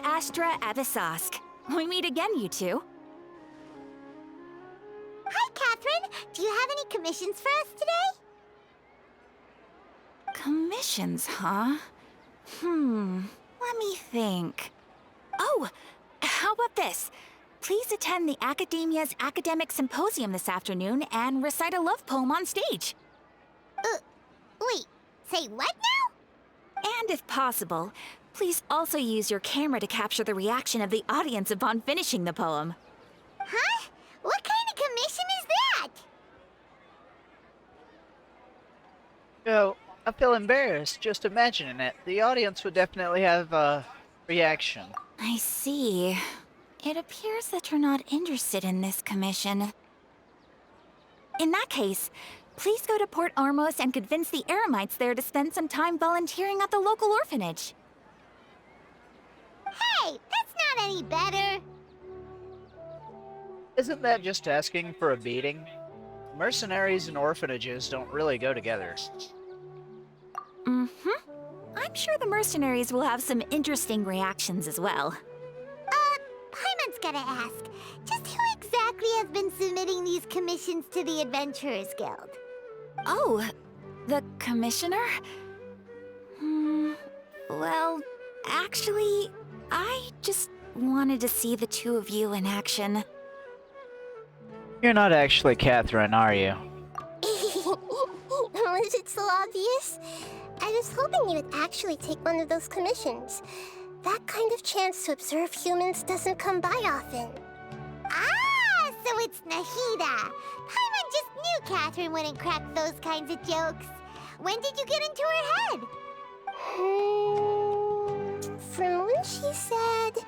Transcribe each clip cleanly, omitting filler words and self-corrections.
Astra Abyssosque. We meet again, you two. Hi, Catherine! Do you have any commissions for us today? Commissions, huh? Let me think. Oh, how about this? Please attend the Academia's Academic Symposium this afternoon and recite a love poem on stage. Wait, say what now? And if possible, please also use your camera to capture the reaction of the audience upon finishing the poem. Huh? What kind of commission is that? So, I feel embarrassed just imagining it. The audience would definitely have a reaction. I see. It appears that you're not interested in this commission. In that case, please go to Port Armos and convince the Eremites there to spend some time volunteering at the local orphanage. Hey, that's not any better. Isn't that just asking for a beating? Mercenaries and orphanages don't really go together. I'm sure the mercenaries will have some interesting reactions as well. Paimon's gotta ask, just who exactly has been submitting these commissions to the Adventurers Guild? Oh, the commissioner? Well, actually, I just wanted to see the two of you in action. You're not actually Catherine, are you? Was it so obvious? I was hoping you would actually take one of those commissions. That kind of chance to observe humans doesn't come by often. Ah, so it's Nahida. Paimon just knew Catherine wouldn't crack those kinds of jokes. When did you get into her head? From when she said,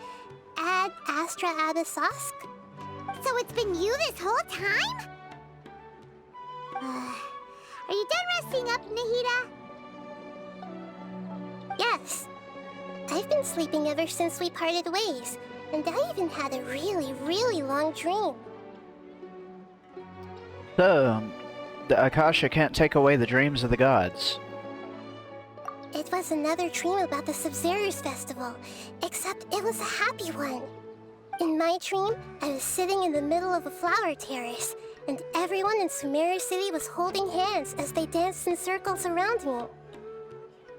Ad Astra Abyssosque. So it's been you this whole time? Are you done resting up, Nahida? Yes. I've been sleeping ever since we parted ways, and I even had a really, really long dream. So, the Akasha can't take away the dreams of the gods. It was another dream about the Sumeru's festival, except it was a happy one. In my dream, I was sitting in the middle of a flower terrace, and everyone in Sumeru City was holding hands as they danced in circles around me.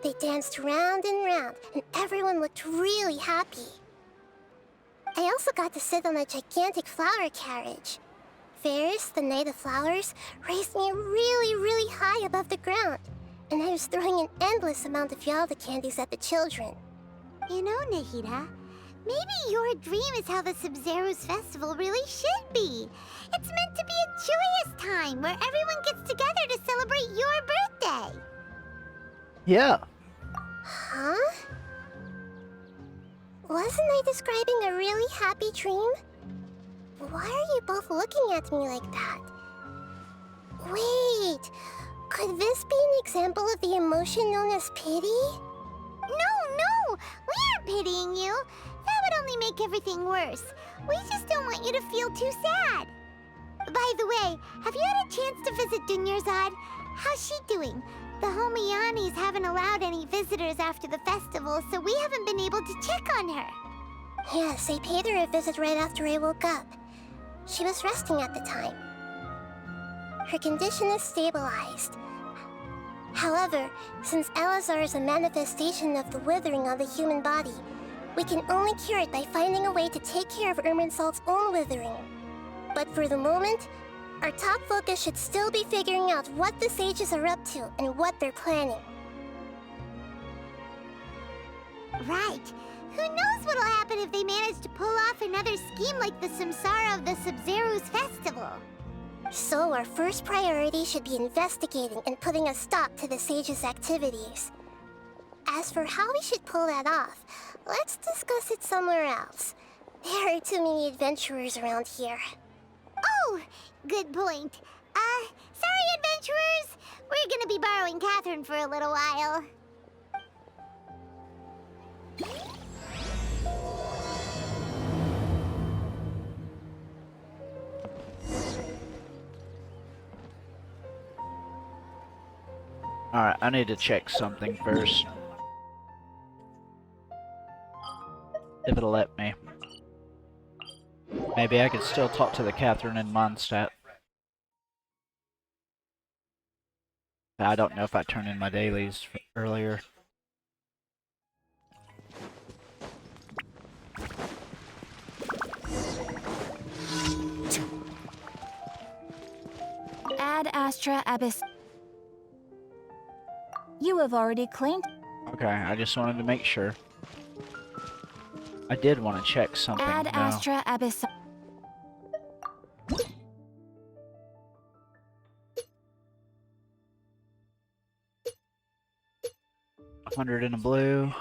They danced round and round, and everyone looked really happy. I also got to sit on a gigantic flower carriage. Ferris, the Knight of Flowers, raised me really, really high above the ground, and I was throwing an endless amount of Yalda candies at the children. You know, Nahida, maybe your dream is how the Sumeru's festival really should be. It's meant to be a joyous time where everyone gets together to celebrate your birthday. Yeah. Huh? Wasn't I describing a really happy dream? Why are you both looking at me like that? Wait, could this be an example of the emotion known as pity? No, we aren't pitying you. That would only make everything worse. We just don't want you to feel too sad. By the way, have you had a chance to visit Dunyarzad? How's she doing? The Homianis haven't allowed any visitors after the festival, so we haven't been able to check on her. Yes, I paid her a visit right after I woke up. She was resting at the time. Her condition is stabilized. However, since Elazar is a manifestation of the withering on the human body, we can only cure it by finding a way to take care of Irminsul's own withering. But for the moment, our top focus should still be figuring out what the sages are up to and what they're planning. Right. Who knows what'll happen if they manage to pull off another scheme like the Samsara of the Sumeru's festival? So our first priority should be investigating and putting a stop to the sages' activities. As for how we should pull that off, let's discuss it somewhere else. There are too many adventurers around here. Oh, good point. Sorry, adventurers. We're gonna be borrowing Catherine for a little while. Alright, I need to check something first. If it'll let me. Maybe I could still talk to the Catherine in Mondstadt. I don't know if I turned in my dailies earlier. Ad Astra Abyss. You have already claimed. Okay, I just wanted to make sure. I did want to check something. Ad though. Astra Abyss. $100 in a blue.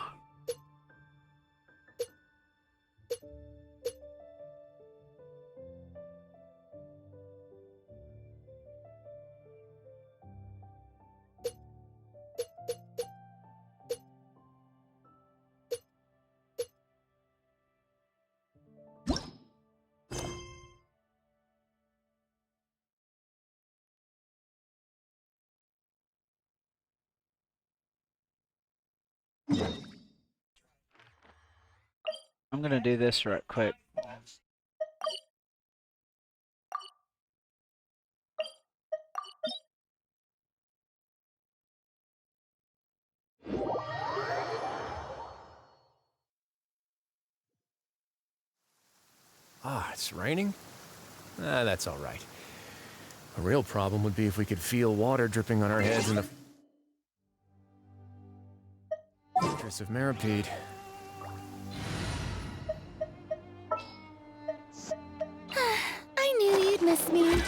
I'm gonna do this right quick. Ah, it's raining? Ah, that's all right. A real problem would be if we could feel water dripping on our heads in the fortress of Meripede. I knew you'd miss me.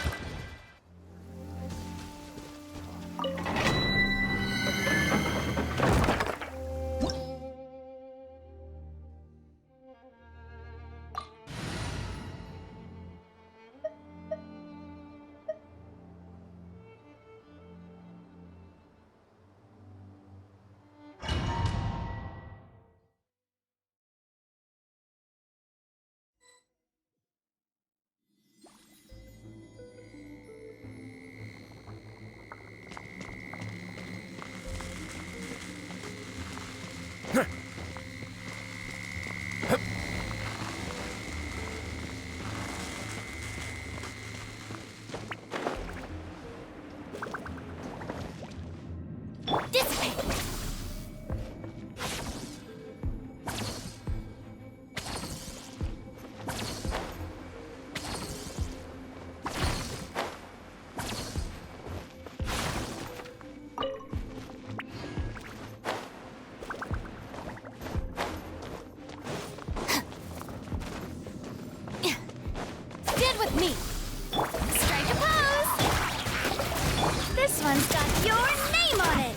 Dissipate. Stand with me. Strike a pose. This one's got your name on it.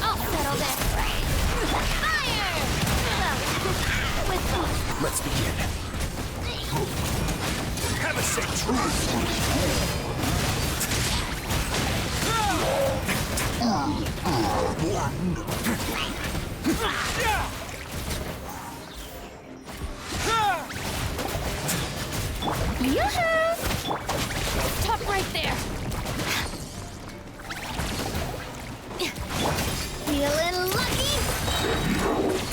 I'll settle this. Fire! With Let's begin. Have a safe Yoo-hoo! Stop right there. Feeling lucky?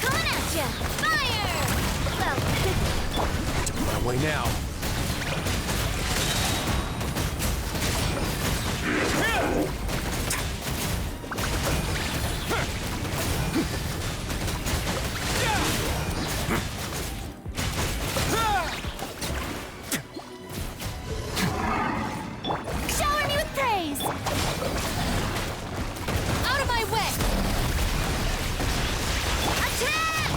Coming at ya! Fire! Well, my way now. shower me with praise! Out of my way! Attack!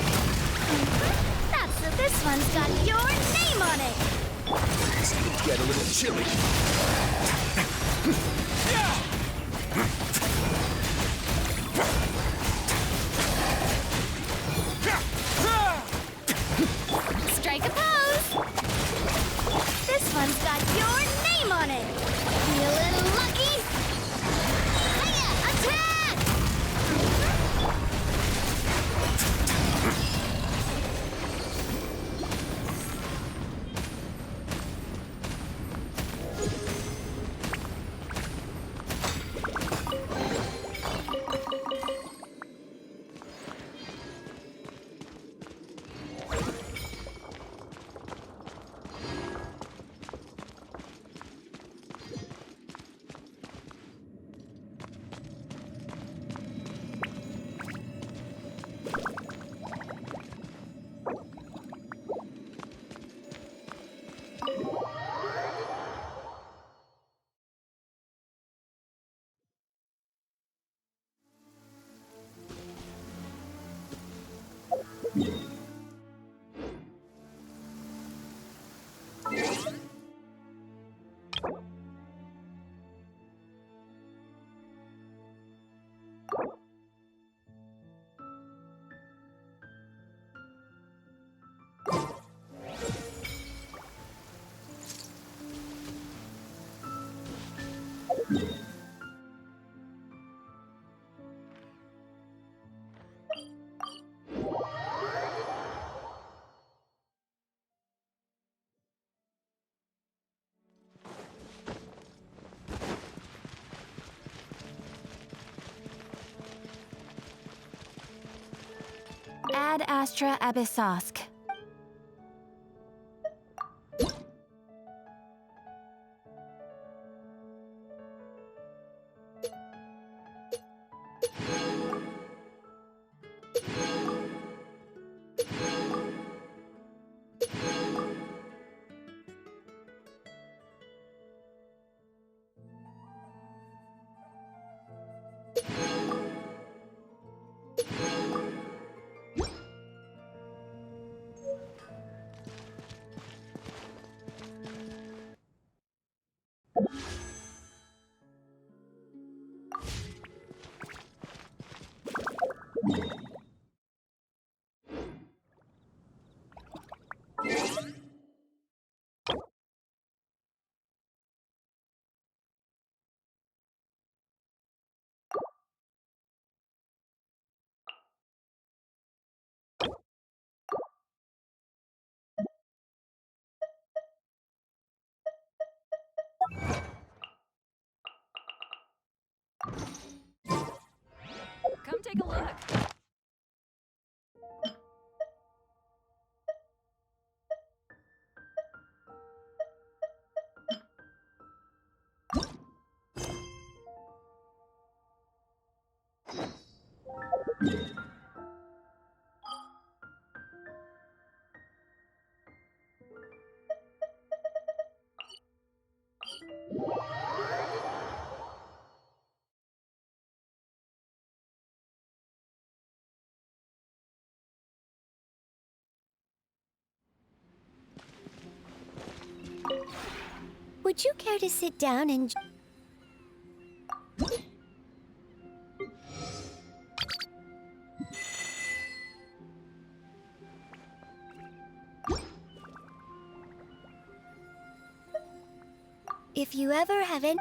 That's it. This one's got your name on it! Get a little chilly. Strike a pose! This one's got your name on it! Feeling lucky? Hiya! Attack! Ad Astra Abyssosk. Come take a look. Would you care to sit down and... If you ever have any...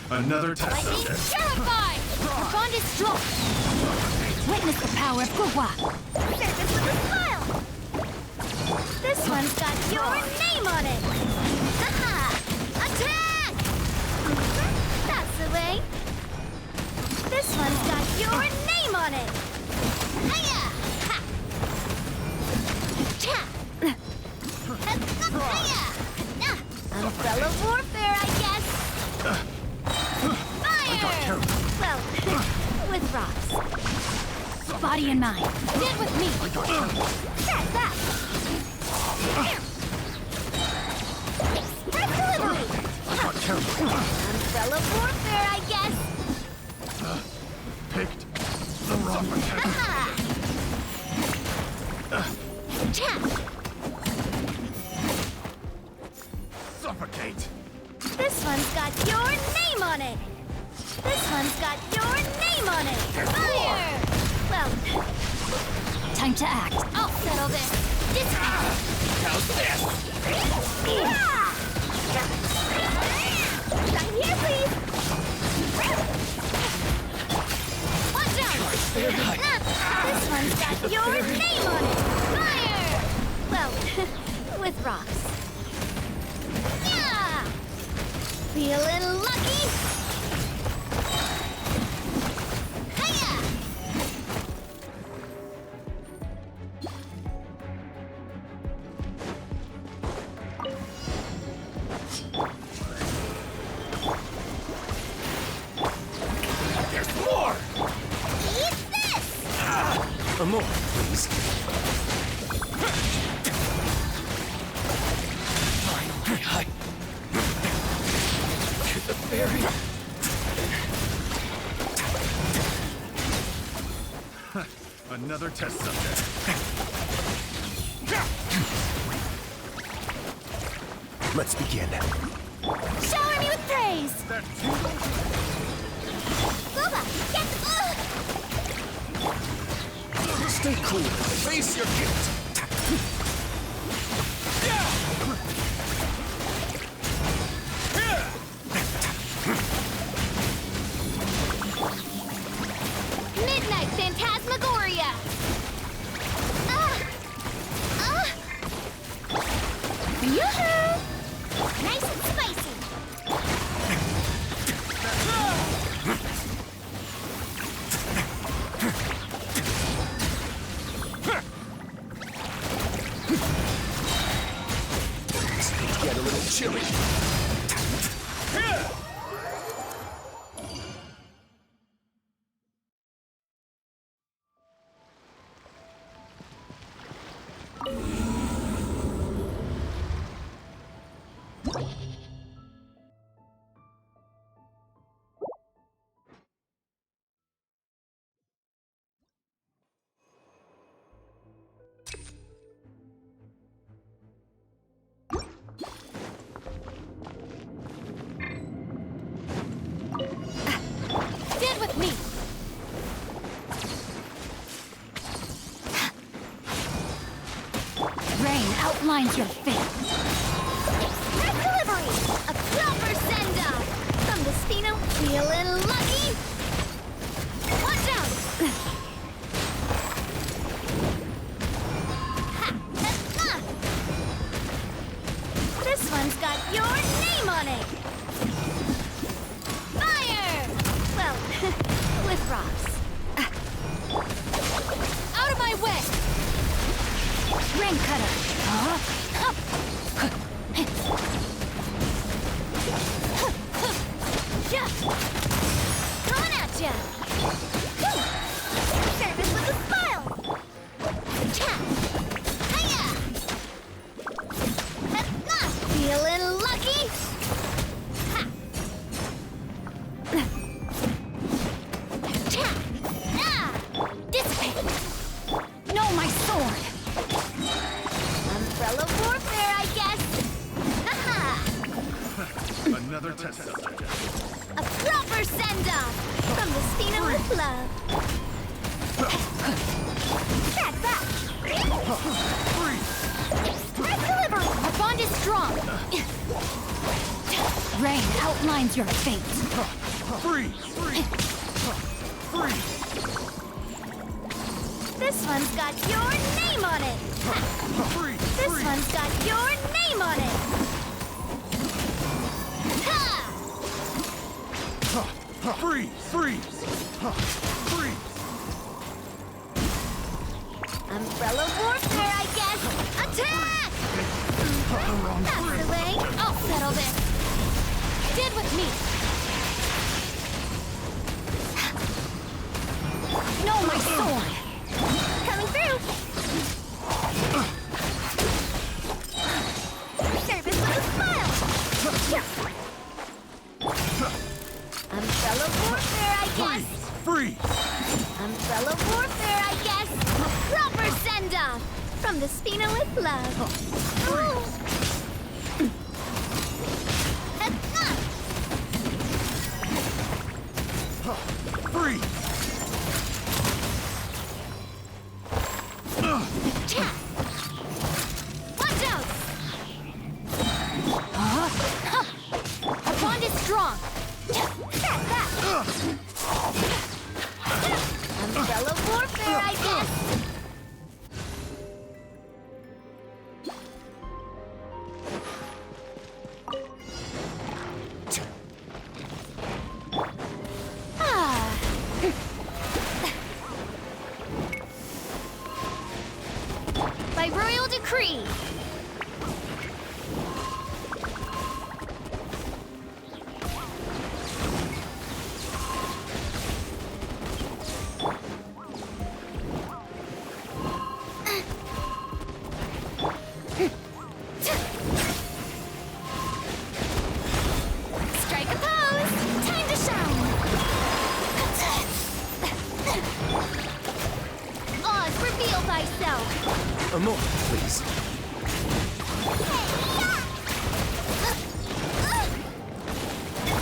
Another test Lightning subject. terrified! Your bond is strong! Witness the power of Gua. Surface with a smile! This one's got your name on it! Haha! Attack! That's the way! This one's got your name on it! Hiya! Ha! Cha! Hiya! Umbrella warfare, I guess! Fire! Well, with rocks. Body and mind. Stand with me! That's that! Express delivery! Umbrella warfare, I guess! Picked the wrong one. Haha! Cha! Suffocate. This one's got your name on it! This one's got your name on it! Fire! Well, time to act. I'll settle this. How's this? Sign here, please! Watch out! This one's got your name on it! Fire! Well, with rocks. Yeah! Feeling lucky? Hiya! There's more! Eat this! More, please. Finally, to the berry. Another test subject. Let's begin. Shower me with praise! That tingle. Booba, get the... Stay cool. Face your guilt. Midnight Phantasmagoria! Yoo-hoo! Nice and spicy! Get a little chilly. Stand with me! Rain outlines your fate. Express delivery! A proper send-off! From the Spino, feeling lucky? Watch out! This one's got your name on it! Fire! Well, with rocks. Out of my way! Rain cutter! Yeah! Coming at ya! Service with a smile! Cha! Hiya! Feeling lucky? Cha! Dissipate! No, my sword! Umbrella warfare, I guess! Haha! Another test subject. A proper send-off! From the Spino with love. That's that! Express delivery! Our bond is strong! Rain outlines your fate. Freeze! Freeze! Freeze! This one's got your name on it. Freeze! This Freeze! one's got your name on it. Ha! Freeze! Freeze! Freeze! Umbrella warfare, I guess. Attack! That's the way. I'll settle this. Did with me. No, my sword! Coming through. Service with a smile. Umbrella warfare, I guess. Freeze! Umbrella warfare, I guess. Proper send-off from the Spina with love. Ooh. Freeze! Watch out! Our bond is strong. That. Umbrella warfare, I guess. By royal decree. Strike a pose. Time to shine. Oz, reveal thyself. A moment, please.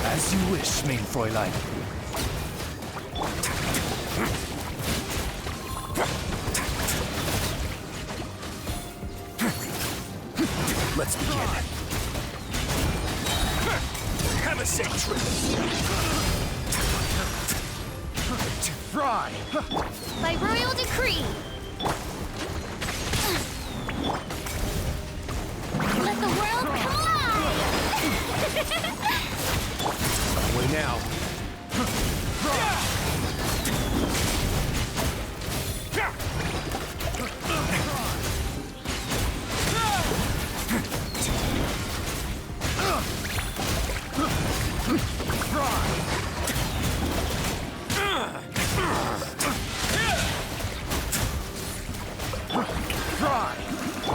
As you wish, mein Fräulein. Let's begin. Have a safe trip. To fry. By royal decree. Let the world collide! Way now.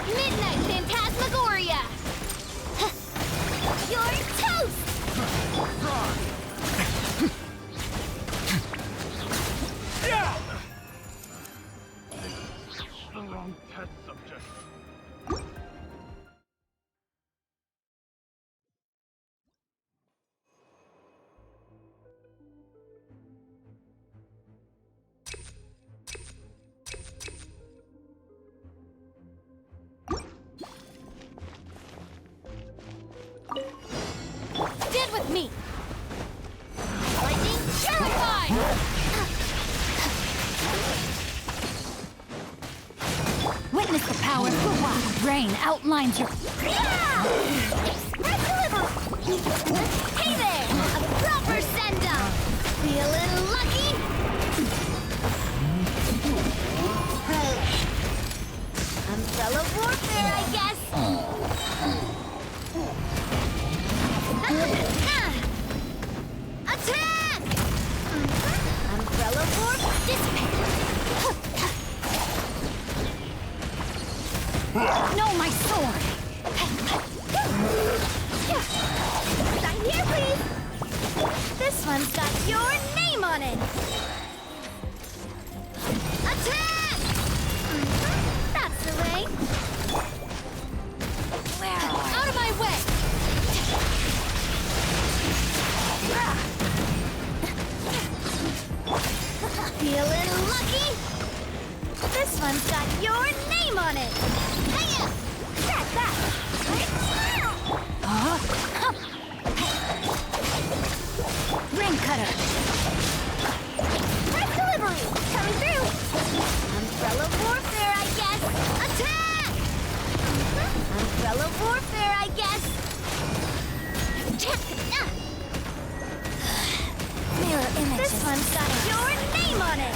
Midnight Phantasmagoria! You're toast! The wrong test subject. Did with me! Lightning terrified! Witness the power of the wild. Rain outlines your... Express delivery! Hey there! A proper send-off! Feeling lucky? Umbrella warfare, I guess! Attack! Umbrella warfare, dissipate! No, my sword! Sign here, please! This one's got your name on it! Attack! That's the way! Out of my way! Feeling lucky? This one's got your name on it! Hiya! That! cutter. Press delivery! Coming through! Umbrella warfare, I guess! Attack! Umbrella warfare, I guess! Mirror images. This one's got your name on it!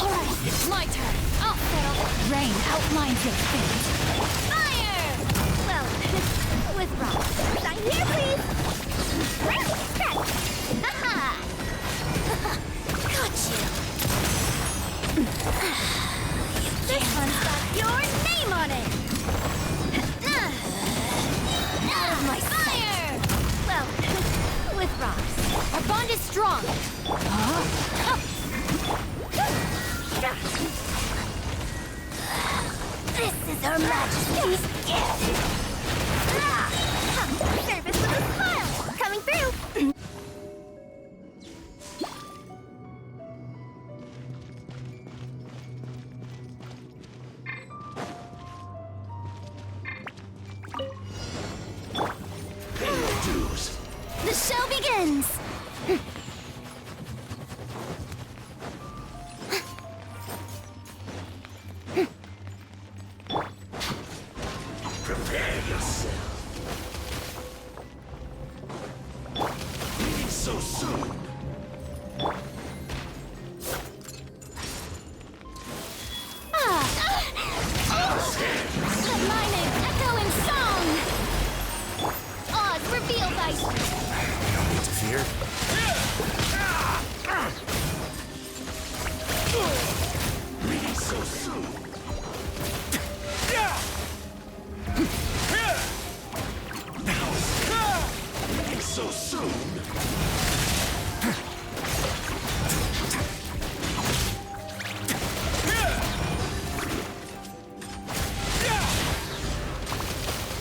Alright, it's my turn. I'll settle. Rain outlines your fate. Fire! Well, with rock. Sign here, please! Haha! Got you. This one's got your name on it! Out of my Fire! Well, with rocks. Our bond is strong. This is Her Majesty's gift! Service with a smile! Coming through! The show begins. Prepare yourself. Leaving so soon. The mining echoing song. Oz revealed by... Interfere? Leaving so soon. Leaving so soon.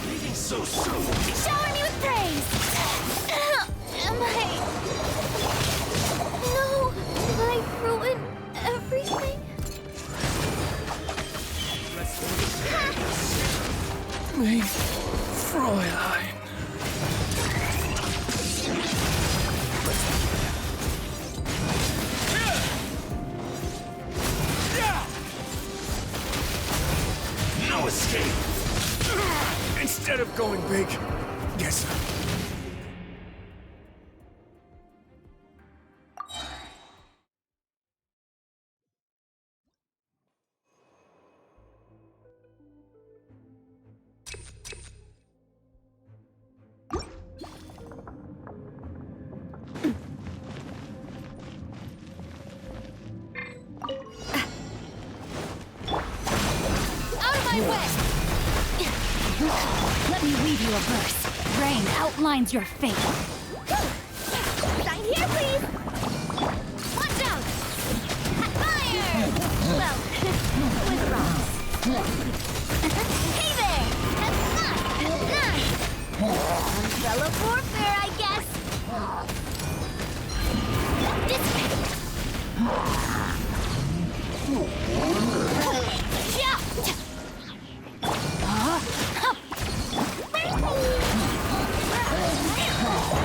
Leaving so soon. Shower me with praise. Am I... No! Did I ruin everything? Mein Fräulein. No escape. Instead of going big, guess Out of my way. Let me read you a verse. Rain outlines your fate. Sign here, please! Watch out! Fire! Well, with rocks. Hey there! Umbrella warfare, I guess! This way! Yeah!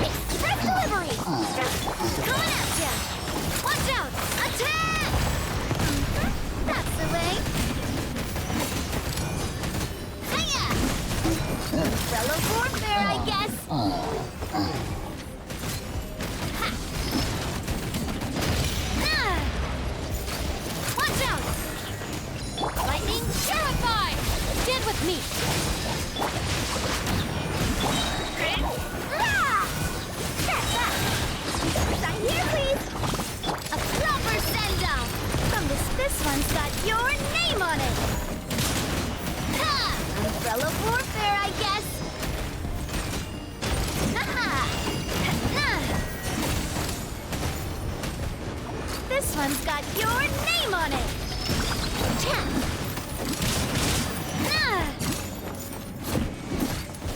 Express delivery! Coming at ya! Watch out! Attack! That's the way! Hiya! Umbrella warfare, I guess! Ha! Ah! Watch out! Lightning purify! Stand with me. Sign here, please! A proper send-down! From this one's got your name on it! Ha! Umbrella warfare, I guess! Ha! This one's got your name on it!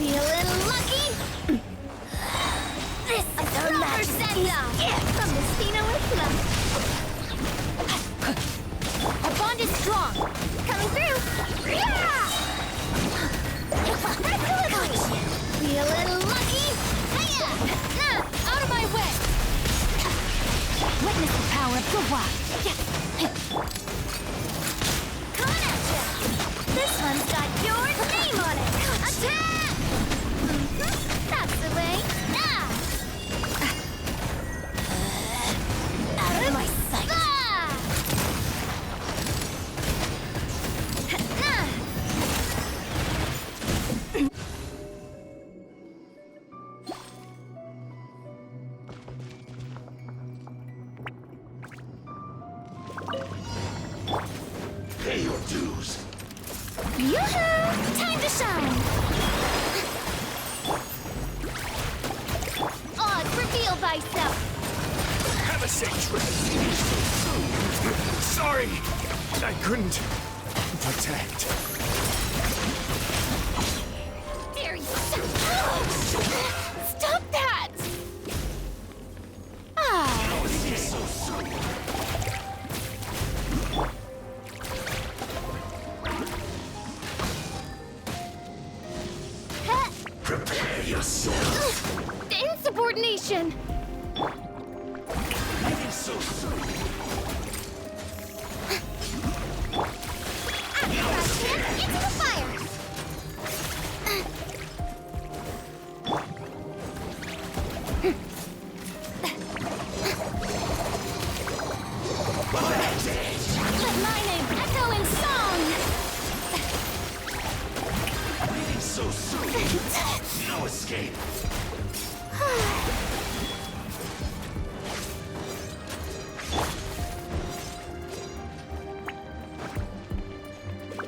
Feeling lucky? This is Her Majesty's gift from the Spina Isla. Our bond is strong. Coming through! Yeah! Feeling lucky? Coming at ya! This one's got your name on it! Attack! That's the way! Ah! Out of my sight. Ah! Pay your dues. Yoo-hoo! Time to shine! Odds, reveal thyself! Have a safe trip. Sorry, I couldn't protect. Very Stop that! Ah! Prepare yourself. The insubordination! Leaving so soon. Into the fire! Let my name echo in song! Leaving so soon. No escape.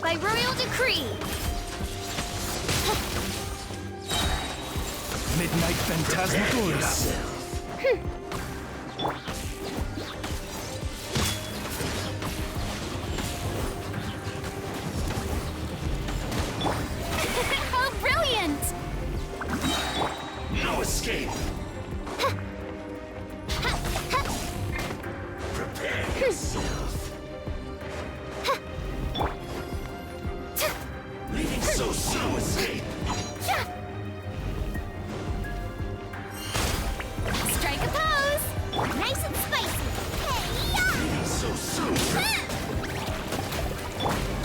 By royal decree! Midnight Phantasmagoria. How brilliant! No escape. Prepare yourself. Leaving so soon. No escape. Strike a pose! Nice and spicy! Hey-ya! Leaving so soon.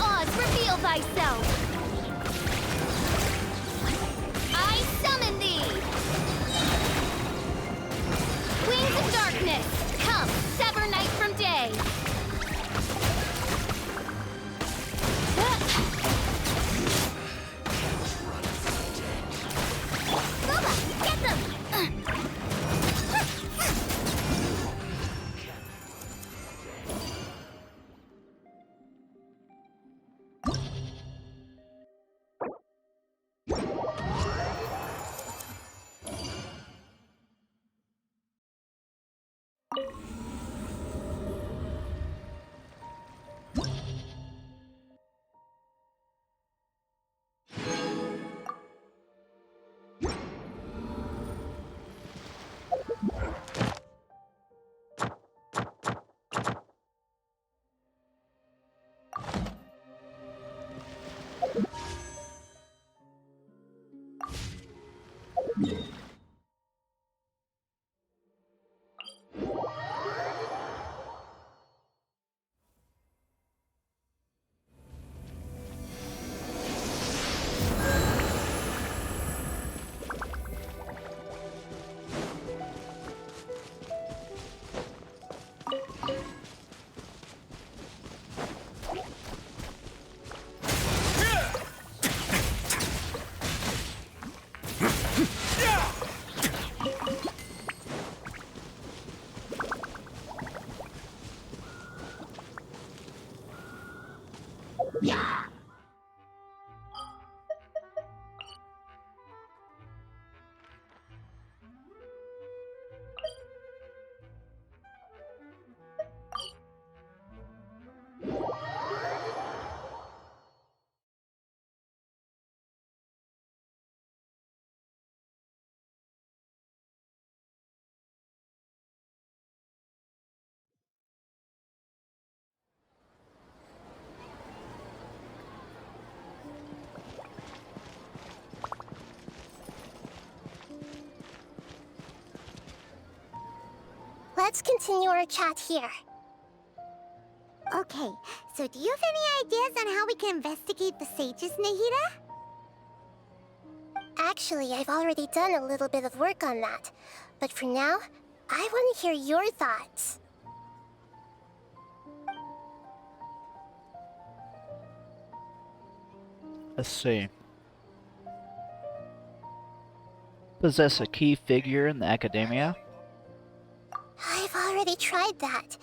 Oz, reveal thyself! I summon thee! Wings of darkness, come, sever night from day! Loba, get them! Let's continue our chat here. Okay, so do you have any ideas on how we can investigate the sages, Nahida? Actually, I've already done a little bit of work on that. But for now, I want to hear your thoughts. Let's see. Possess a key figure in the academia? I've already tried that.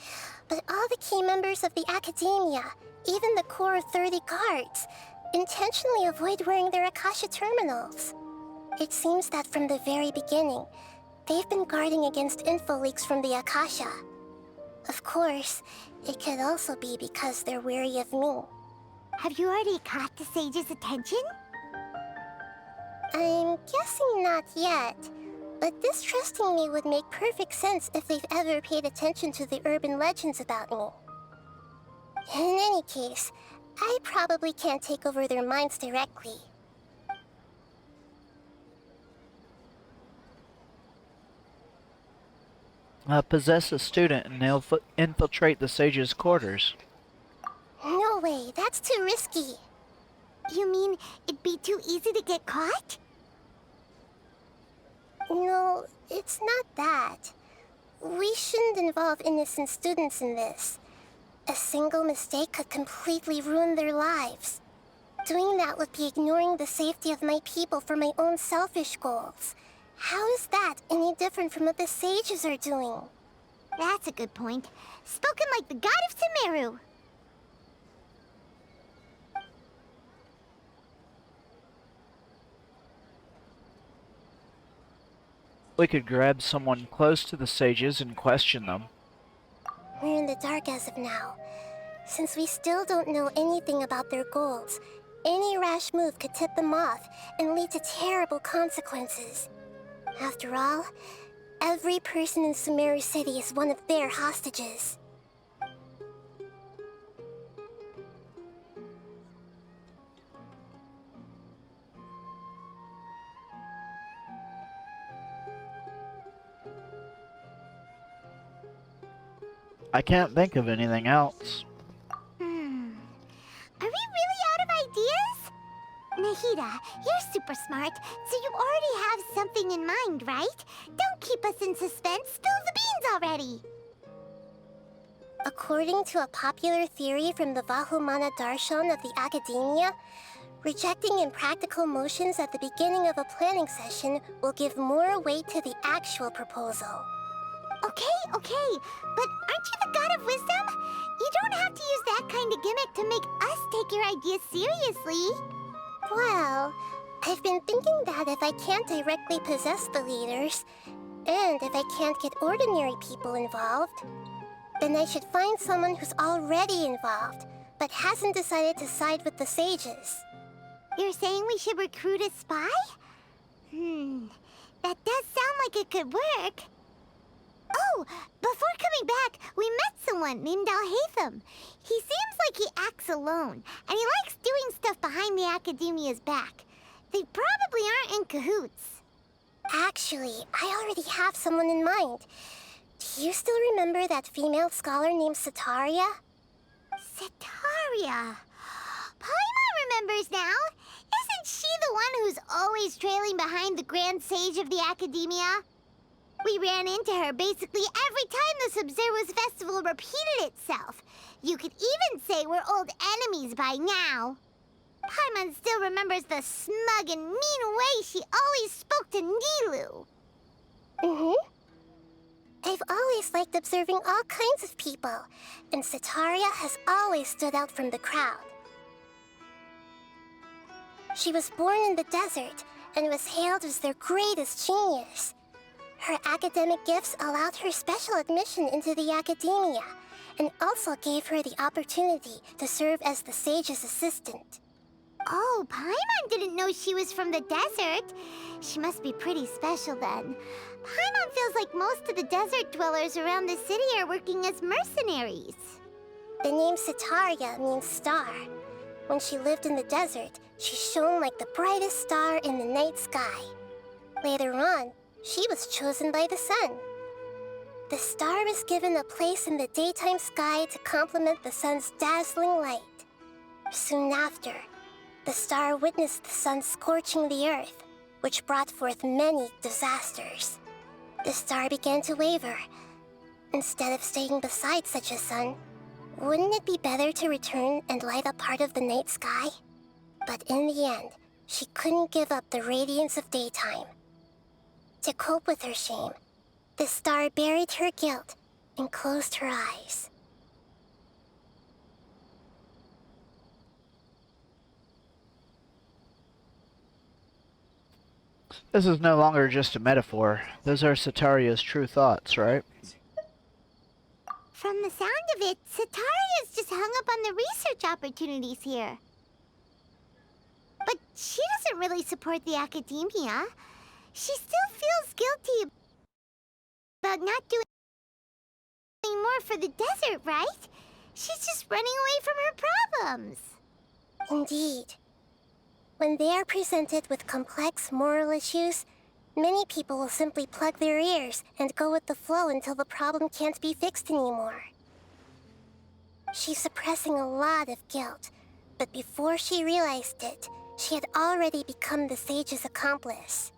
But all the key members of the academia, even the core 30 guards, intentionally avoid wearing their Akasha terminals. It seems that from the very beginning, they've been guarding against info leaks from the Akasha. Of course, it could also be because they're wary of me. Have you already caught the sage's attention? I'm guessing not yet, but distrusting me would make perfect sense if they've ever paid attention to the urban legends about me. In any case, I probably can't take over their minds directly. Possess a student and infiltrate the sage's quarters. No way, that's too risky. You mean it'd be too easy to get caught? No, it's not that. We shouldn't involve innocent students in this. A single mistake could completely ruin their lives. Doing that would be ignoring the safety of my people for my own selfish goals. How is that any different from what the sages are doing? That's a good point. Spoken like the god of Sumeru. We could grab someone close to the sages and question them. We're in the dark as of now. Since we still don't know anything about their goals, any rash move could tip them off and lead to terrible consequences. After all, every person in Sumeru City is one of their hostages. I can't think of anything else. Are we really out of ideas? Nahida, you're super smart, so you already have something in mind, right? Don't keep us in suspense. Spill the beans already. According to a popular theory from the Vahumana Darshan of the Academia, rejecting impractical motions at the beginning of a planning session will give more weight to the actual proposal. Okay, but aren't you the god of wisdom? You don't have to use that kind of gimmick to make us take your ideas seriously. Well, I've been thinking that if I can't directly possess the leaders, and if I can't get ordinary people involved, then I should find someone who's already involved, but hasn't decided to side with the sages. You're saying we should recruit a spy? That does sound like it could work. Oh, before coming back, we met someone named Alhaitham. He seems like he acts alone, and he likes doing stuff behind the Academia's back. They probably aren't in cahoots. Actually, I already have someone in mind. Do you still remember that female scholar named Setaria? Setaria? Paimon remembers now. Isn't she the one who's always trailing behind the Grand Sage of the Academia? We ran into her basically every time the Sumeru festival repeated itself. You could even say we're old enemies by now. Paimon still remembers the smug and mean way she always spoke to Nilu. I've always liked observing all kinds of people, and Setaria has always stood out from the crowd. She was born in the desert and was hailed as their greatest genius. Her academic gifts allowed her special admission into the academia, and also gave her the opportunity to serve as the sage's assistant. Oh, Paimon didn't know she was from the desert. She must be pretty special then. Paimon feels like most of the desert dwellers around the city are working as mercenaries. The name Setaria means star. When she lived in the desert, she shone like the brightest star in the night sky. Later on, she was chosen by the sun. The star was given a place in the daytime sky to complement the sun's dazzling light. Soon after, the star witnessed the sun scorching the earth, which brought forth many disasters. The star began to waver. Instead of staying beside such a sun, wouldn't it be better to return and light up part of the night sky? But in the end, she couldn't give up the radiance of daytime. To cope with her shame, the star buried her guilt and closed her eyes. This is no longer just a metaphor. Those are Sataria's true thoughts, right? From the sound of it, Sataria's just hung up on the research opportunities here. But she doesn't really support the academia. She still feels guilty about not doing more for the desert, right? She's just running away from her problems. Indeed. When they are presented with complex moral issues, many people will simply plug their ears and go with the flow until the problem can't be fixed anymore. She's suppressing a lot of guilt, but before she realized it, she had already become the sage's accomplice.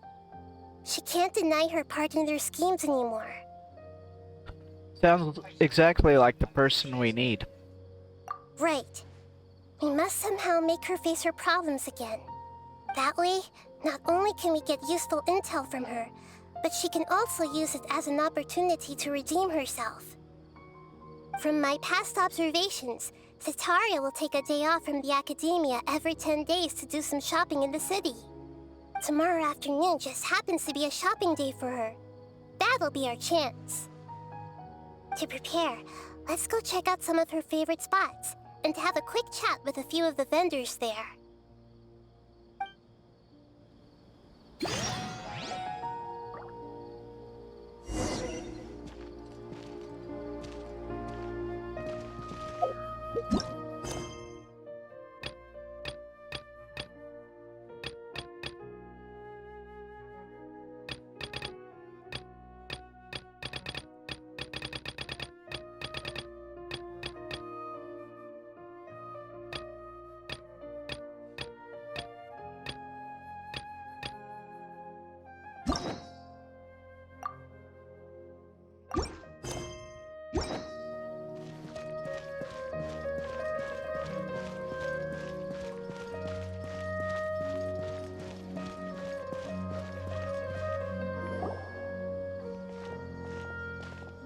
She can't deny her part in their schemes anymore. Sounds exactly like the person we need. Right. We must somehow make her face her problems again. That way, not only can we get useful intel from her, but she can also use it as an opportunity to redeem herself. From my past observations, Sataria will take a day off from the academia every 10 days to do some shopping in the city. Tomorrow afternoon just happens to be a shopping day for her. That'll be our chance. To prepare, let's go check out some of her favorite spots, and have a quick chat with a few of the vendors there.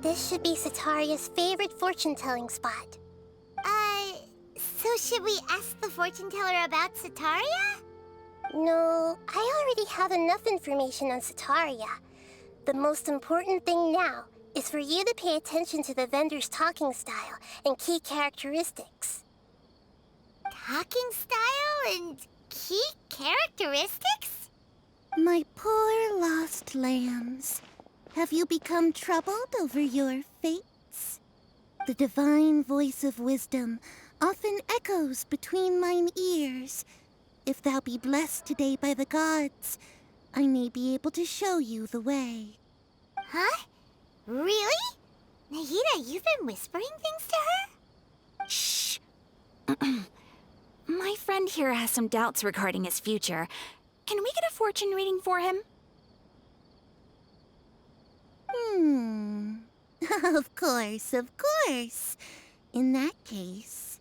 This should be Sataria's favorite fortune-telling spot. So should we ask the fortune teller about Sataria? No, I already have enough information on Sataria. The most important thing now is for you to pay attention to the vendor's talking style and key characteristics. Talking style and key characteristics? My poor lost lambs, have you become troubled over your fates? The divine voice of wisdom often echoes between mine ears. If thou be blessed today by the gods, I may be able to show you the way. Huh? Really? Nahida, you've been whispering things to her? Shh. My friend here has some doubts regarding his future. Can we get a fortune reading for him? Of course, of course. In that case...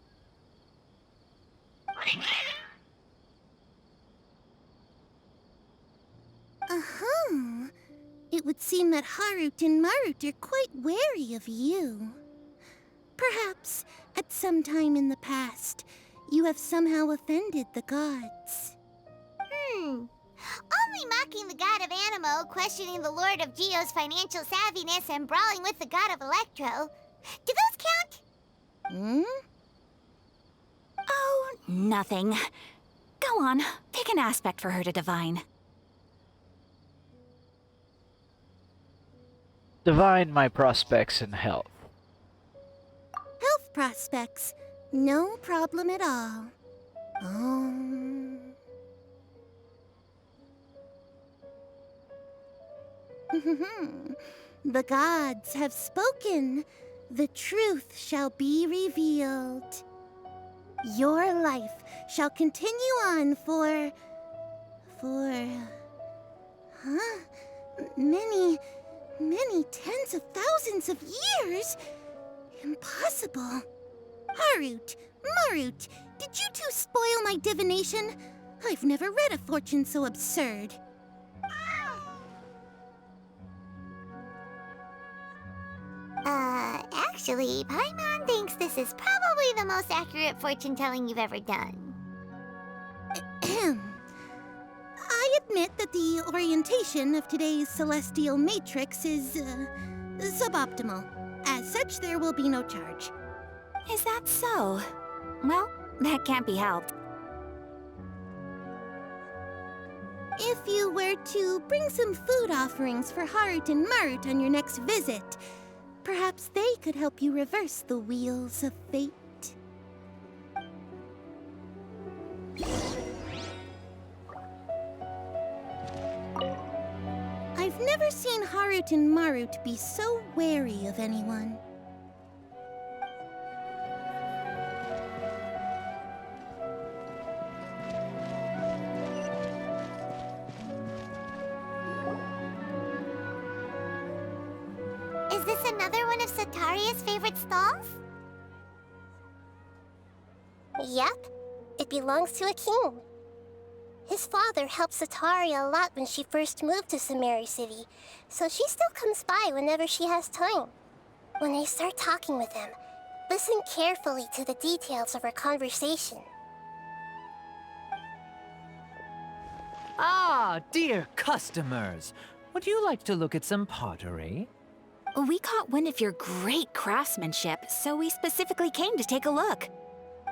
It would seem that Harut and Marut are quite wary of you. Perhaps, at some time in the past, you have somehow offended the gods. Only mocking the god of Animo, questioning the lord of Geo's financial savviness, and brawling with the god of Electro. Do those count? Oh, nothing. Go on, pick an aspect for her to divine. Divine my prospects in health. Health prospects, no problem at all. The gods have spoken. The truth shall be revealed. Your life shall continue on for... Many tens of thousands of years? Impossible. Harut, Marut, did you two spoil my divination? I've never read a fortune so absurd. Actually, Paimon thinks this is probably the most accurate fortune-telling you've ever done. I admit that the orientation of today's celestial matrix is, suboptimal. As such, there will be no charge. Is that so? Well, that can't be helped. If you were to bring some food offerings for Harut and Marut on your next visit, perhaps they could help you reverse the wheels of fate. I've never seen Harut and Marut be so wary of anyone. Is this another one of Sataria's favorite stalls? Yep. It belongs to a king. His father helped Sataria a lot when she first moved to Sumeru City, so she still comes by whenever she has time. When I start talking with him, listen carefully to the details of our conversation. Ah, dear customers. Would you like to look at some pottery? We caught wind of your great craftsmanship, so we specifically came to take a look.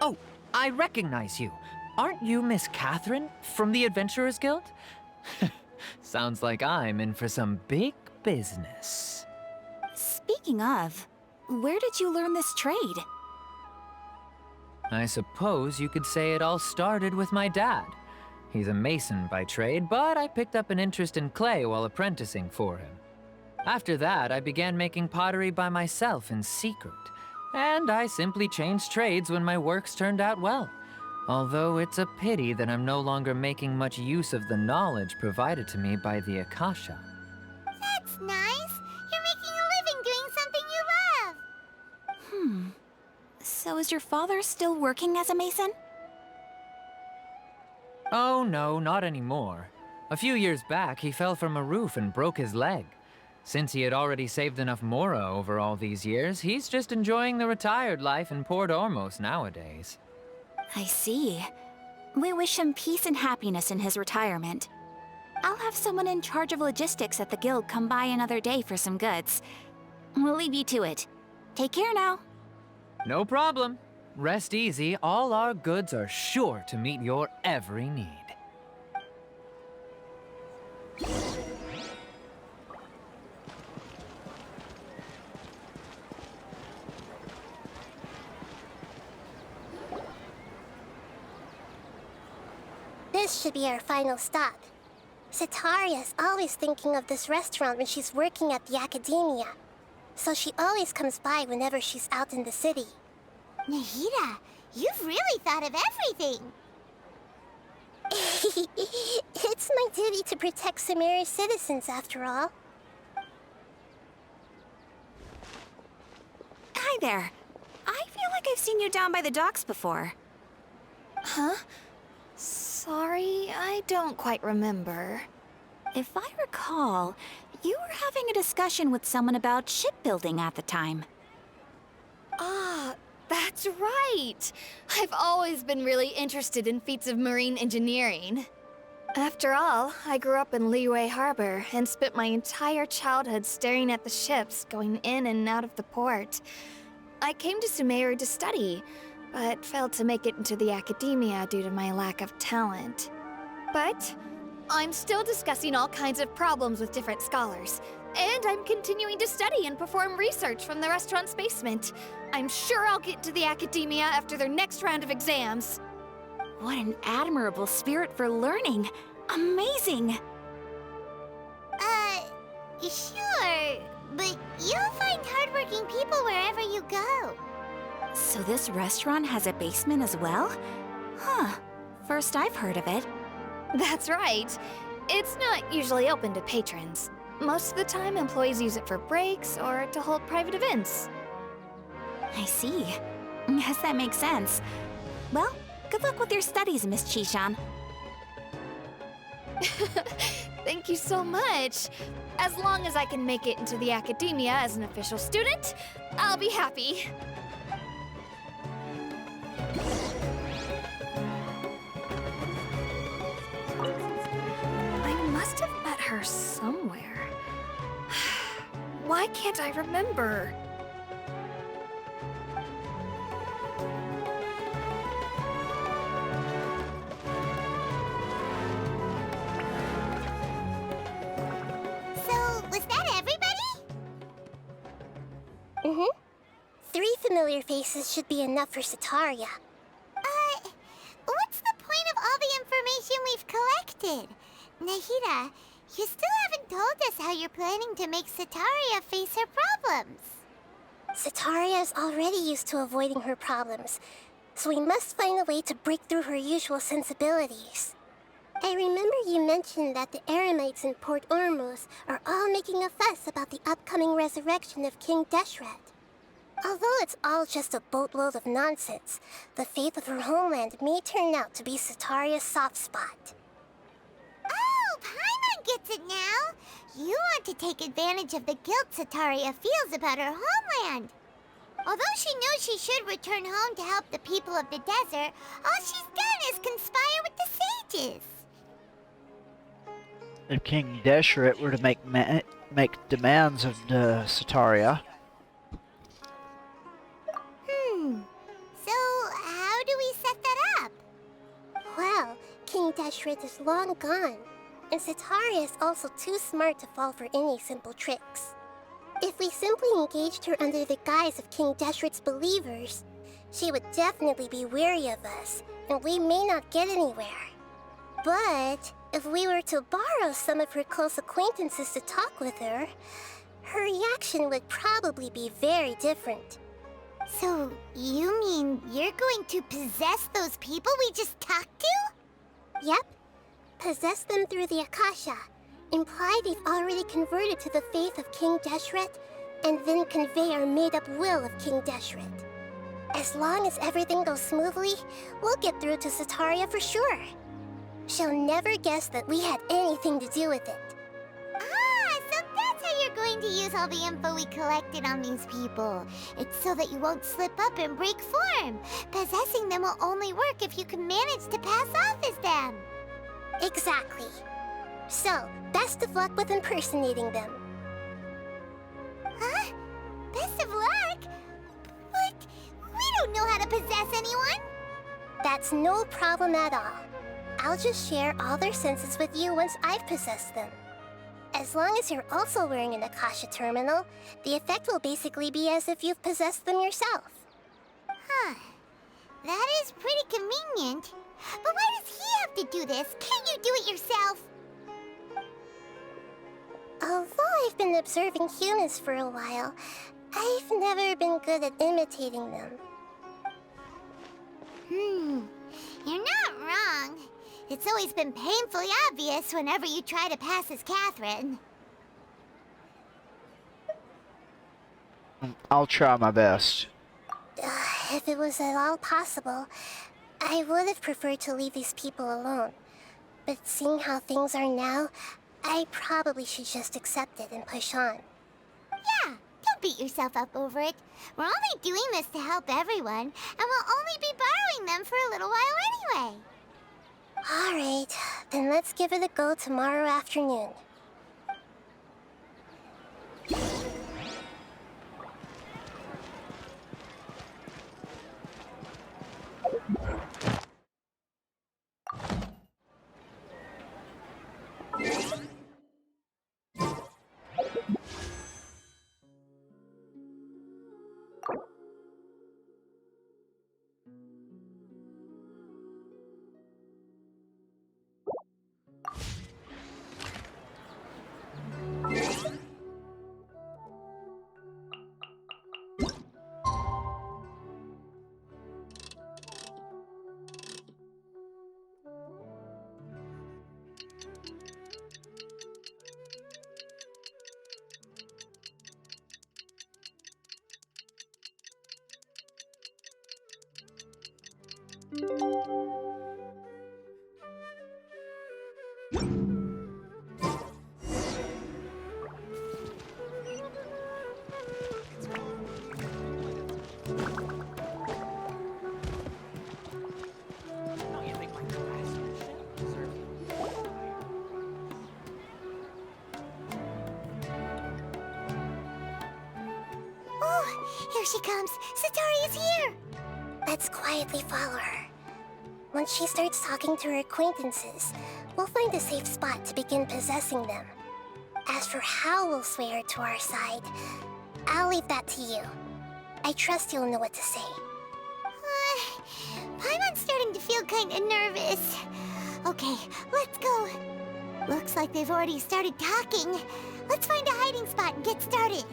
Oh, I recognize you. Aren't you Miss Catherine from the Adventurers Guild? Sounds like I'm in for some big business. Speaking of, where did you learn this trade? I suppose you could say it all started with my dad. He's a mason by trade, but I picked up an interest in clay while apprenticing for him. After that, I began making pottery by myself in secret, and I simply changed trades when my works turned out well. Although it's a pity that I'm no longer making much use of the knowledge provided to me by the Akasha. That's nice. You're making a living doing something you love. So is your father still working as a mason? Oh no, not anymore. A few years back, he fell from a roof and broke his leg. Since he had already saved enough Mora over all these years, he's just enjoying the retired life in Port Ormos nowadays. I see. We wish him peace and happiness in his retirement. I'll have someone in charge of logistics at the guild come by another day for some goods. We'll leave you to it. Take care now. No problem. Rest easy, all our goods are sure to meet your every need. This should be our final stop. Sataria's always thinking of this restaurant when she's working at the academia, so she always comes by whenever she's out in the city. Nahida, you've really thought of everything. It's my duty to protect Sumeru's citizens, after all. Hi there. I feel like I've seen you down by the docks before. Huh? Sorry, I don't quite remember. If I recall, you were having a discussion with someone about shipbuilding at the time. Ah, that's right! I've always been really interested in feats of marine engineering. After all, I grew up in Liyue Harbor and spent my entire childhood staring at the ships going in and out of the port. I came to Sumeru to study, but failed to make it into the academia due to my lack of talent. But I'm still discussing all kinds of problems with different scholars, and I'm continuing to study and perform research from the restaurant's basement. I'm sure I'll get to the academia after their next round of exams. What an admirable spirit for learning. Amazing! Sure, but You'll find hardworking people wherever you go. So this restaurant has a basement as well? Huh. First I've heard of it. That's right. It's not usually open to patrons. Most of the time, employees use it for breaks or to hold private events. I see. Guess that makes sense. Well, good luck with your studies, Miss Chishan. Thank you so much. As long as I can make it into the academia as an official student, I'll be happy. I must have met her somewhere. Why can't I remember? So, was that everybody? Mm-hmm. 3 familiar faces should be enough for Sataria. What's the point of all the information we've collected? Nahida, you still haven't told us how you're planning to make Sataria face her problems. Sataria is already used to avoiding her problems, so we must find a way to break through her usual sensibilities. I remember you mentioned that the Eremites in Port Ormuz are all making a fuss about the upcoming resurrection of King Deshret. Although it's all just a boatload of nonsense, the fate of her homeland may turn out to be Sataria's soft spot. Oh, Paimon gets it now! You want to take advantage of the guilt Sataria feels about her homeland. Although she knows she should return home to help the people of the desert, all she's done is conspire with the sages. If King Deshret were to make demands of the Sataria, So, how do we set that up? Well, King Deshret is long gone, and Sataria is also too smart to fall for any simple tricks. If we simply engaged her under the guise of King Deshret's believers, she would definitely be wary of us, and we may not get anywhere. But if we were to borrow some of her close acquaintances to talk with her, her reaction would probably be very different. So, you mean you're going to possess those people we just talked to? Yep. Possess them through the Akasha. Imply they've already converted to the faith of King Deshret, and then convey our made-up will of King Deshret. As long as everything goes smoothly, we'll get through to Sataria for sure. She'll never guess that we had anything to do with it. Ah, so that's how you're going to use all the info we collected on these people. It's so that you won't slip up and break form. Possessing them will only work if you can manage to pass off as them. Exactly. So, best of luck with impersonating them. Huh? Best of luck? But we don't know how to possess anyone. That's no problem at all. I'll just share all their senses with you once I've possessed them. As long as you're also wearing an Akasha terminal, the effect will basically be as if you've possessed them yourself. Huh. That is pretty convenient. But why does he have to do this? Can't you do it yourself? Although I've been observing humans for a while, I've never been good at imitating them. You're not wrong. It's always been painfully obvious whenever you try to pass as Catherine. I'll try my best. If it was at all possible, I would have preferred to leave these people alone. But seeing how things are now, I probably should just accept it and push on. Yeah, don't beat yourself up over it. We're only doing this to help everyone, and we'll only be borrowing them for a little while anyway. Alright, then let's give it a go tomorrow afternoon. Oh, here she comes. Satori is here. Let's quietly follow her. Once she starts talking to her acquaintances, we'll find a safe spot to begin possessing them. As for how we'll sway her to our side, I'll leave that to you. I trust you'll know what to say. Paimon's starting to feel kinda nervous. Okay, let's go. Looks like they've already started talking. Let's find a hiding spot and get started.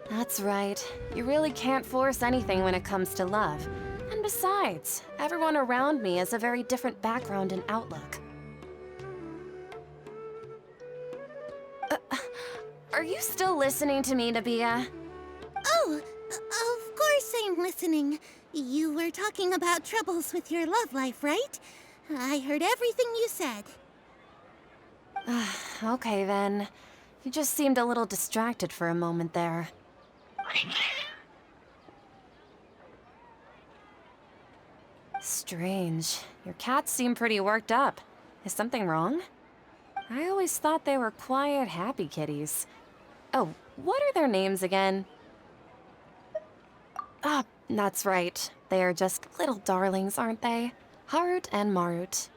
That's right. You really can't force anything when it comes to love. And besides, everyone around me has a very different background and outlook. Are you still listening to me, Nabia? Oh, of course I'm listening. You were talking about troubles with your love life, right? I heard everything you said. Okay then. You just seemed a little distracted for a moment there. Strange. Your cats seem pretty worked up. Is something wrong? I always thought they were quiet, happy kitties. Oh, what are their names again? Ah, that's right. They are just little darlings, aren't they? Harut and Marut.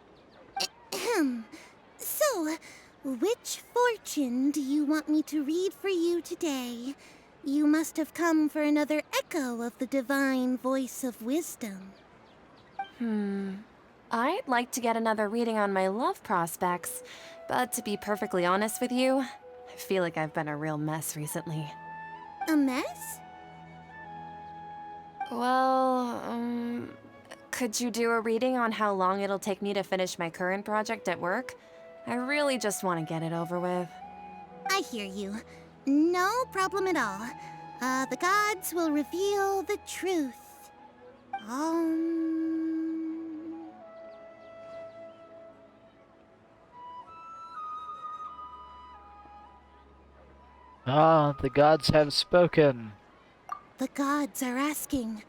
So, which fortune do you want me to read for you today? You must have come for another echo of the divine voice of wisdom. I'd like to get another reading on my love prospects, but to be perfectly honest with you, I feel like I've been a real mess recently. A mess? Well, could you do a reading on how long it'll take me to finish my current project at work? I really just want to get it over with. I hear you. No problem at all. The gods will reveal the truth. Ah, the gods have spoken. The gods are asking,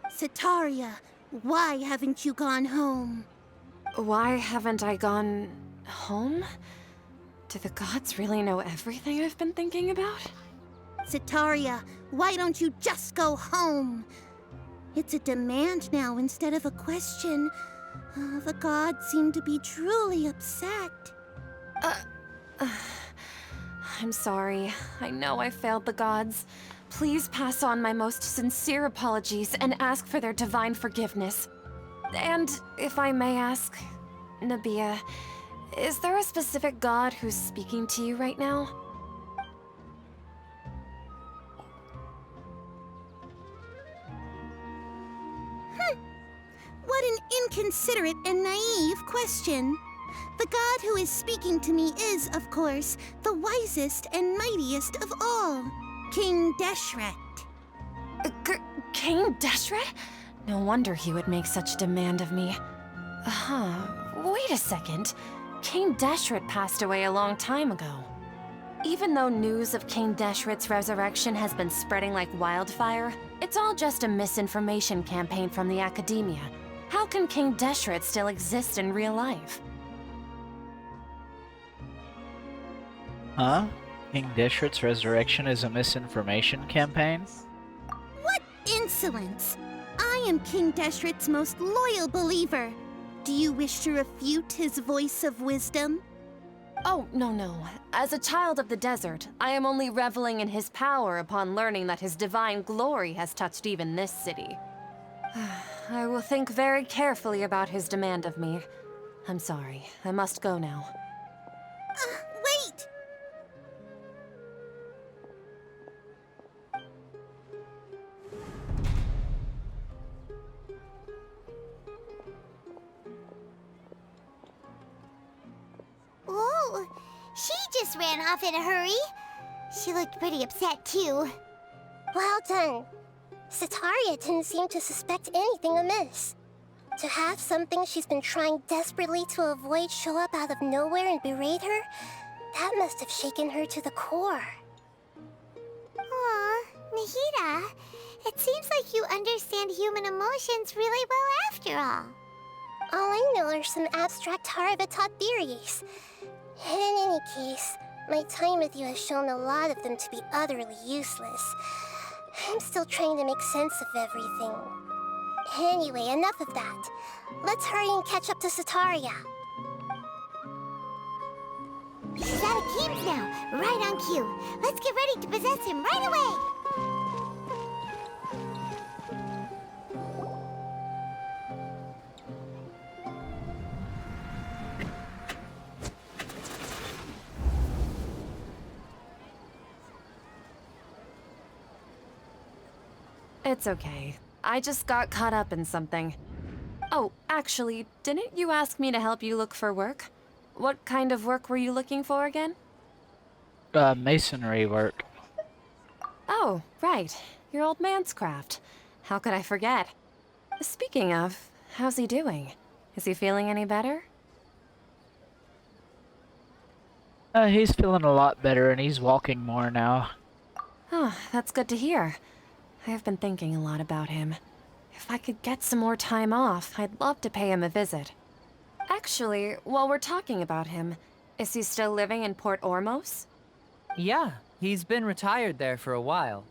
Sitaria, why haven't you gone home? Why haven't I gone home? Do the gods really know everything I've been thinking about? Sitaria, why don't you just go home? It's a demand now instead of a question. The gods seem to be truly upset. I'm sorry. I know I failed the gods. Please pass on my most sincere apologies and ask for their divine forgiveness. And if I may ask, Nabia, is there a specific god who's speaking to you right now? What an inconsiderate and naive question. The god who is speaking to me is, of course, the wisest and mightiest of all, King Deshret. King Deshret? No wonder he would make such demand of me. Wait a second. King Deshret passed away a long time ago. Even though news of King Deshret's resurrection has been spreading like wildfire, it's all just a misinformation campaign from the academia. How can King Deshret still exist in real life? Huh? King Deshret's resurrection is a misinformation campaign? What insolence! I am King Deshret's most loyal believer. Do you wish to refute his voice of wisdom? Oh, no. As a child of the desert, I am only reveling in his power upon learning that his divine glory has touched even this city. I will think very carefully about his demand of me. I'm sorry. I must go now. Wait! just ran off in a hurry. She looked pretty upset, too. Well done. Sataria didn't seem to suspect anything amiss. To have something she's been trying desperately to avoid show up out of nowhere and berate her, that must have shaken her to the core. Aw, Nahida, it seems like you understand human emotions really well after all. All I know are some abstract Harabatot theories. In any case, my time with you has shown a lot of them to be utterly useless. I'm still trying to make sense of everything. Anyway, enough of that. Let's hurry and catch up to Sataria. She's at Akeem's now, right on cue. Let's get ready to possess him right away! It's okay. I just got caught up in something. Oh, actually, didn't you ask me to help you look for work? What kind of work were you looking for again? Masonry work. Oh, right. Your old man's craft. How could I forget? Speaking of, how's he doing? Is he feeling any better? He's feeling a lot better and he's walking more now. Oh, that's good to hear. I have been thinking a lot about him. If I could get some more time off, I'd love to pay him a visit. Actually, while we're talking about him, is he still living in Port Ormos? Yeah, he's been retired there for a while.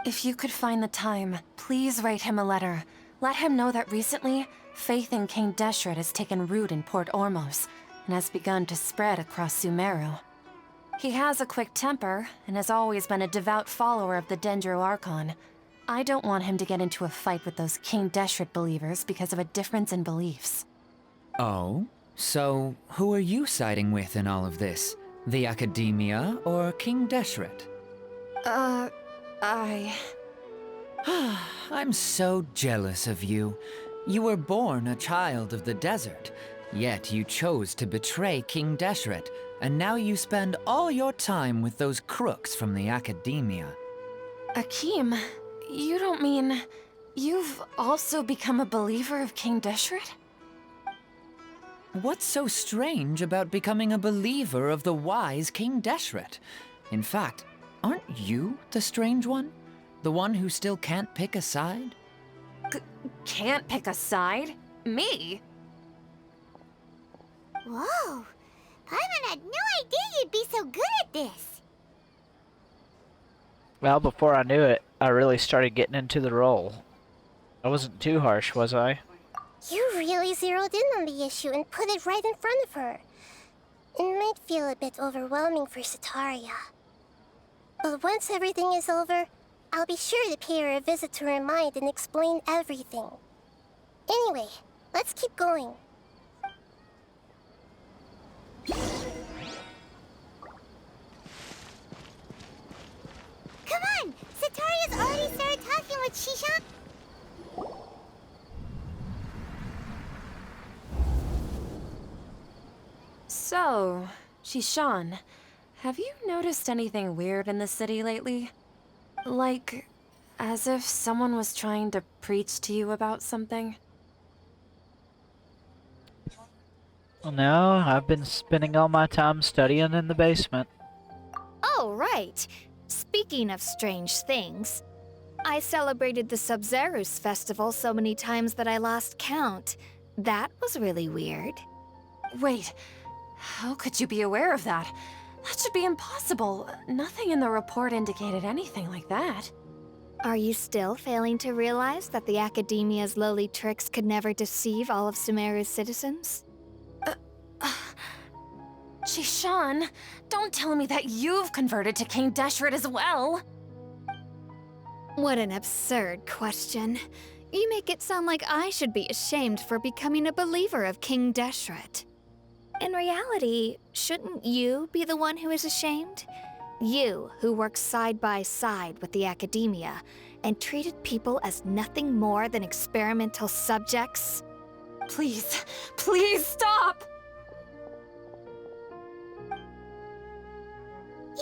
If you could find the time, please write him a letter. Let him know that recently, faith in King Deshret has taken root in Port Ormos and has begun to spread across Sumeru. He has a quick temper and has always been a devout follower of the Dendro Archon. I don't want him to get into a fight with those King Deshret believers because of a difference in beliefs. Oh? So, who are you siding with in all of this? The Academia or King Deshret? I'm so jealous of you. You were born a child of the desert, yet you chose to betray King Deshret, and now you spend all your time with those crooks from the Academia. Akeem, you don't mean you've also become a believer of King Deshret? What's so strange about becoming a believer of the wise King Deshret? In fact, aren't you the strange one? The one who still can't pick a side? Can't pick a side? Me? Whoa! Paimon had no idea you'd be so good at this! Well, before I knew it, I really started getting into the role. I wasn't too harsh, was I? You really zeroed in on the issue and put it right in front of her. It might feel a bit overwhelming for Sataria. But once everything is over, I'll be sure to pay her a visit to her mind and explain everything. Anyway, let's keep going. Come on! Sataria's already started talking with Shishan. So, Shishan, have you noticed anything weird in the city lately? Like, as if someone was trying to preach to you about something? Well, no, I've been spending all my time studying in the basement. Oh, right. Speaking of strange things, I celebrated the Sub-Zerus festival so many times that I lost count. That was really weird. Wait, how could you be aware of that? That should be impossible. Nothing in the report indicated anything like that. Are you still failing to realize that the Academia's lowly tricks could never deceive all of Sumeru's citizens? Shishan, don't tell me that you've converted to King Deshret as well! What an absurd question. You make it sound like I should be ashamed for becoming a believer of King Deshret. In reality, shouldn't you be the one who is ashamed? You, who works side by side with the Academia and treated people as nothing more than experimental subjects? Please, please stop!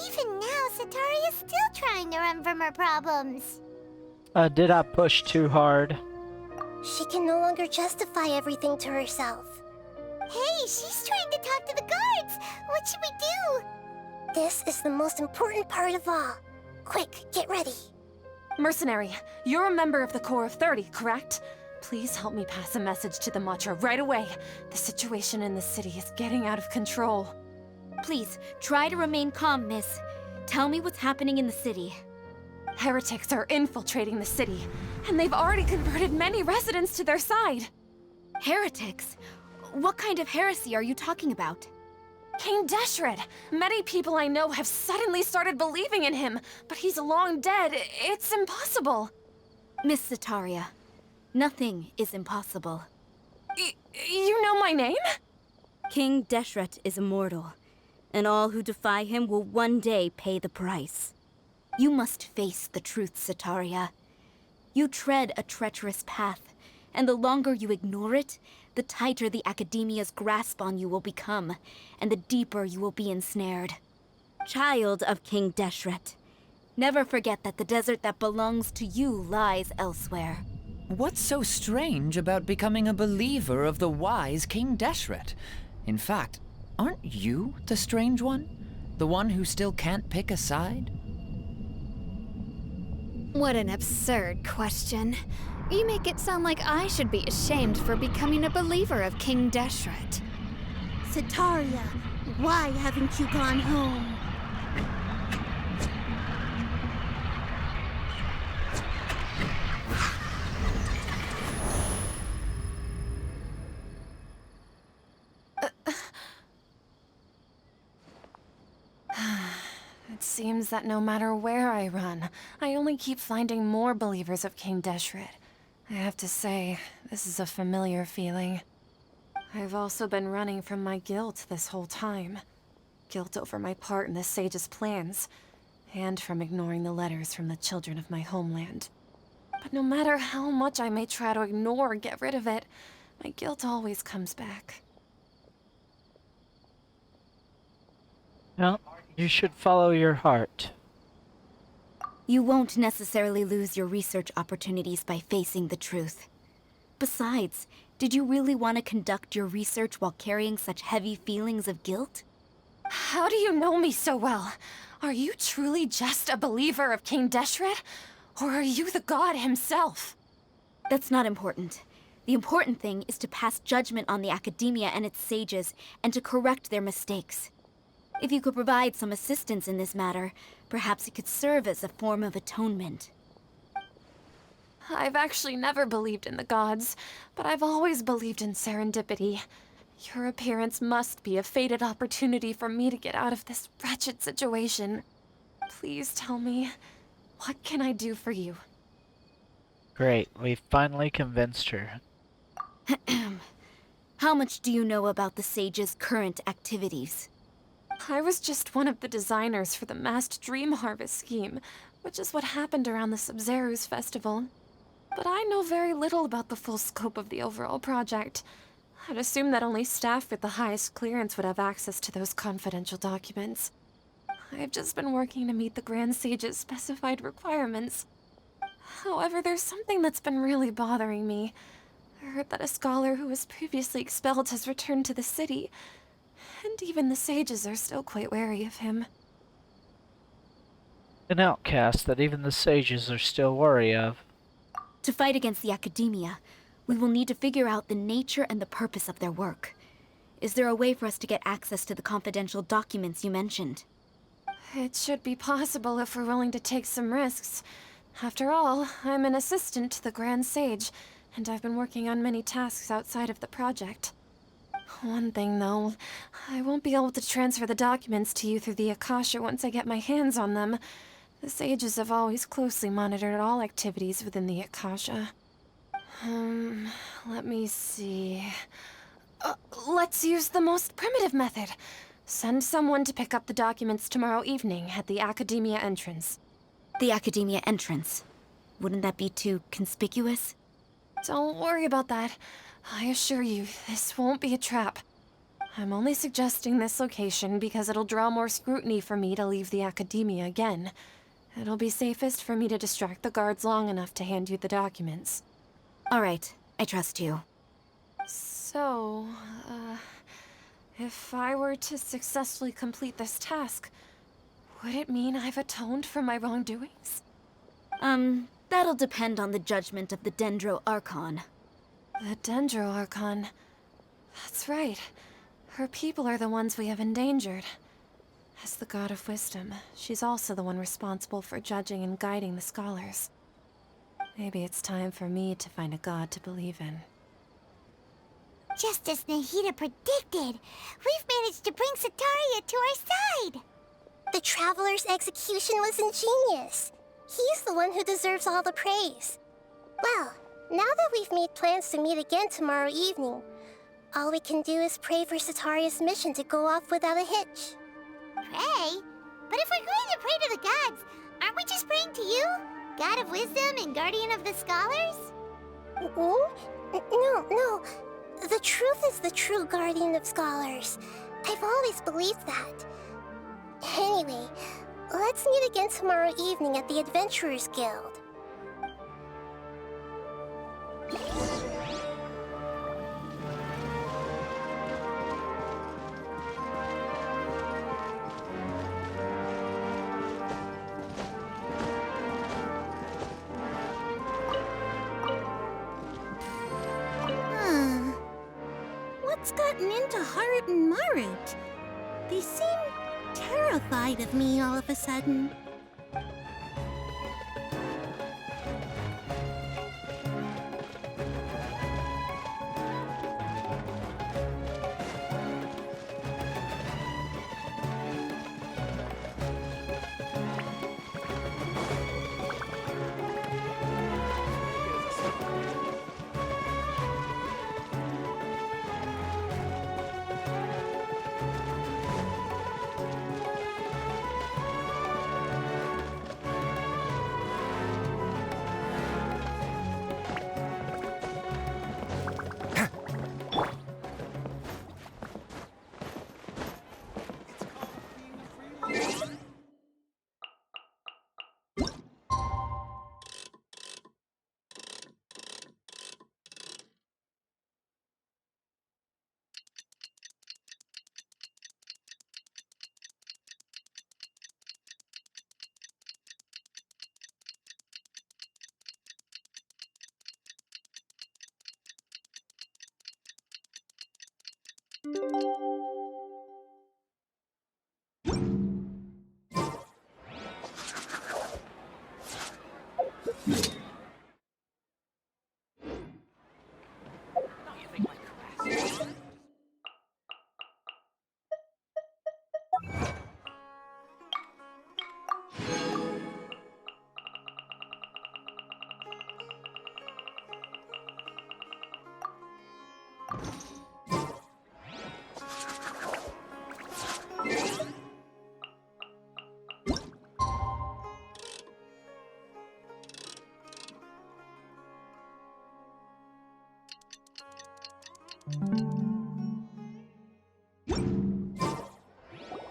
Even now, Satari is still trying to run from her problems. Did I push too hard? She can no longer justify everything to herself. Hey, she's trying to talk to the guards! What should we do? This is the most important part of all. Quick, get ready. Mercenary, you're a member of the Corps of 30, correct? Please help me pass a message to the Matcha right away. The situation in the city is getting out of control. Please, try to remain calm, miss. Tell me what's happening in the city. Heretics are infiltrating the city, and they've already converted many residents to their side. Heretics? What kind of heresy are you talking about? King Deshret! Many people I know have suddenly started believing in him, but he's long dead. It's impossible. Miss Sataria, nothing is impossible. You know my name? King Deshret is immortal, and all who defy him will one day pay the price. You must face the truth, Sataria. You tread a treacherous path, and the longer you ignore it, the tighter the Academia's grasp on you will become, and the deeper you will be ensnared. Child of King Deshret, never forget that the desert that belongs to you lies elsewhere. What's so strange about becoming a believer of the wise King Deshret? In fact, aren't you the strange one? The one who still can't pick a side? What an absurd question. You make it sound like I should be ashamed for becoming a believer of King Deshret. Sataria, why haven't you gone home? It seems that no matter where I run, I only keep finding more believers of King Deshret. I have to say, this is a familiar feeling. I've also been running from my guilt this whole time. Guilt over my part in the Sage's plans, and from ignoring the letters from the children of my homeland. But no matter how much I may try to ignore or get rid of it, my guilt always comes back. Well, you should follow your heart. You won't necessarily lose your research opportunities by facing the truth. Besides, did you really want to conduct your research while carrying such heavy feelings of guilt? How do you know me so well? Are you truly just a believer of King Deshret? Or are you the god himself? That's not important. The important thing is to pass judgment on the Academia and its sages, and to correct their mistakes. If you could provide some assistance in this matter, perhaps it could serve as a form of atonement. I've actually never believed in the gods, but I've always believed in serendipity. Your appearance must be a fated opportunity for me to get out of this wretched situation. Please tell me, what can I do for you? Great, we finally convinced her. How much do you know about the Sage's current activities? I was just one of the designers for the masked dream harvest scheme, which is what happened around the Sumeru's festival. But I know very little about the full scope of the overall project. I'd assume that only staff with the highest clearance would have access to those confidential documents. I've just been working to meet the Grand Sage's specified requirements. However, there's something that's been really bothering me. I heard that a scholar who was previously expelled has returned to the city, and even the sages are still quite wary of him. An outcast that even the sages are still wary of. To fight against the Academia, we will need to figure out the nature and the purpose of their work. Is there a way for us to get access to the confidential documents you mentioned? It should be possible if we're willing to take some risks. After all, I'm an assistant to the Grand Sage, and I've been working on many tasks outside of the project. One thing, though, I won't be able to transfer the documents to you through the Akasha once I get my hands on them. The sages have always closely monitored all activities within the Akasha. Let me see... let's use the most primitive method. Send someone to pick up the documents tomorrow evening at the Academia entrance. The Academia entrance? Wouldn't that be too conspicuous? Don't worry about that. I assure you, this won't be a trap. I'm only suggesting this location because it'll draw more scrutiny for me to leave the academia again. It'll be safest for me to distract the guards long enough to hand you the documents. All right, I trust you. So, if I were to successfully complete this task, would it mean I've atoned for my wrongdoings? That'll depend on the judgment of the Dendro Archon. The Dendro Archon. That's right. Her people are the ones we have endangered. As the God of Wisdom, she's also the one responsible for judging and guiding the scholars. Maybe it's time for me to find a god to believe in. Just as Nahida predicted, we've managed to bring Sataria to our side! The Traveler's execution was ingenious. He's the one who deserves all the praise. Well, now that we've made plans to meet again tomorrow evening, all we can do is pray for Sataria's mission to go off without a hitch. Pray? But if we're going to pray to the gods, aren't we just praying to you? God of Wisdom and Guardian of the Scholars? No. The truth is the true Guardian of Scholars. I've always believed that. Anyway, let's meet again tomorrow evening at the Adventurers Guild. What's gotten into Harut and Marut? They seem terrified of me all of a sudden.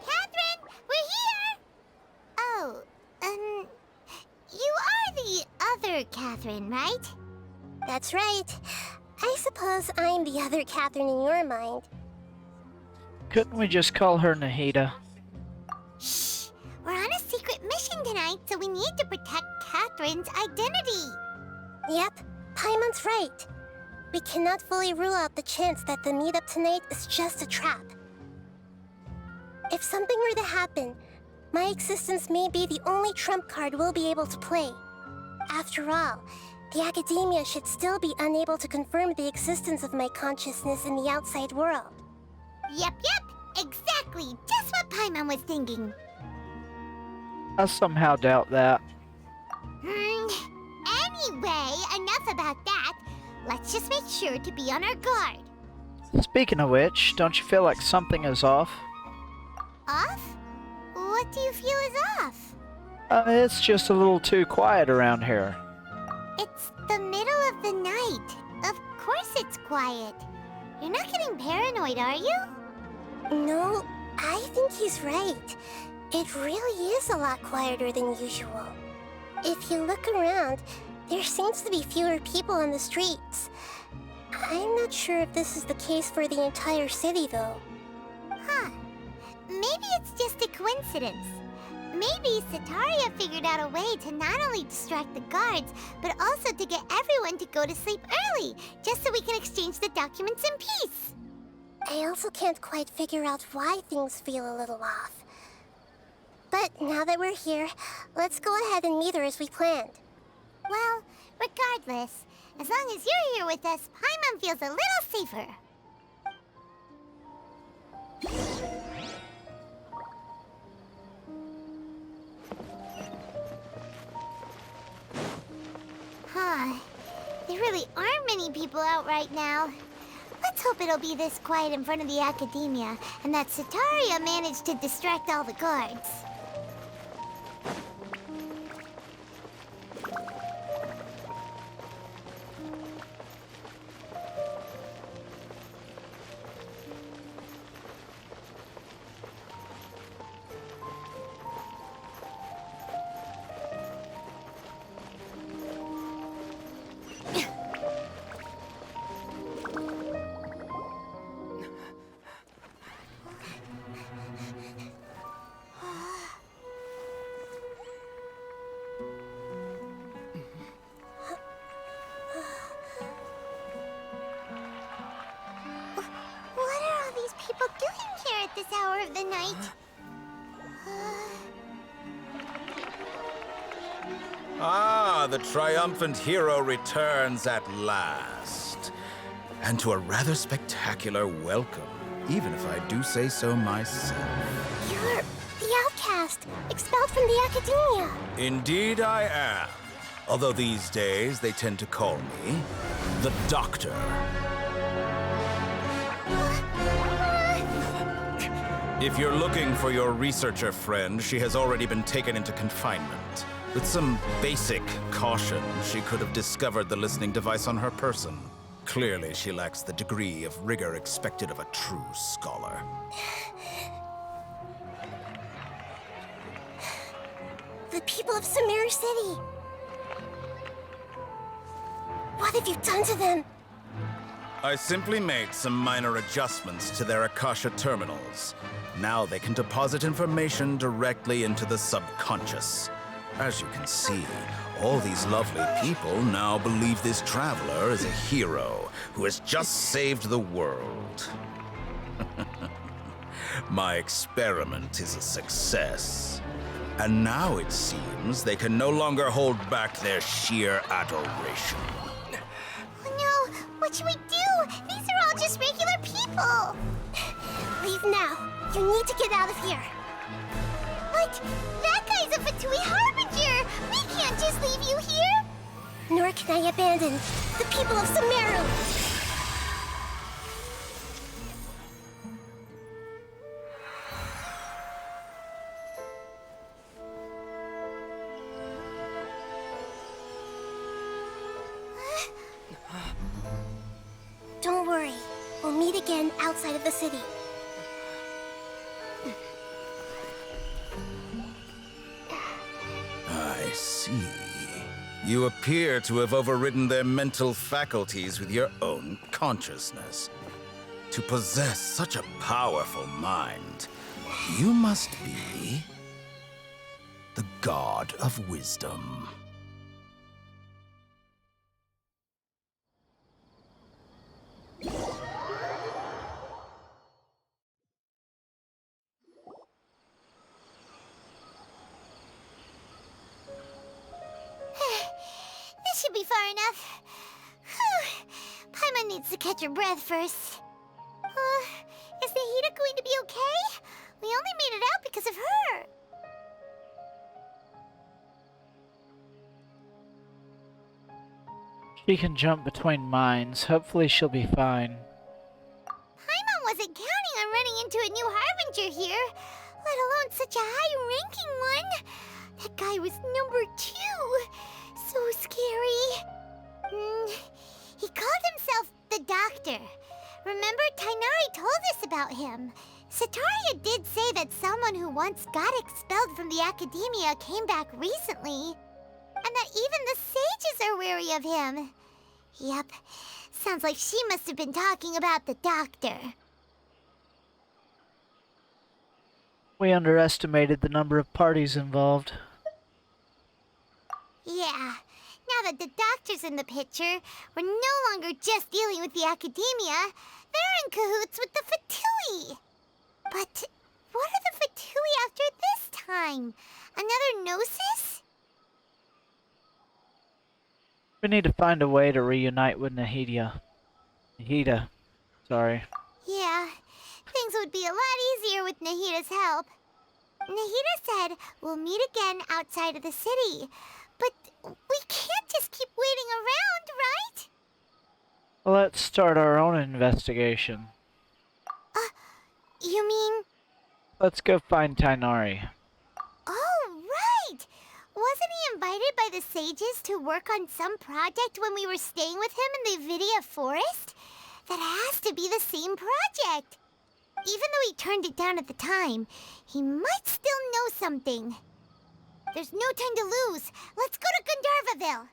Catherine, we're here! Oh, you are the other Catherine, right? That's right. I suppose I'm the other Catherine in your mind. Couldn't we just call her Nahida? Shh! We're on a secret mission tonight, so we need to protect Catherine's identity. Yep, Paimon's right. We cannot fully rule out the chance that the meetup tonight is just a trap. If something were to happen, my existence may be the only trump card we'll be able to play. After all, the academia should still be unable to confirm the existence of my consciousness in the outside world. Yep, exactly. Just what Paimon was thinking. I somehow doubt that. Anyway, enough about that. Let's just make sure to be on our guard. Speaking of which, don't you feel like something is off? Off? What do you feel is off? It's just a little too quiet around here. It's the middle of the night. Of course it's quiet. You're not getting paranoid, are you? No, I think he's right. It really is a lot quieter than usual. If you look around, there seems to be fewer people on the streets. I'm not sure if this is the case for the entire city, though. Huh. Maybe it's just a coincidence. Maybe Sataria figured out a way to not only distract the guards, but also to get everyone to go to sleep early, just so we can exchange the documents in peace. I also can't quite figure out why things feel a little off. But now that we're here, let's go ahead and meet her as we planned. Well, regardless, as long as you're here with us, Paimon feels a little safer. Huh. There really aren't many people out right now. Let's hope it'll be this quiet in front of the academia, and that Sataria managed to distract all the guards. Hour of the night. Ah, the triumphant hero returns at last. And to a rather spectacular welcome, even if I do say so myself. You're the outcast, expelled from the academia. Indeed I am. Although these days they tend to call me the Doctor. If you're looking for your researcher friend, she has already been taken into confinement. With some basic caution, she could have discovered the listening device on her person. Clearly, she lacks the degree of rigor expected of a true scholar. The people of Sumeru City. What have you done to them? I simply made some minor adjustments to their Akasha terminals. Now they can deposit information directly into the subconscious. As you can see, all these lovely people now believe this traveler is a hero who has just saved the world. My experiment is a success. And now it seems they can no longer hold back their sheer adoration. Oh no! What should we do? These are all just regular people! Leave now. You need to get out of here. What? That guy's a Fatui Harbinger! We can't just leave you here! Nor can I abandon the people of Sumeru! Don't worry. We'll meet again outside of the city. I see. You appear to have overridden their mental faculties with your own consciousness. To possess such a powerful mind, you must be the god of wisdom. This should be far enough. Paimon needs to catch her breath first. Is the heater going to be okay? We only made it out because of her. She can jump between mines. Hopefully she'll be fine. Paimon wasn't counting on running into a new Harbinger here, let alone such a high-ranking one. That guy was number 2. So scary. He called himself the Doctor. Remember, Tainari told us about him. Sataria did say that someone who once got expelled from the academia came back recently. And that even the sages are wary of him. Yep, sounds like she must have been talking about the doctor. We underestimated the number of parties involved. Yeah, now that the doctor's in the picture, we're no longer just dealing with the academia. They're in cahoots with the Fatui. But what are the Fatui after this time? Another Gnosis? We need to find a way to reunite with Nahida, sorry. Yeah, things would be a lot easier with Nahida's help. Nahida said we'll meet again outside of the city. But we can't just keep waiting around, right? Let's start our own investigation. You mean... Let's go find Tainari. Oh, right! Wasn't he invited by the sages to work on some project when we were staying with him in the Vidia forest? That has to be the same project. Even though he turned it down at the time, he might still know something. There's no time to lose. Let's go to Gandharvaville.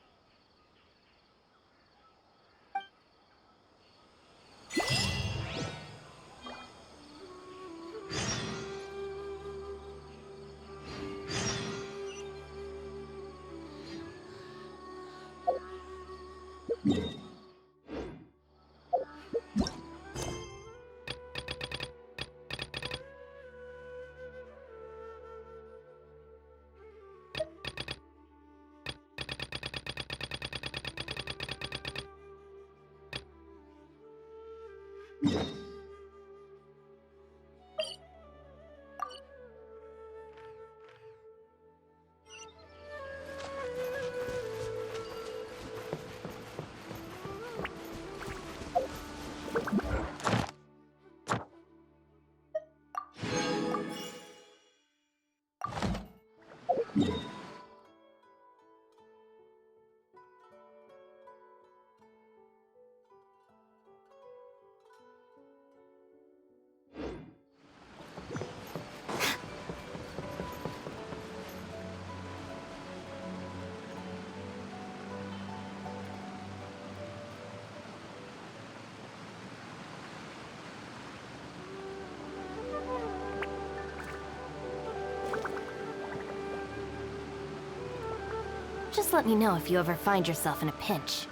Just let me know if you ever find yourself in a pinch.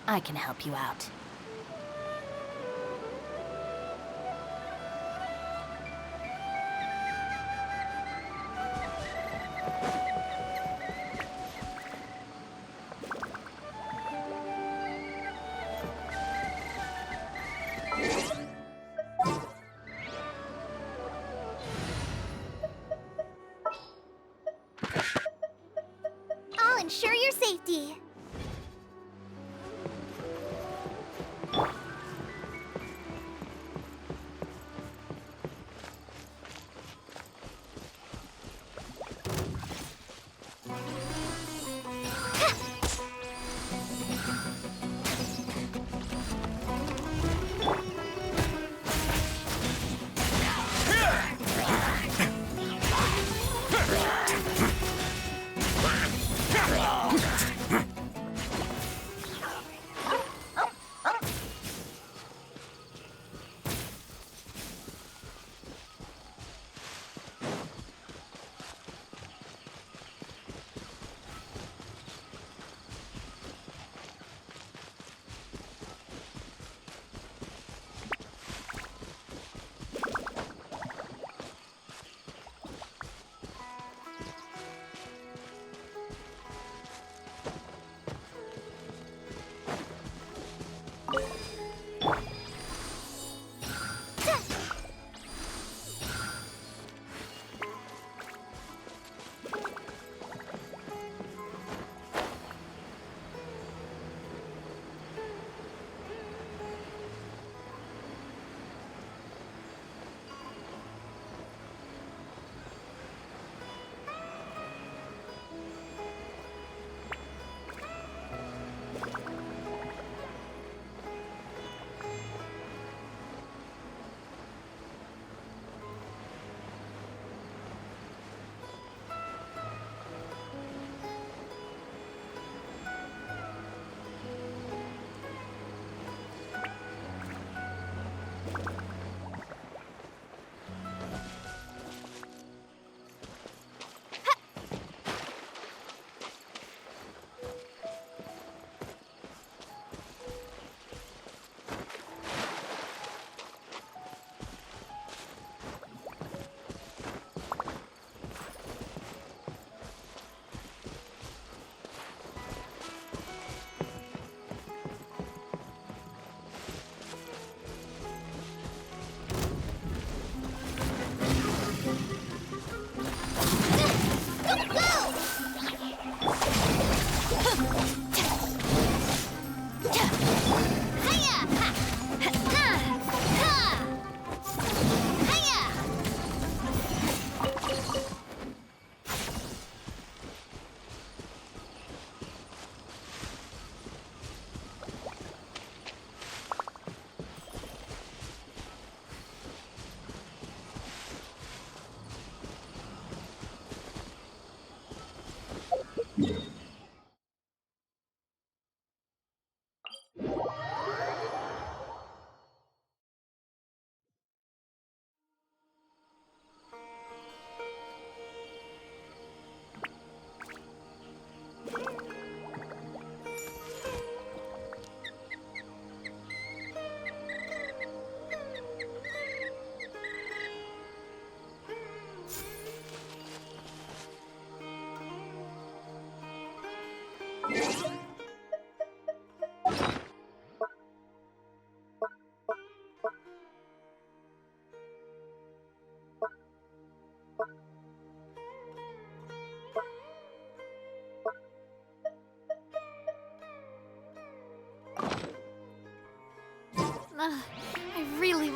I can help you out. I'll ensure your safety.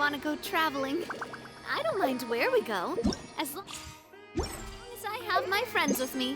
want to go traveling. I don't mind where we go, as long as I have my friends with me.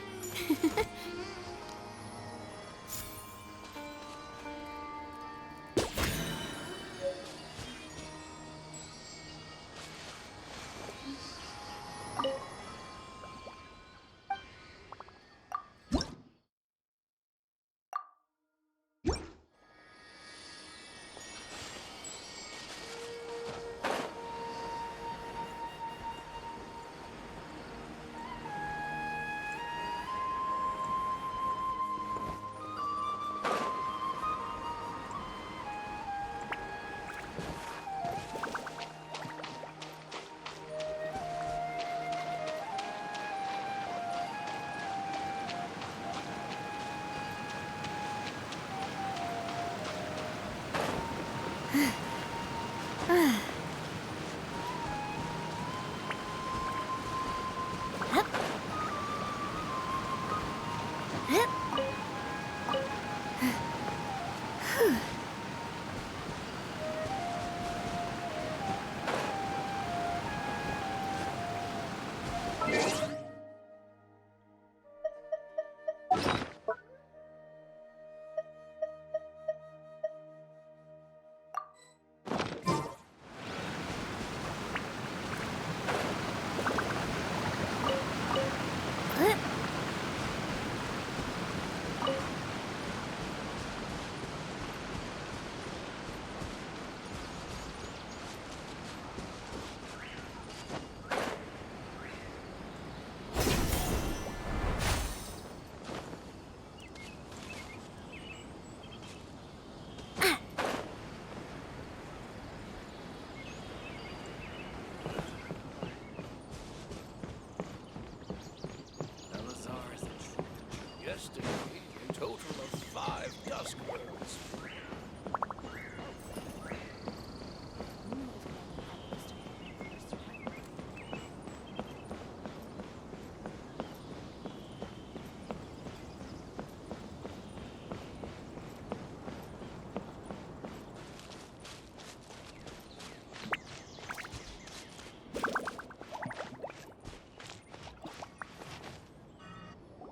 A total of 5 dusk birds.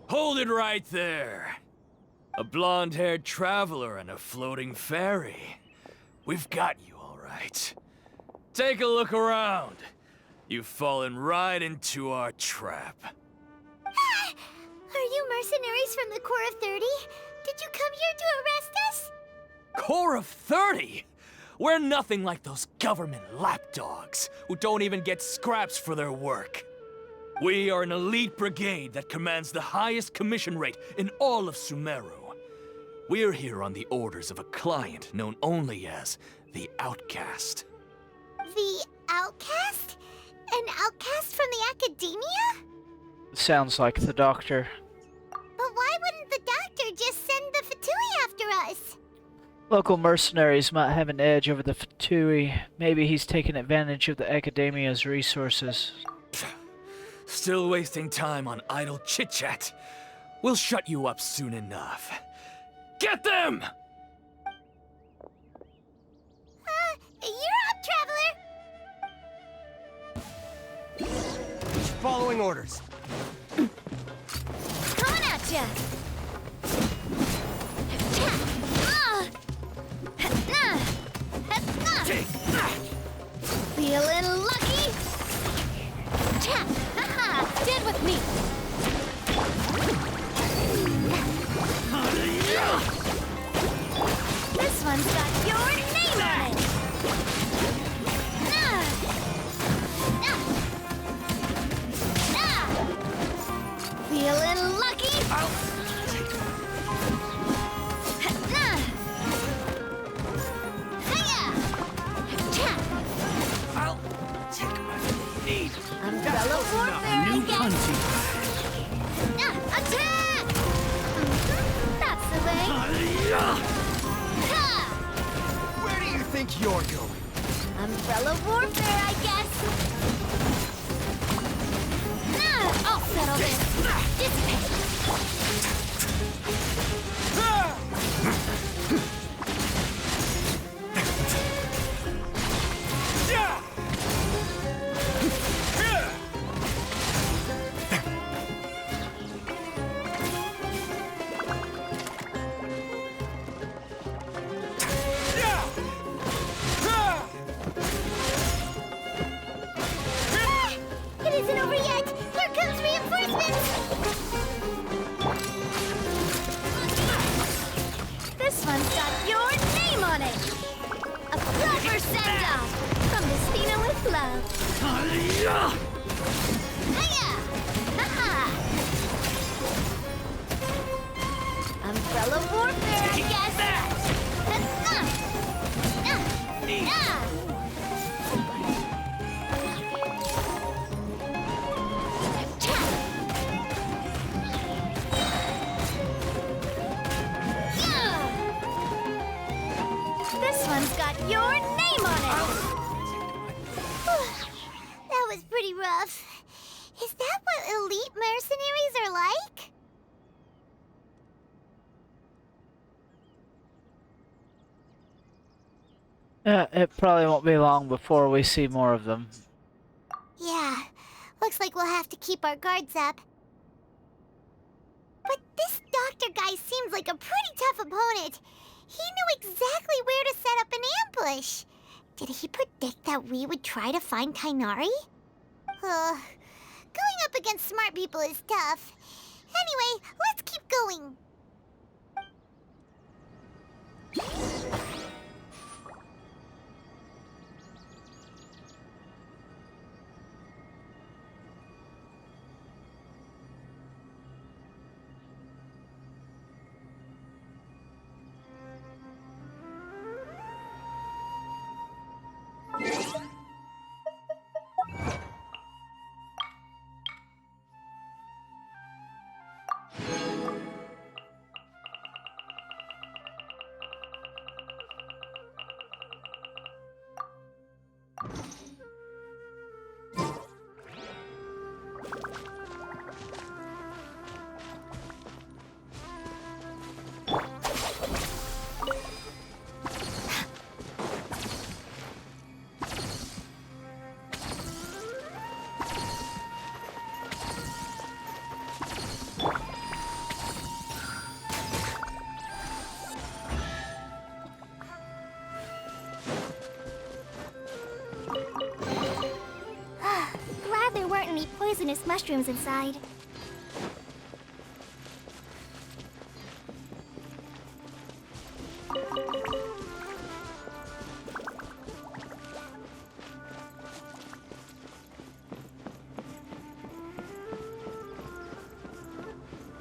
Hold it right there. A blonde-haired traveler and a floating fairy. We've got you all right. Take a look around. You've fallen right into our trap. Are you mercenaries from the Corps of 30? Did you come here to arrest us? Corps of 30? We're nothing like those government lapdogs who don't even get scraps for their work. We are an elite brigade that commands the highest commission rate in all of Sumeru. We're here on the orders of a client known only as the Outcast. The Outcast? An outcast from the academia? Sounds like the doctor. But why wouldn't the doctor just send the Fatui after us? Local mercenaries might have an edge over the Fatui. Maybe he's taking advantage of the academia's resources. Still wasting time on idle chit-chat. We'll shut you up soon enough. Get them! You're up, Traveler! Following orders. Coming at ya! Take that! Feeling lucky? Stand with me! This one's got your name on it! Feeling lucky? I'll take what you need. Umbrella warfare New again! hunting. Attack! That's the way! Where do you think you're going? Umbrella warfare, I guess! I'll settle this! Dissipate! Yeah! Umbrella warfare, I guess! This one's got your name on it! That was pretty rough. Is that what elite mercenaries are like? It probably won't be long before we see more of them. Yeah, looks like we'll have to keep our guards up. But this doctor guy seems like a pretty tough opponent. He knew exactly where to set up an ambush. Did he predict that we would try to find Tainari? Going up against smart people is tough. Anyway, let's keep going. Glad there weren't any poisonous mushrooms inside.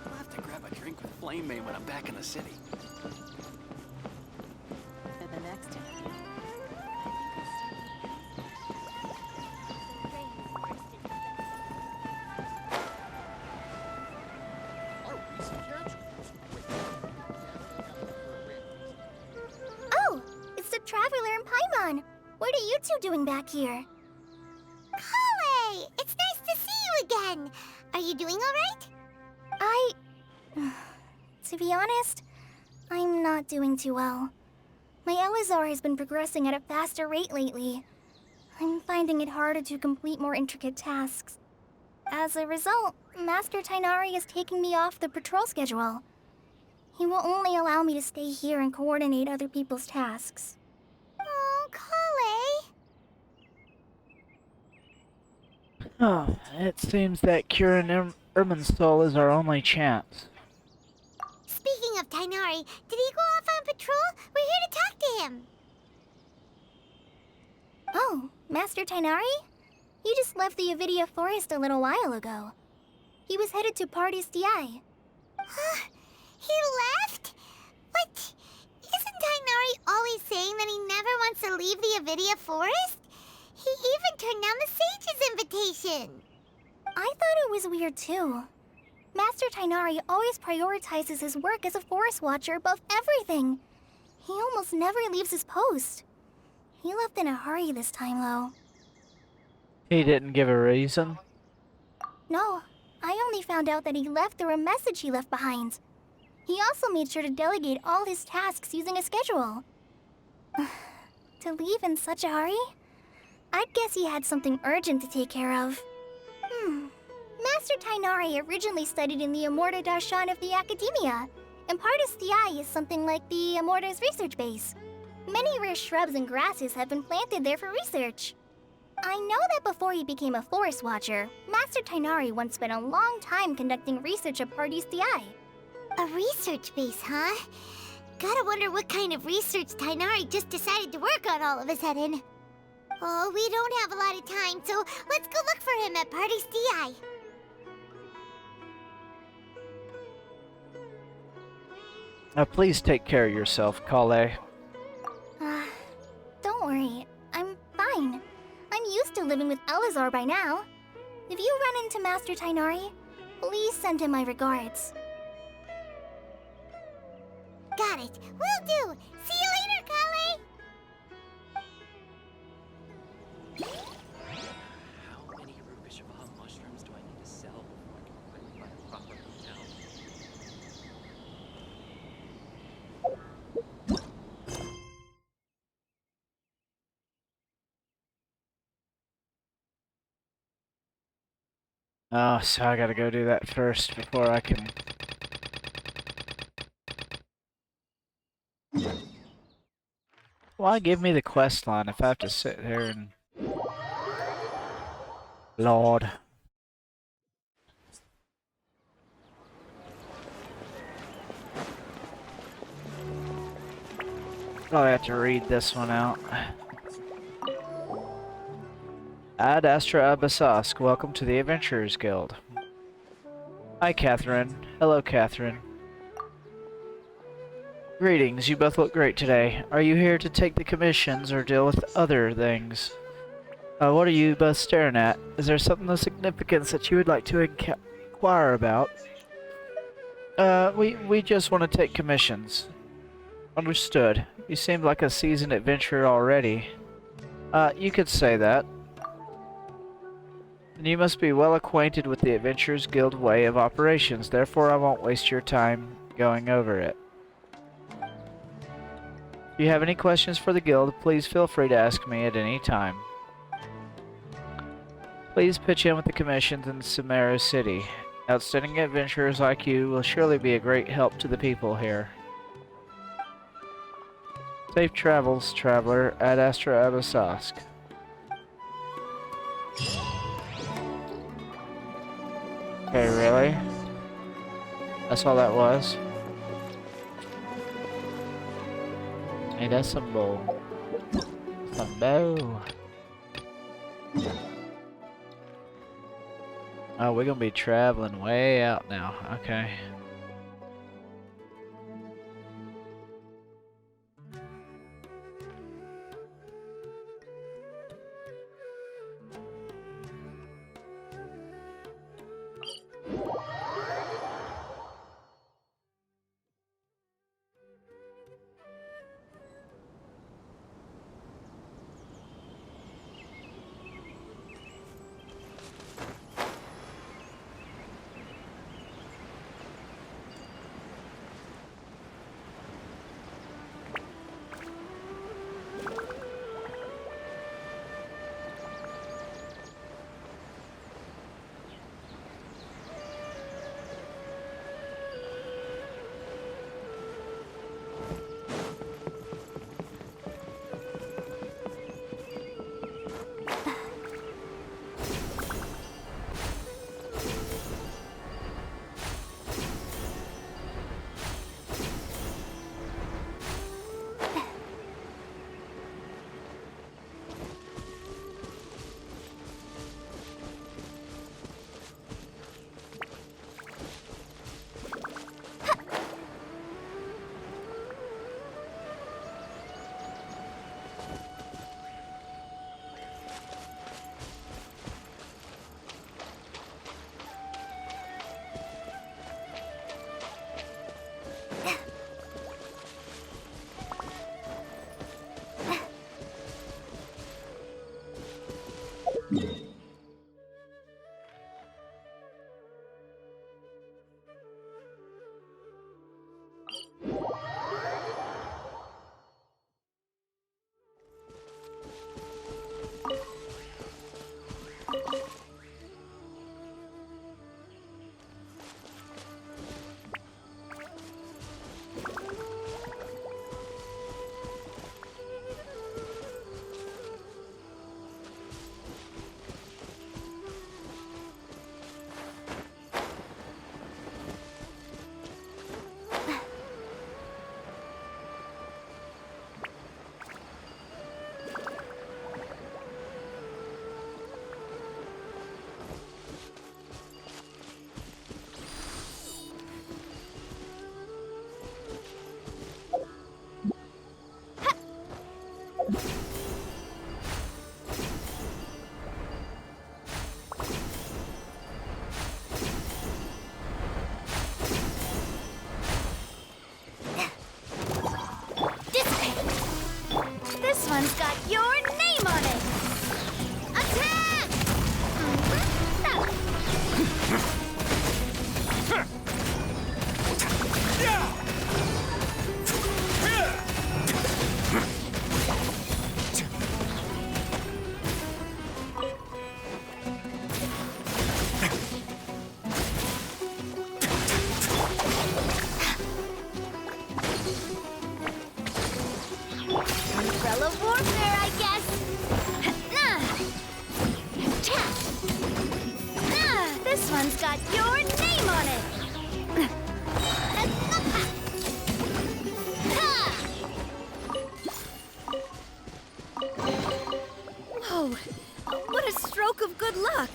I'll have to grab a drink with Flame Maid when I'm back in the city. For the next interview. Oh, it's the Traveler and Paimon. What are you two doing back here? Kale! It's nice to see you again. Are you doing all right? To be honest, I'm not doing too well. My Elazar has been progressing at a faster rate lately. I'm finding it harder to complete more intricate tasks. As a result, Master Tainari is taking me off the patrol schedule. He will only allow me to stay here and coordinate other people's tasks. Oh, Kale! Oh, it seems that curing Irminsul is our only chance. Speaking of Tainari, did he go off on patrol? We're here to talk to him. Oh, Master Tainari? You just left the Avidia Forest a little while ago. He was headed to Party's DI. He left? But isn't Tainari always saying that he never wants to leave the Avidia Forest? He even turned down the Sage's invitation. I thought it was weird too. Master Tainari always prioritizes his work as a forest watcher above everything. He almost never leaves his post. He left in a hurry this time, though. He didn't give a reason? No, I only found out that he left through a message he left behind. He also made sure to delegate all his tasks using a schedule. To leave in such a hurry? I'd guess he had something urgent to take care of. Master Tainari originally studied in the Immorta Darshan of the Academia, and Partis DI is something like the Immorta's research base. Many rare shrubs and grasses have been planted there for research. I know that before he became a forest watcher, Master Tainari once spent a long time conducting research at Partis DI. A research base, huh? Gotta wonder what kind of research Tainari just decided to work on all of a sudden. Oh, we don't have a lot of time. so let's go look for him at Party's DI. Now please take care of yourself, Kale. Don't worry. I'm fine. I'm used to living with Elazar by now. If you run into Master Tainari, please send him my regards. Got it. Will do. See you later, Kale! How many Rupeshava mushrooms do I need to sell before I can finally buy a proper hotel? Oh, so I gotta go do that first before I can... Why give me the quest line if I have to sit here and... Lord. Probably have to read this one out. Ad Astra Abasask, welcome to the Adventurers Guild. Hi, Catherine. Hello, Catherine. Greetings, you both look great today. Are you here to take the commissions or deal with other things? What are you both staring at? Is there something of significance that you would like to inquire about? We just want to take commissions. Understood. You seem like a seasoned adventurer already. You could say that. And you must be well acquainted with the Adventurers Guild way of operations, therefore I won't waste your time going over it. If you have any questions for the guild, please feel free to ask me at any time. Please pitch in with the commissions in Sumeru City. Outstanding adventurers like you will surely be a great help to the people here. Safe travels, traveler, Ad Astra Abasask. Okay, really? That's all that was? Hey, that's some bull. Some bow. Oh, we're gonna be traveling way out now. Okay. What a stroke of good luck!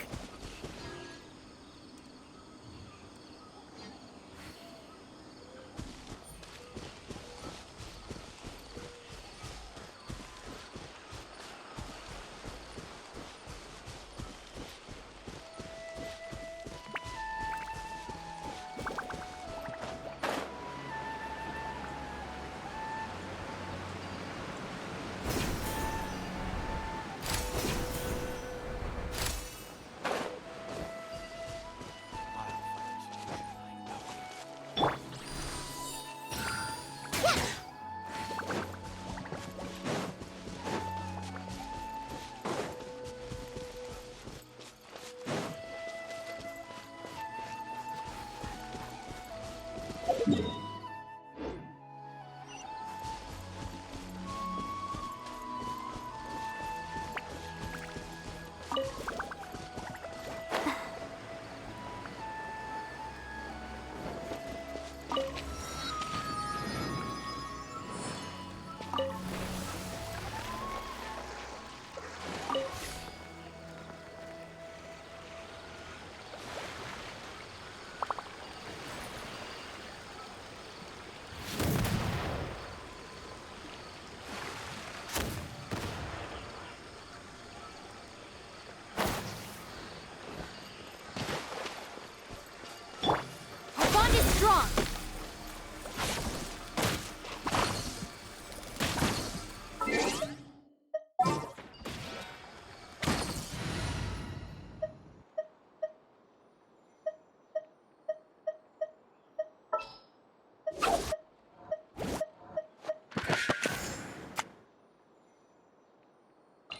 Strong!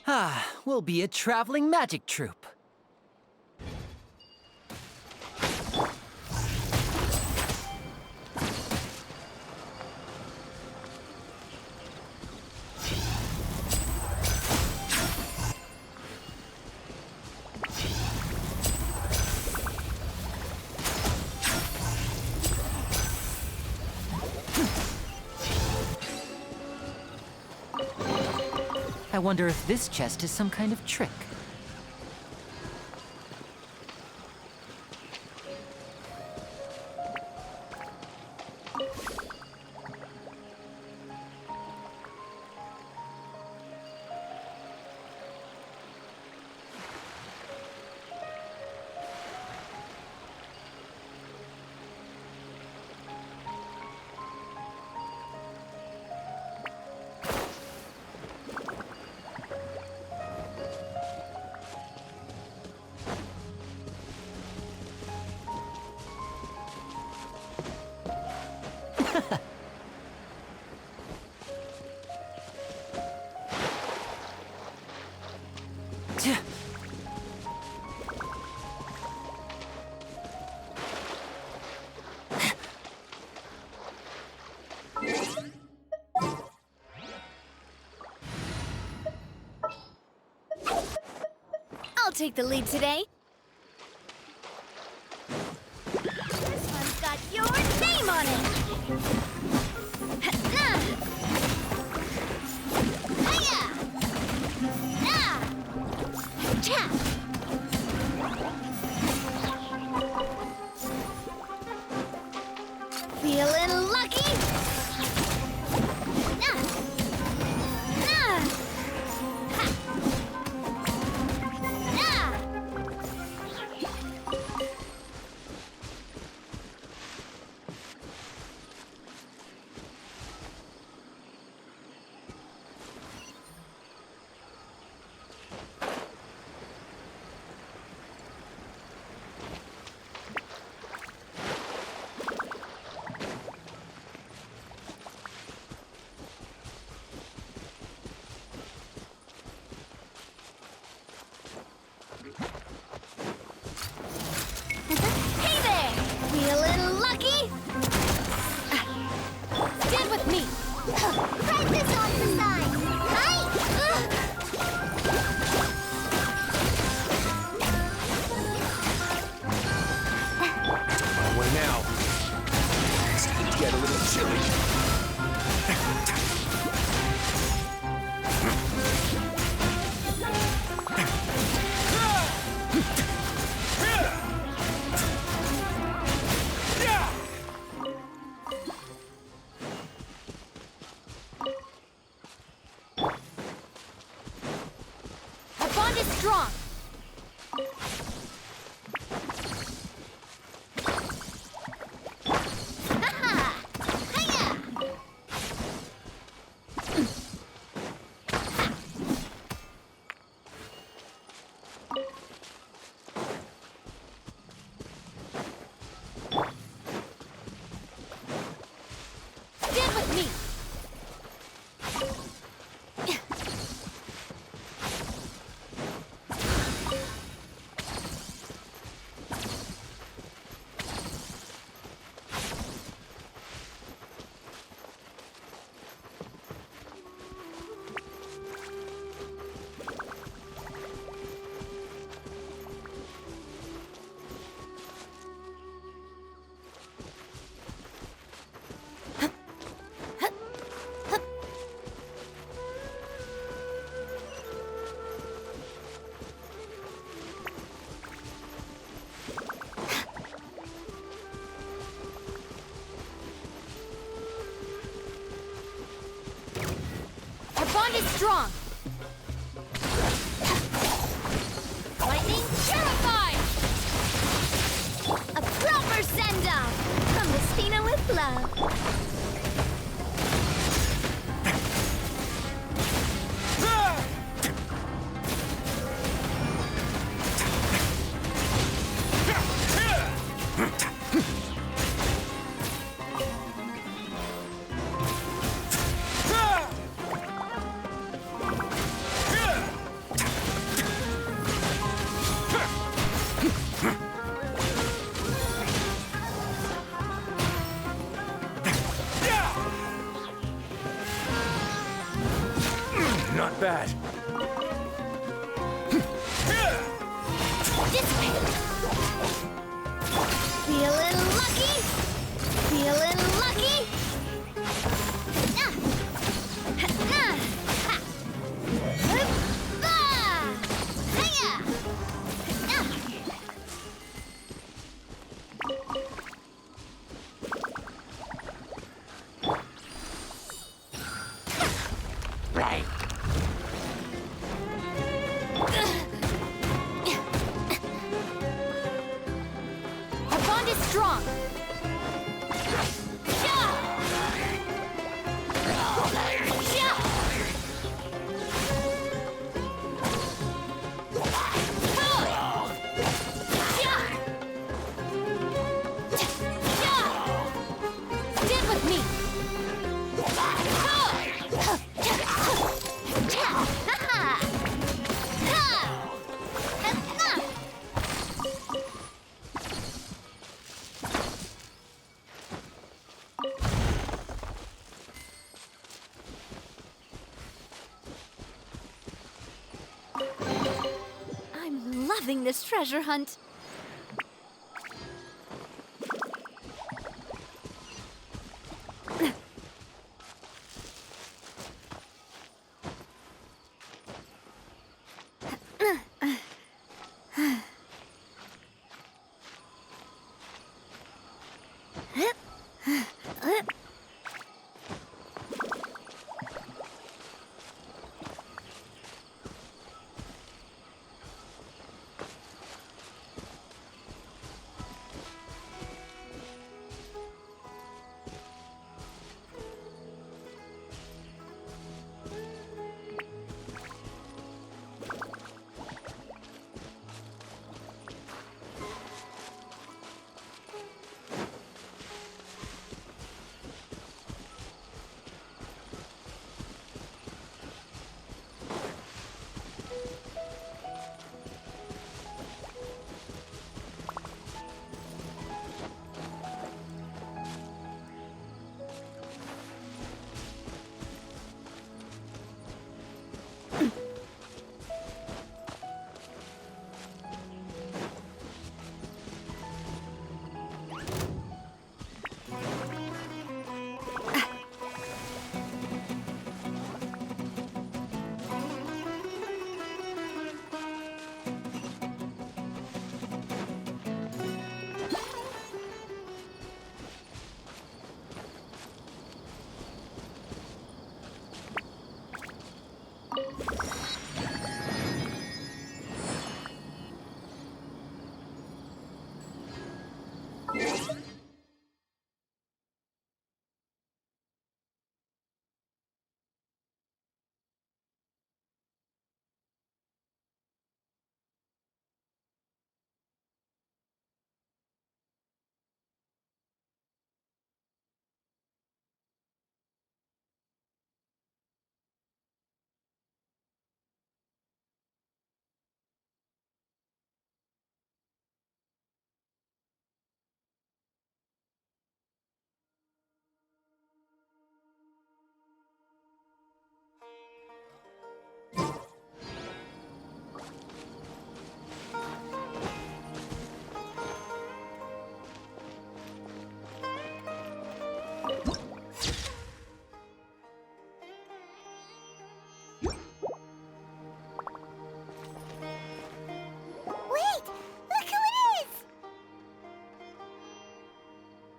Ah, we'll be a traveling magic troupe. I wonder if this chest is some kind of trick. I'll take the lead today. This one's got your name on it! Hiya! Cha! Feeling lucky? strong! Lightning purified! A proper send-off from Vestina with love. Not bad. Feeling lucky? Feeling lucky? Right. Our bond is strong. Stand with me. I'm loving this treasure hunt.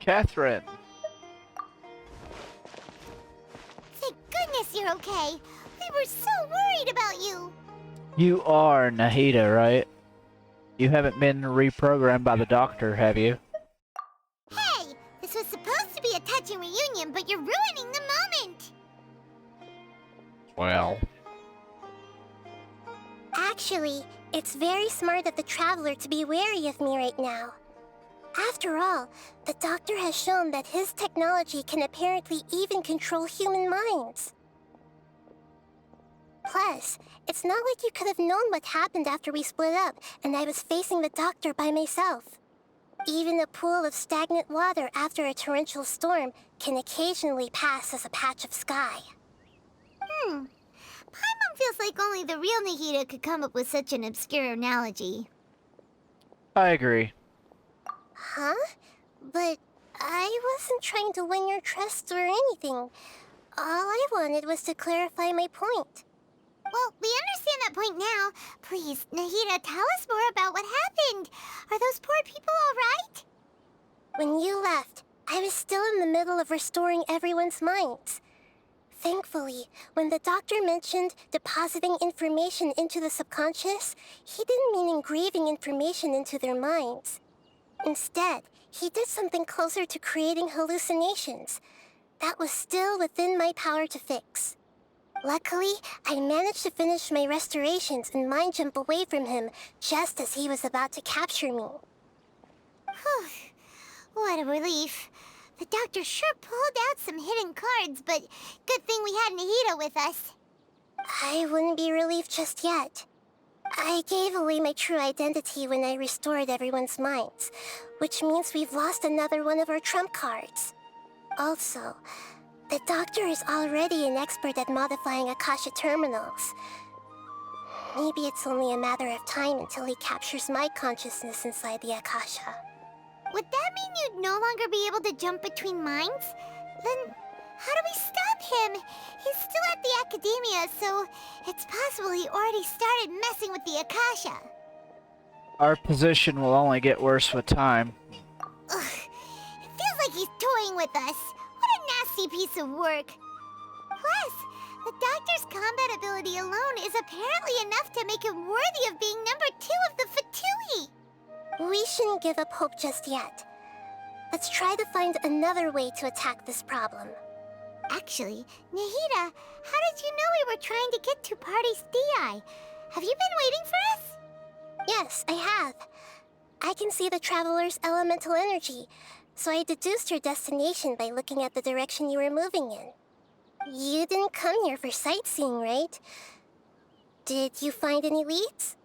Catherine. Thank goodness you're okay. We We were so worried about you. You are Nahida, right? You haven't been reprogrammed by the doctor, have you? Hey, this was supposed to be a touching reunion, but you're ruining the moment. Well. Actually, it's very smart of the Traveler to be wary of me right now. After all, the Doctor has shown that his technology can apparently even control human minds. Plus, it's not like you could have known what happened after we split up and I was facing the Doctor by myself. Even a pool of stagnant water after a torrential storm can occasionally pass as a patch of sky. Paimon feels like only the real Nahida could come up with such an obscure analogy. I agree. Huh? But I wasn't trying to win your trust or anything. All I wanted was to clarify my point. Well, we understand that point now. Please, Nahida, tell us more about what happened. Are those poor people all right? When you left, I was still in the middle of restoring everyone's minds. Thankfully, when the doctor mentioned depositing information into the subconscious, he didn't mean engraving information into their minds. Instead, he did something closer to creating hallucinations. That was still within my power to fix. Luckily, I managed to finish my restorations and mind jump away from him just as he was about to capture me. Whew. What a relief. The doctor sure pulled out some hidden cards, but good thing we had Nahida with us. I wouldn't be relieved just yet. I gave away my true identity when I restored everyone's minds, which means we've lost another one of our trump cards. Also, the doctor is already an expert at modifying Akasha terminals. Maybe it's only a matter of time until he captures my consciousness inside the Akasha. Would that mean you'd no longer be able to jump between minds? Then how do we stop him? He's still at the academia, so it's possible he already started messing with the Akasha. Our position will only get worse with time. Ugh, it feels like he's toying with us. What a nasty piece of work. Plus, the doctor's combat ability alone is apparently enough to make him worthy of being number 2 of the Fatui. We shouldn't give up hope just yet. Let's try to find another way to attack this problem. Actually, Nahida, how did you know we were trying to get to Party's DI? Have you been waiting for us? Yes, I have. I can see the Traveler's elemental energy, so I deduced your destination by looking at the direction you were moving in. You didn't come here for sightseeing, right? Did you find any leads?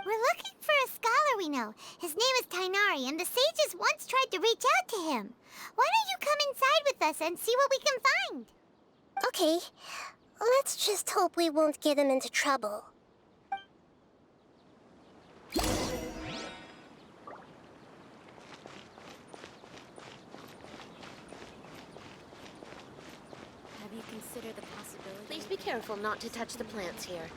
We're looking for a scholar we know. His name is Tainari, and the sages once tried to reach out to him. Why don't you come inside with us and see what we can find? Okay. Let's just hope we won't get him into trouble. Have you considered the possibility? Please be careful not to touch the plants here.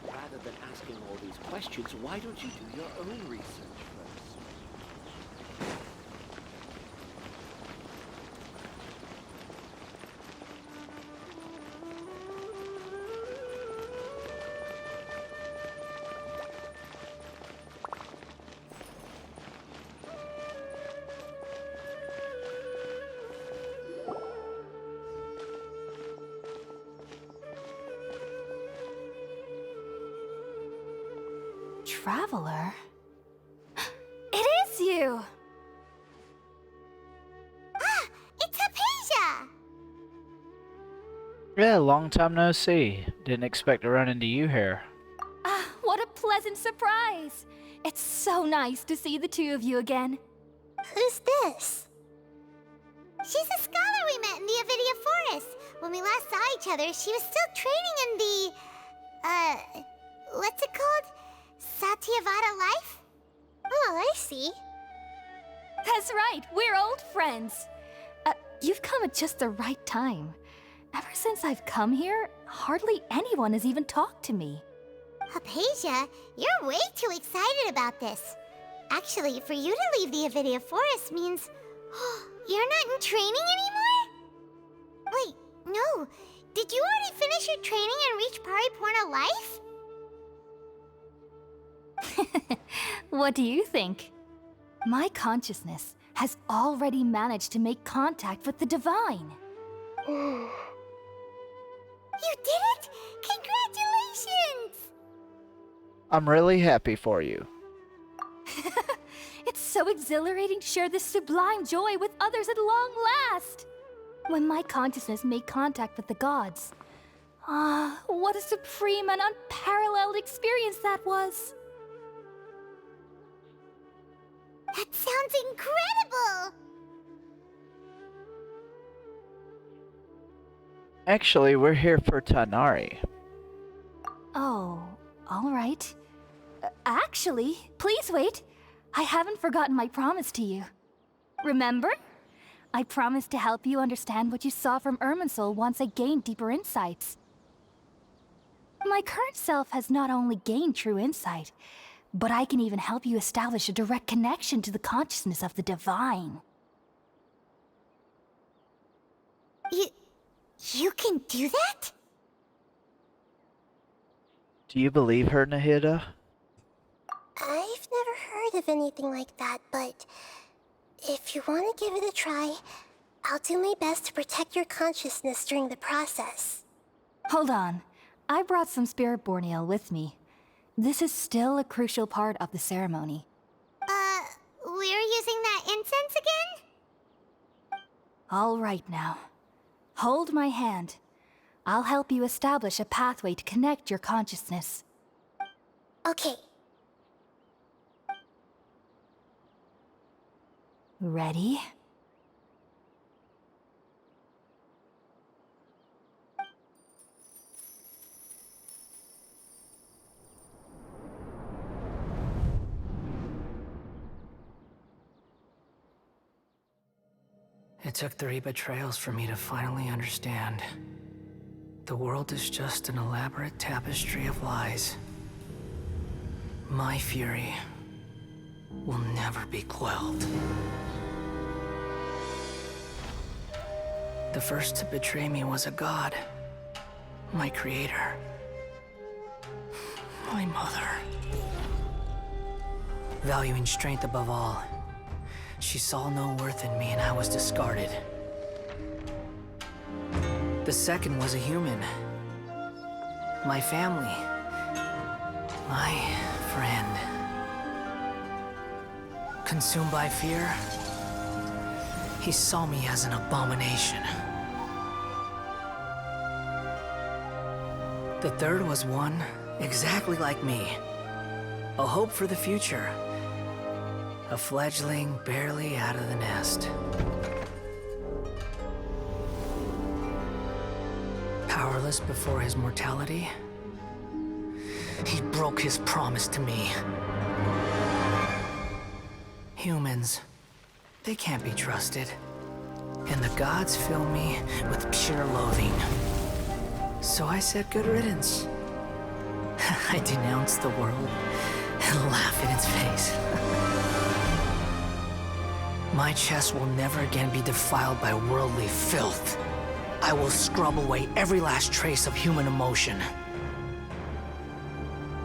Rather than asking all these questions, why don't you do your own research first? Traveler? It is you! Ah! It's Hypatia! Yeah, long time no see. Didn't expect to run into you here. Ah, what a pleasant surprise! It's so nice to see the two of you again. Who's this? She's a scholar we met in the Avidia Forest. When we last saw each other, she was still training in the... what's it called? Satyavada life? Oh, I see. That's right, we're old friends. You've come at just the right time. Ever since I've come here, hardly anyone has even talked to me. Hypatia, you're way too excited about this. Actually, for you to leave the Avidia Forest means... you're not in training anymore? Wait, no. Did you already finish your training and reach Paripurna life? What do you think? My consciousness has already managed to make contact with the divine. You did it! Congratulations! I'm really happy for you. It's so exhilarating to share this sublime joy with others at long last. When my consciousness made contact with the gods. What a supreme and unparalleled experience that was. That sounds incredible! Actually, we're here for Tanari. Oh, all right. Actually, please wait. I haven't forgotten my promise to you. Remember? I promised to help you understand what you saw from Irminsul once I gained deeper insights. My current self has not only gained true insight, but I can even help you establish a direct connection to the consciousness of the divine. You can do that? Do you believe her, Nahida? I've never heard of anything like that, but if you want to give it a try, I'll do my best to protect your consciousness during the process. Hold on. I brought some spirit-born ale with me. This is still a crucial part of the ceremony. We're using that incense again? All right now. Hold my hand. I'll help you establish a pathway to connect your consciousness. Okay. Ready? It took 3 betrayals for me to finally understand. The world is just an elaborate tapestry of lies. My fury will never be quelled. The first to betray me was a god. My creator. My mother. Valuing strength above all, she saw no worth in me and I was discarded. The second was a human. My family. My friend. Consumed by fear, he saw me as an abomination. The third was one exactly like me. A hope for the future. A fledgling barely out of the nest. Powerless before his mortality, he broke his promise to me. Humans, they can't be trusted. And the gods fill me with pure loathing. So I said good riddance. I denounce the world and laugh in its face. My chest will never again be defiled by worldly filth. I will scrub away every last trace of human emotion.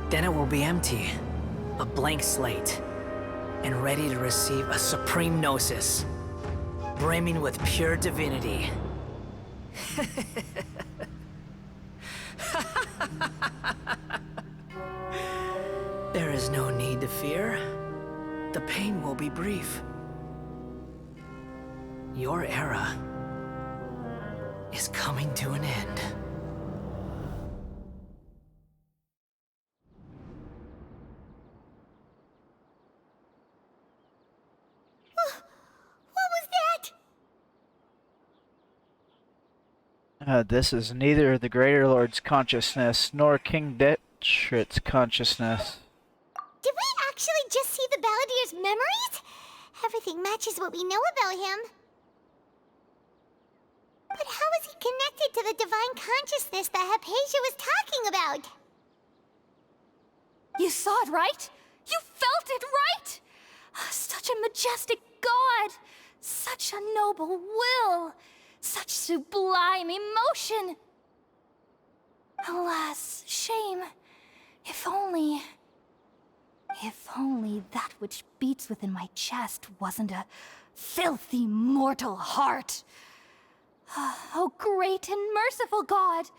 Then it will be empty, a blank slate, and ready to receive a supreme gnosis, brimming with pure divinity. There is no need to fear. The pain will be brief. Your era is coming to an end. What was This is neither the Greater Lord's consciousness nor King Detrit's consciousness. Did we actually just see the Balladeer's memories? Everything matches what we know about him. But how is he connected to the divine consciousness that Hypatia was talking about? You saw it, right? You felt it, right? Such a majestic god! Such a noble will! Such sublime emotion! Alas, shame. If only that which beats within my chest wasn't a filthy mortal heart. Oh, great and merciful God!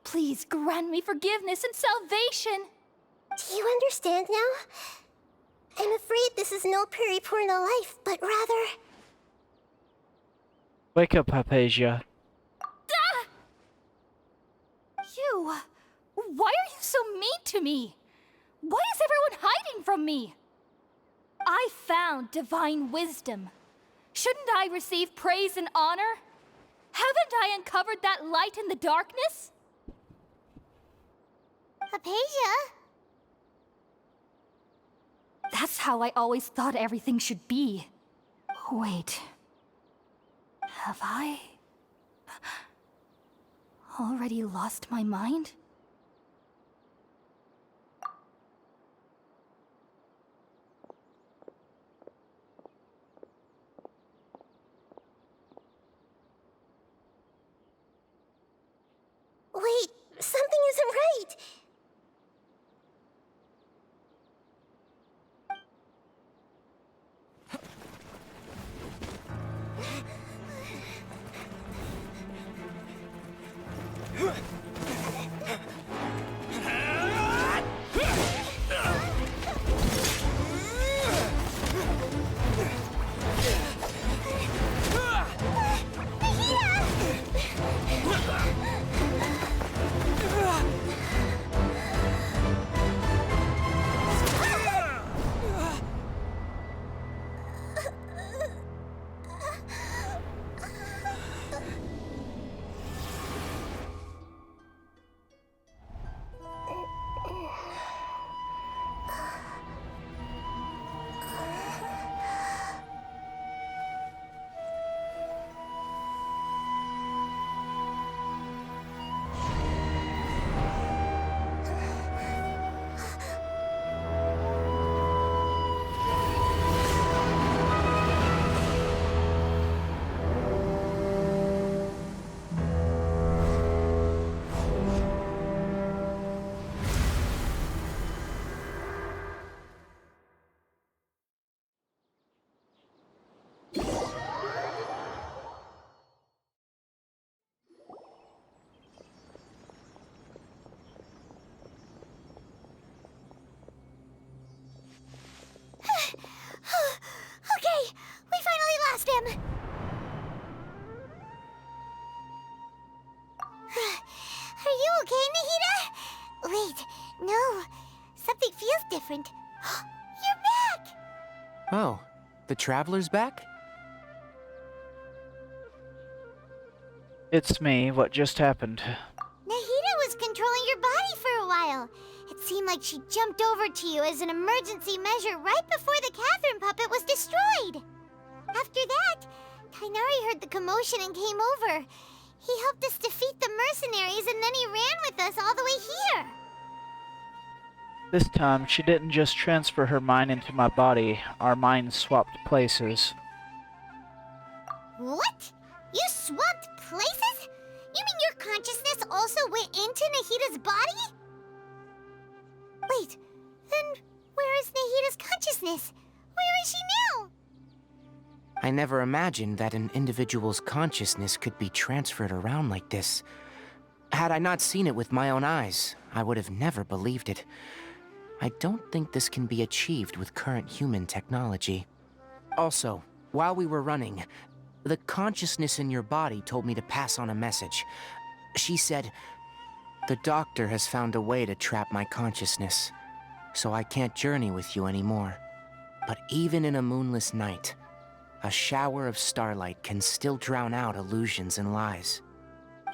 Please grant me forgiveness and salvation! Do you understand now? I'm afraid this is no Puripurna life, but rather... Wake up, Hypatia. Ah! You... Why are you so mean to me? Why is everyone hiding from me? I found divine wisdom. Shouldn't I receive praise and honor? Haven't I uncovered that light in the darkness? Hypatia? That's how I always thought everything should be. Wait. Have I... already lost my mind? Wait, something isn't right. Okay, we finally lost him! Are you okay, Nahida? Wait, no. Something feels different. You're back! Oh, the Traveler's back? It's me. What just happened? Nahida was controlling your body for a while. It seemed like she jumped over to you as an emergency measure right before the Catherine puppet was destroyed. After that, Tainari heard the commotion and came over. He helped us defeat the mercenaries and then he ran with us all the way here. This time, she didn't just transfer her mind into my body. Our minds swapped places. What? You swapped places? You mean your consciousness also went into Nahida's body? Wait, then where is Nahida's consciousness? Where is she now? I never imagined that an individual's consciousness could be transferred around like this. Had I not seen it with my own eyes, I would have never believed it. I don't think this can be achieved with current human technology. Also, while we were running, the consciousness in your body told me to pass on a message. She said, "The doctor has found a way to trap my consciousness, so I can't journey with you anymore. But even in a moonless night, a shower of starlight can still drown out illusions and lies."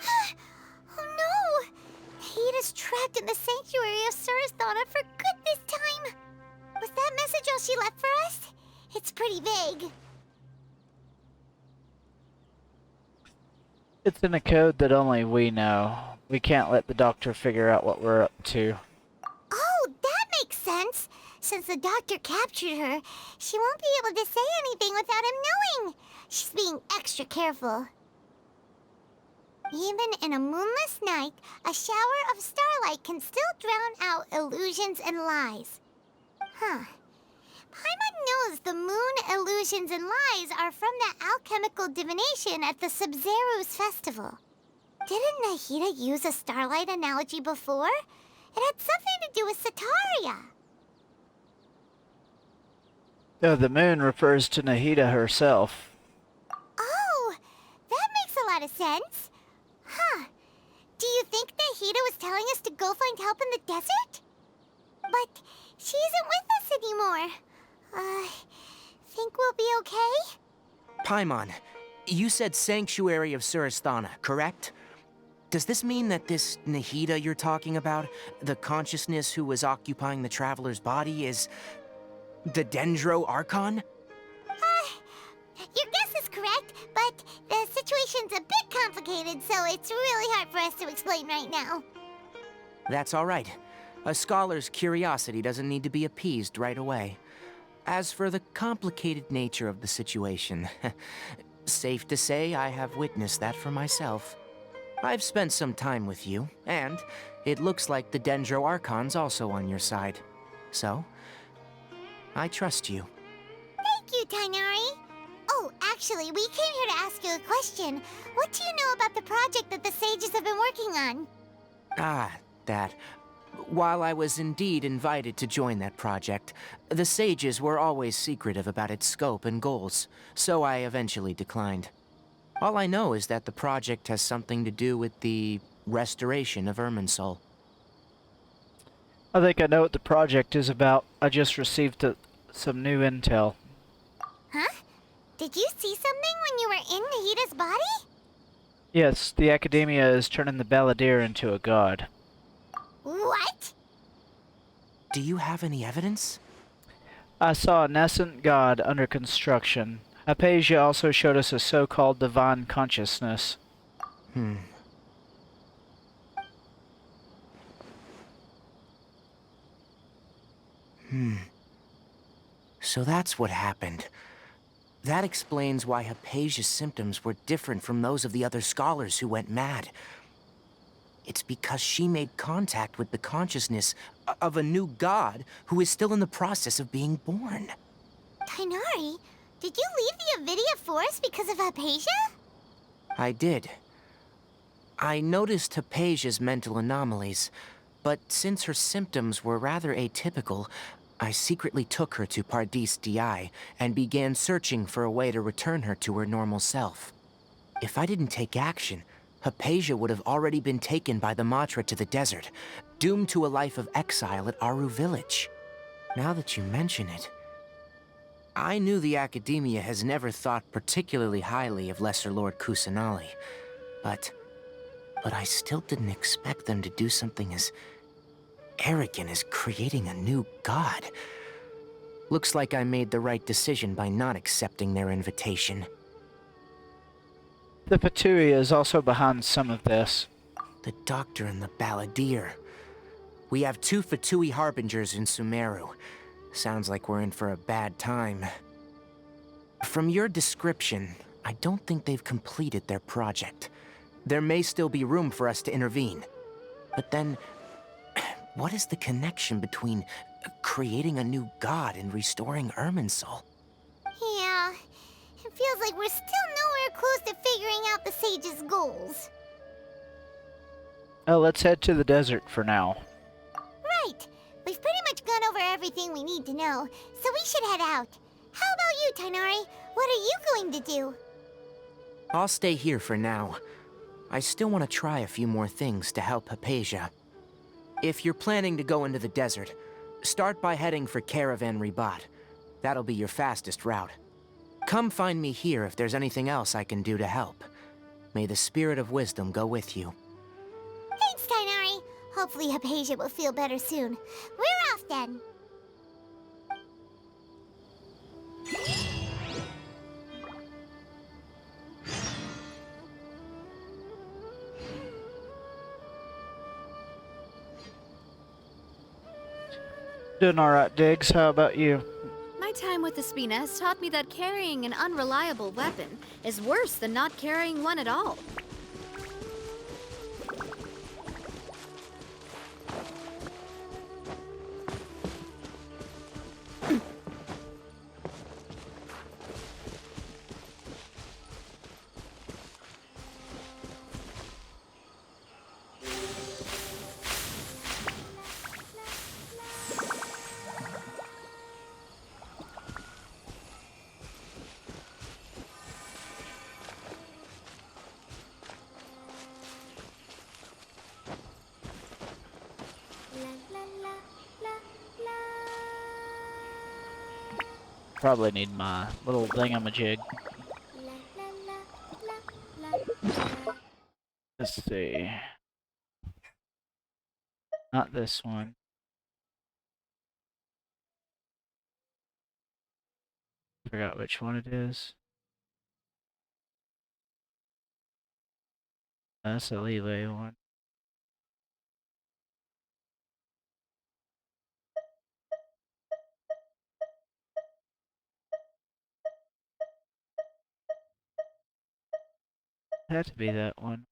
Oh no! Nahida's trapped in the sanctuary of Suristhana for good this time. Was that message all she left for us? It's pretty vague. It's in a code that only we know. We can't let the doctor figure out what we're up to. Oh, that makes sense. Since the doctor captured her, she won't be able to say anything without him knowing. She's being extra careful. Even in a moonless night, a shower of starlight can still drown out illusions and lies. Huh. Paimon knows the moon illusions and lies are from the alchemical divination at the Sumeru's festival. Didn't Nahida use a starlight analogy before? It had something to do with Sataria. Oh, the moon refers to Nahida herself. Oh, that makes a lot of sense. Huh. Do you think Nahida was telling us to go find help in the desert? But she isn't with us anymore. Think we'll be okay? Paimon, you said Sanctuary of Suristhana, correct? Does this mean that this Nahida you're talking about, the consciousness who was occupying the traveler's body, is the Dendro Archon? Your guess is correct, but the situation's a bit complicated, so it's really hard for us to explain right now. That's all right. A scholar's curiosity doesn't need to be appeased right away. As for the complicated nature of the situation, safe to say I have witnessed that for myself. I've spent some time with you, and it looks like the Dendro Archon's also on your side. So, I trust you. Thank you, Tainari. Oh, actually, we came here to ask you a question. What do you know about the project that the sages have been working on? That. While I was indeed invited to join that project, the sages were always secretive about its scope and goals, so I eventually declined. All I know is that the project has something to do with the restoration of Irminsul. I think I know what the project is about. I just received some new intel. Huh? Did you see something when you were in Nahida's body? Yes, the Academia is turning the Balladeer into a god. What? Do you have any evidence? I saw a nascent god under construction. Hypatia also showed us a so-called divine consciousness. So that's what happened. That explains why Hypatia's symptoms were different from those of the other scholars who went mad. It's because she made contact with the consciousness of a new god who is still in the process of being born. Tainari, did you leave the Avidia Forest because of Hypatia? I did. I noticed Hypatia's mental anomalies, but since her symptoms were rather atypical, I secretly took her to Pardis Di and began searching for a way to return her to her normal self. If I didn't take action, Hypatia would have already been taken by the Matra to the desert, doomed to a life of exile at Aru Village. Now that you mention it, I knew the Academia has never thought particularly highly of Lesser Lord Kusanali, but I still didn't expect them to do something as arrogant as creating a new god. Looks like I made the right decision by not accepting their invitation. The Patuia is also behind some of this. The Doctor and the Balladeer. We have 2 Fatui Harbingers in Sumeru. Sounds like we're in for a bad time. From your description, I don't think they've completed their project. There may still be room for us to intervene. But then, what is the connection between creating a new god and restoring Irminsul? Yeah, it feels like we're still nowhere close to figuring out the sage's goals. Oh, let's head to the desert for now. Right. We've pretty much gone over everything we need to know, so we should head out. How about you, Tainari? What are you going to do? I'll stay here for now. I still want to try a few more things to help Hypatia. If you're planning to go into the desert, start by heading for Caravan Ribat. That'll be your fastest route. Come find me here if there's anything else I can do to help. May the spirit of wisdom go with you. Thanks, Kainari. Hopefully Hypatia will feel better soon. We're off then. Doing alright, Diggs. How about you? My time with Espina has taught me that carrying an unreliable weapon is worse than not carrying one at all. Probably need my little thingamajig. Let's see. Not this one. Forgot which one it is. That's the leeway one. It had to be that one.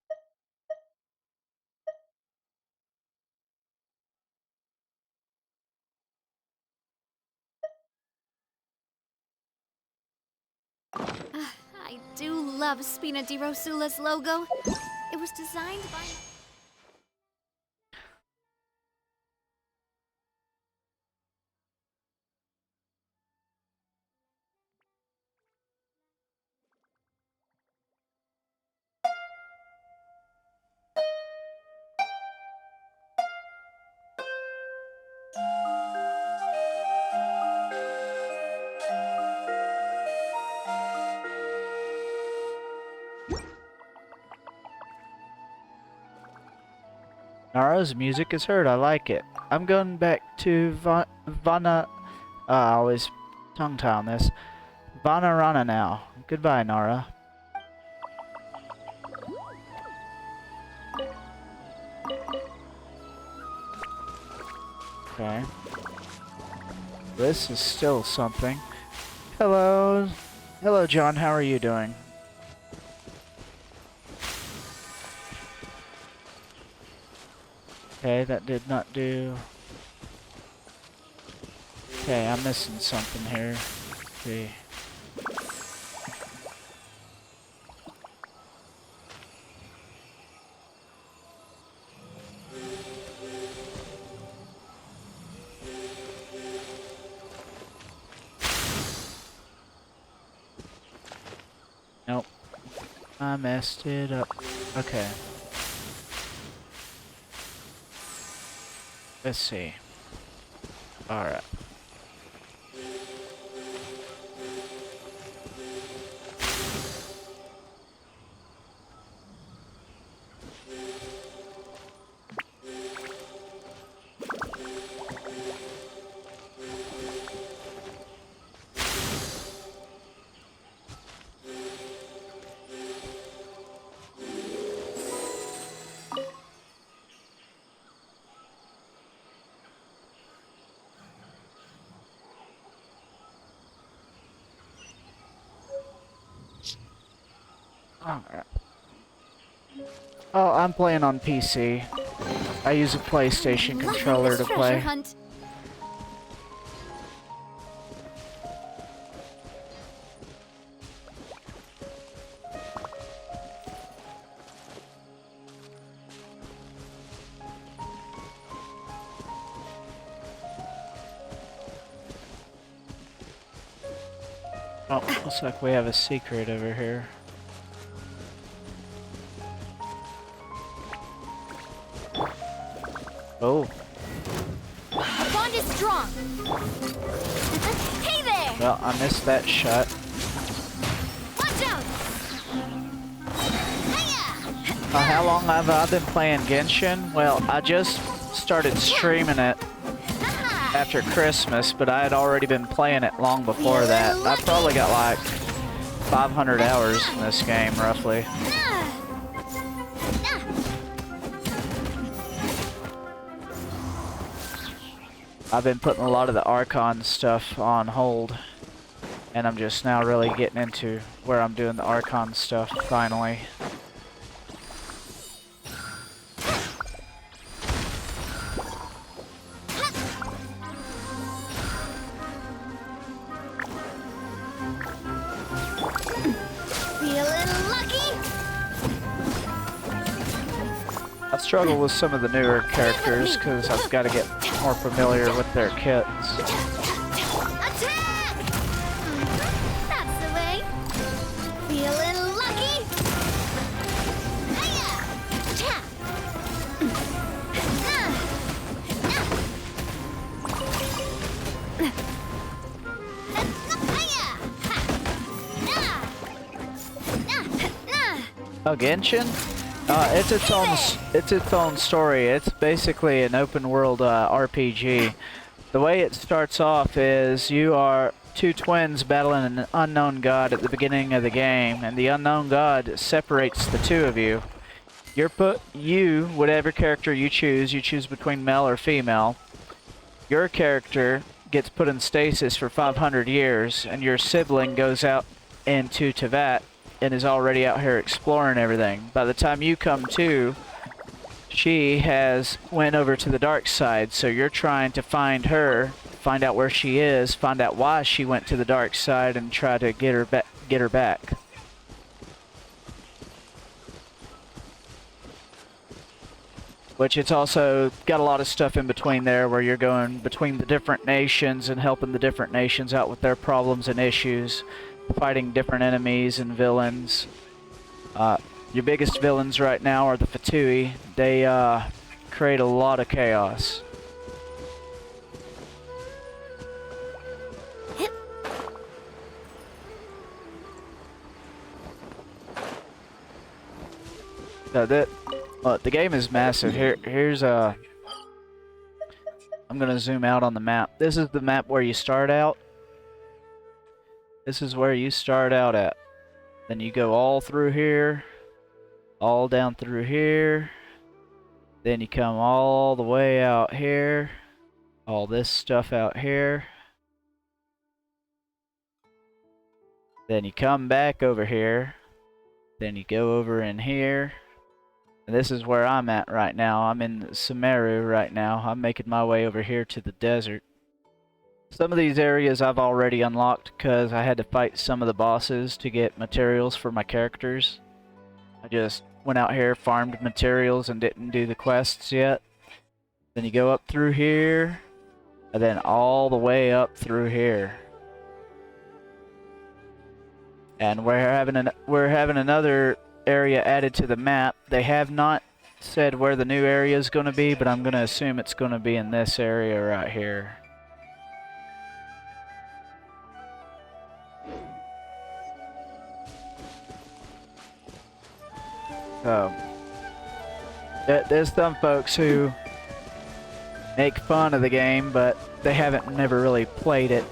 I do love Spina di Rosula's logo. It was designed by... Nara's music is heard. I like it. I'm going back to Vana. I always tongue tie on this. Vanarana now. Goodbye, Nara. Okay. This is still something. Hello. Hello, John. How are you doing? Okay, that did not do... Okay, I'm missing something here. Let's see. Nope. I messed it up. Okay. Let's see. Alright. Alright. Oh, I'm playing on PC. I use a PlayStation controller to play. Hunt. Oh, looks like we have a secret over here. Oh. Our bond is strong. Hey there! Well, I missed that shot. Watch out! Hiya! How long have I been playing Genshin? Well, I just started streaming it after Christmas, but I had already been playing it long before that. I probably got like 500 hours in this game, roughly. I've been putting a lot of the Archon stuff on hold, and I'm just now really getting into where I'm doing the Archon stuff finally. I struggle with some of the newer characters because I've got to get more familiar with their kits. Attack! That's the way. Feeling lucky? Hiya! Attack! Oh, Genshin? It's its own story. It's basically an open world RPG. The way it starts off is you are two twins battling an unknown god at the beginning of the game, and the unknown god separates the two of you. Whatever character you choose between male or female. Your character gets put in stasis for 500 years, and your sibling goes out into Tevat and is already out here exploring everything. By the time you come to, she has went over to the dark side, so you're trying to find her, find out where she is, find out why she went to the dark side, and try to get her back. Which it's also got a lot of stuff in between there where you're going between the different nations and helping the different nations out with their problems and issues, fighting different enemies and villains. Your biggest villains right now are the Fatui. They create a lot of chaos. So the game is massive. Here's I'm gonna zoom out on the map. This is the map where you start out. This is where you start out at. Then you go all through here, all down through here. Then you come all the way out here. All this stuff out here. Then you come back over here. Then you go over in here. And this is where I'm at right now. I'm in Sumeru right now. I'm making my way over here to the desert. Some of these areas I've already unlocked because I had to fight some of the bosses to get materials for my characters. I just went out here, farmed materials, and didn't do the quests yet. Then you go up through here, and then all the way up through here. And we're having another area added to the map. They have not said where the new area is going to be, but I'm going to assume it's going to be in this area right here. So, there's some folks who make fun of the game, but they never really played it.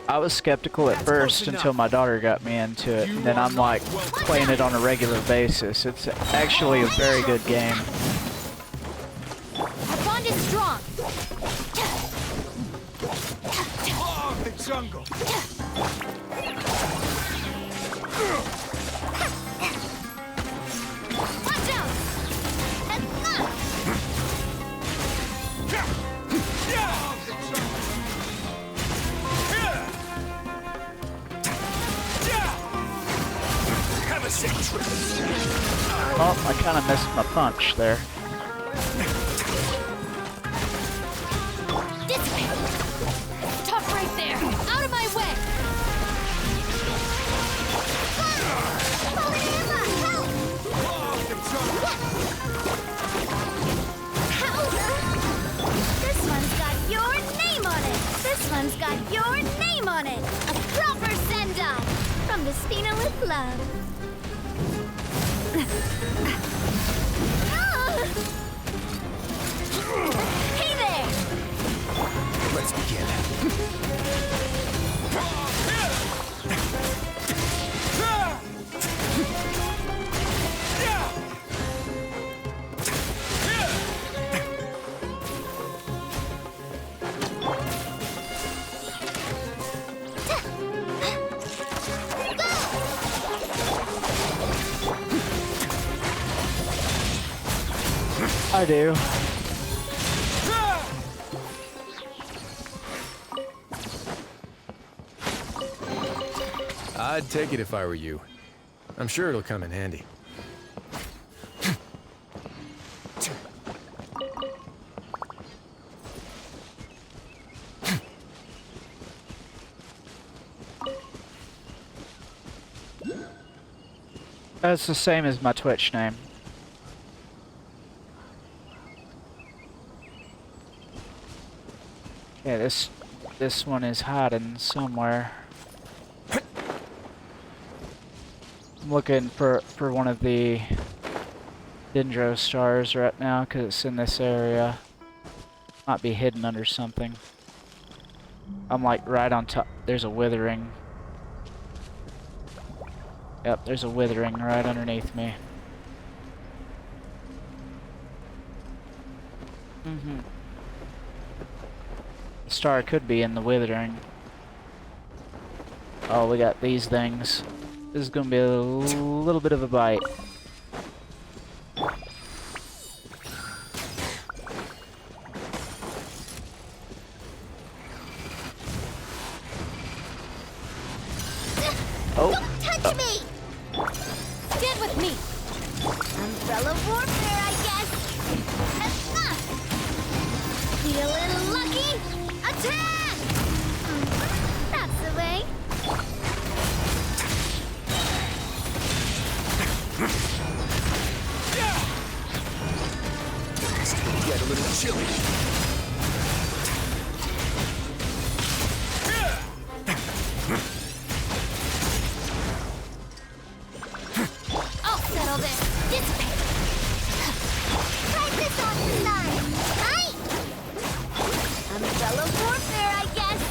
I was skeptical at first until my daughter got me into it, and then I'm like playing it on a regular basis. It's actually a very good game. Our bond is strong. Oh, the jungle. Watch out! Have a sick trip. Oh, I kind of missed my punch there. This way! Tough right there! Out of my way! This one's got your name on it! This one's got your name on it! A proper send-off! From the Spina with love. I do. I'd take it if I were you. I'm sure it'll come in handy. That's the same as my Twitch name. Yeah, this one is hiding somewhere. I'm looking for one of the Dendro stars right now because it's in this area. Might be hidden under something. I'm like right on top. There's a withering. Yep, there's a withering right underneath me. The star could be in the withering. Oh, we got these things. This is gonna be a little bit of a bite. Oh. Don't touch me! Stand with me! Umbrella warfare, I guess! Feeling lucky? Attack! That's the way. Get a little chilly. I'll settle this. Dissipate. Try this on your side. Aye! Umbrella warfare, I guess.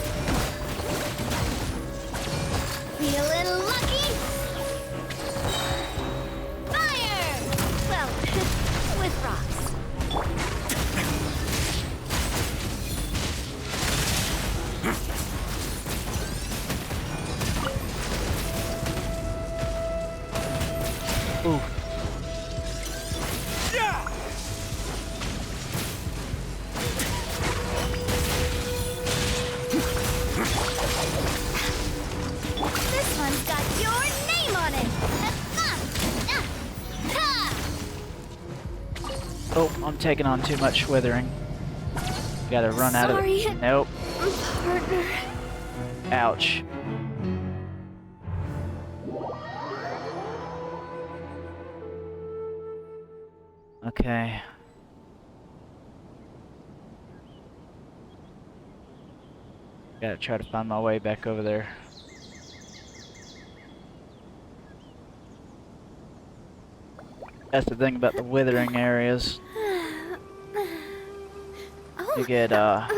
Feeling lucky? Fire! Well, with rocks. Ooh. This one's got your name on it. Oh, I'm taking on too much withering. Gotta run out of Sorry, it. Nope. partner. Ouch. Okay. Gotta try to find my way back over there. That's the thing about the withering areas. You get, I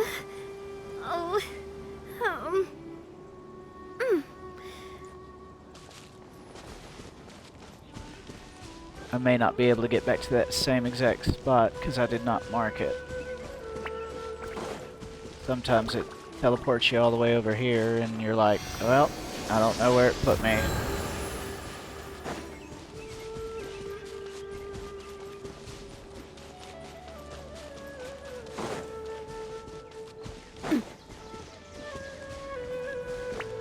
may not be able to get back to that same exact spot because I did not mark it. Sometimes it teleports you all the way over here and you're like, well, I don't know where it put me.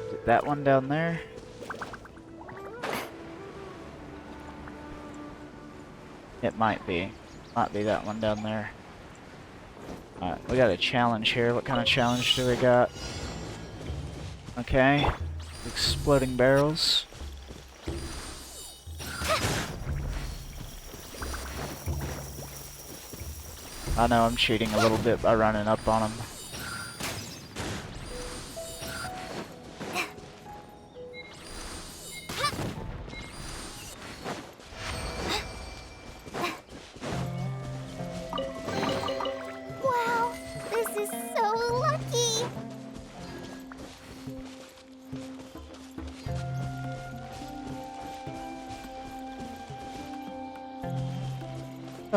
Is it that one down there? It might be. Might be that one down there. Alright, we got a challenge here. What kind of challenge do we got? Okay. Exploding barrels. I know I'm cheating a little bit by running up on them. Wow, this is so lucky.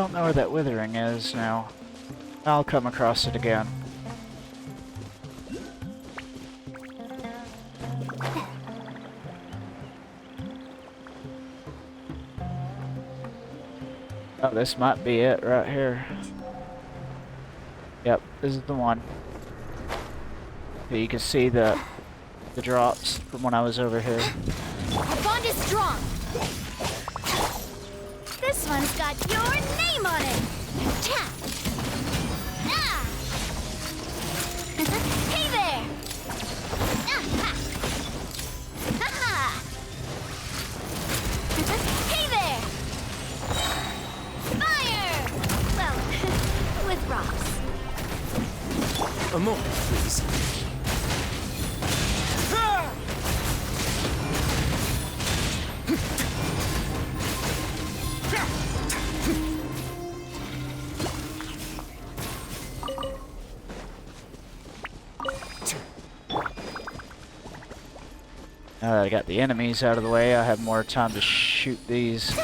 Don't know where that withering is now. I'll come across it again. Oh, this might be it right here. Yep, this is the one. So you can see the drops from when I was over here. Our bond is strong. This one's got your name on it. Ah. Hey there. Hey there. Fire. Well, with rocks. A moment, please. Now that I got the enemies out of the way, I have more time to shoot these.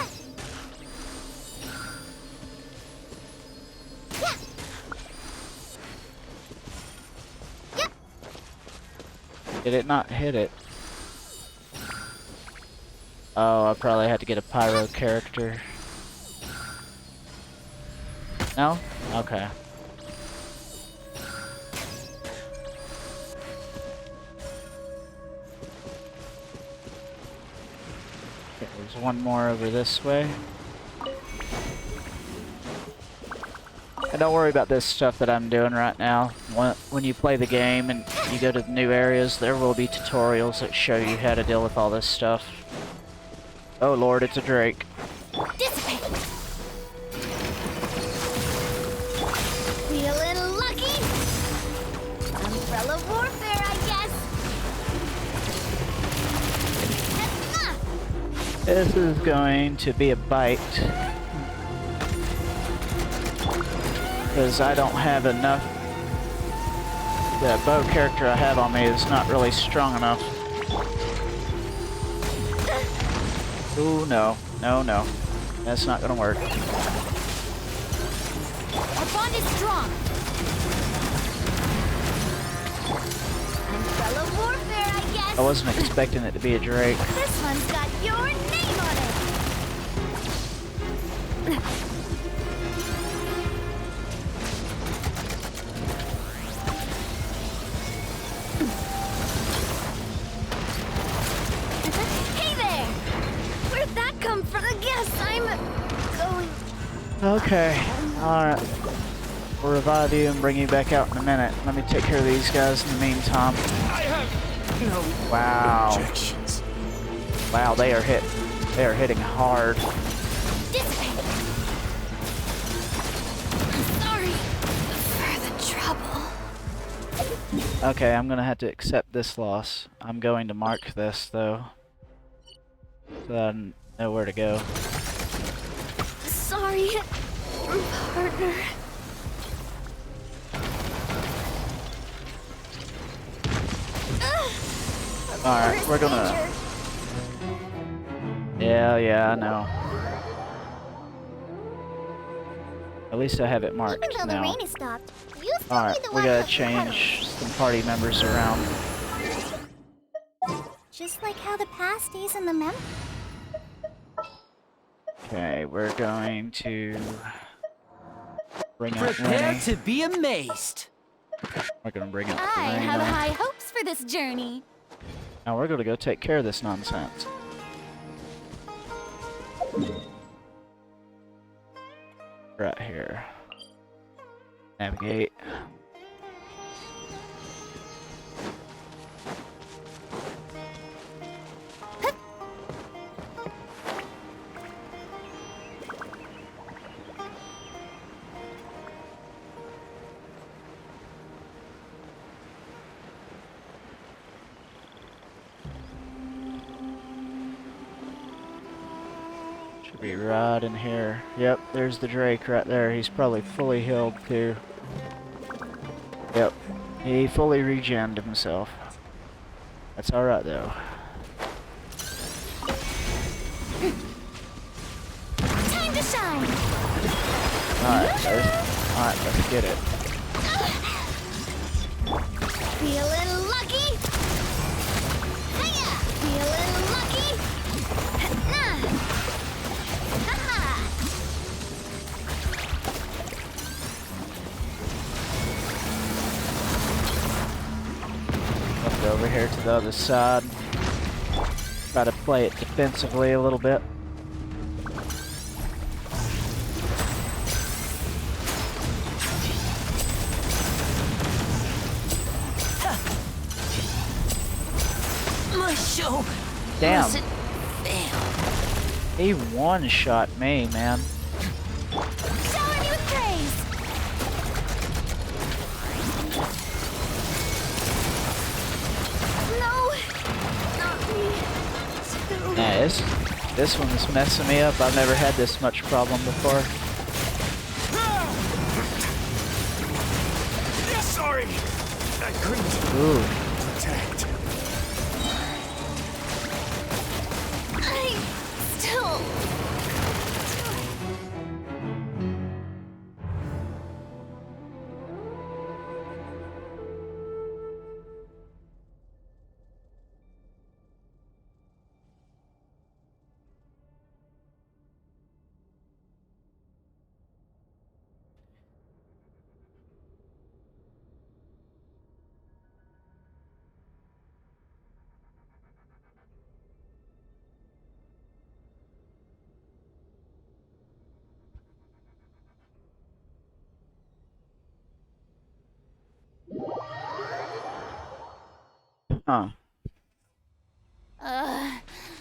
Did it not hit it? Oh, I probably had to get a pyro character. No? Okay. Okay, there's one more over this way. And don't worry about this stuff that I'm doing right now. When you play the game and you go to the new areas, there will be tutorials that show you how to deal with all this stuff. Oh lord, it's a drake. Dissipate. Feeling lucky? Umbrella warfare, I guess. This is going to be a bite. Because I don't have enough. The bow character I have on me is not really strong enough. Ooh, no. No, no. That's not gonna work. Our bond is strong. Umbrella warfare, I guess. I wasn't expecting it to be a drake. This one's got your name on it. Hey there! Where'd that come from? I guess I'm going. Okay. Alright. We'll revive you and bring you back out in a minute. Let me take care of these guys in the meantime. I have no objections. Wow, they are hitting hard. Dissipate. I'm sorry for the trouble. Okay, I'm gonna have to accept this loss. I'm going to mark this though, so that I know where to go. Sorry, partner. Alright, we're gonna... Yeah, I know. At least I have it marked Even though the now. rain has stopped, you still Alright, need the we one gotta with the change petals. some party members around. Just like how the past stays in the memory. Okay, we're going to bring up Prepare Winnie. to be amazed. We're gonna bring up I have Lorena. high hopes for this journey. Now we're gonna go take care of this nonsense. Right here. Navigate. Should be right in here. Yep, there's the Drake right there. He's probably fully healed too. Yep, he fully regened himself. That's alright though. Time to shine. Alright, let's get it. Feeling lucky? Hiya! Feeling lucky? Let's go over here to the other side. Try to play it defensively a little bit. Damn. He one-shot me, man. Shower me with praise! No! Not me. Too. Yeah, this one is messing me up. I've never had this much problem before. Yeah, sorry! I couldn't protect. Huh.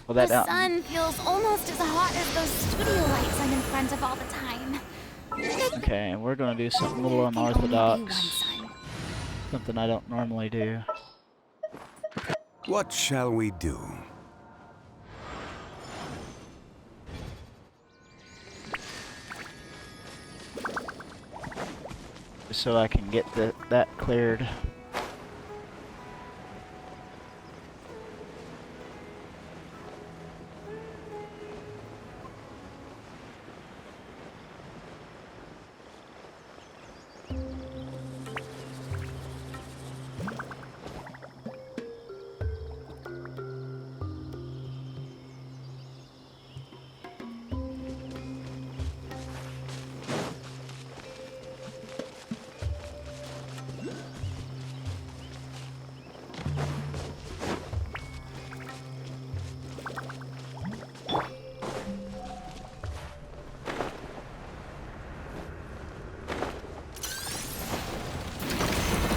Well, that the sun feels almost as hot as those studio lights I'm in front of all the time. Okay, we're gonna do something a little unorthodox. Something I don't normally do. What shall we do? Just so I can get that cleared.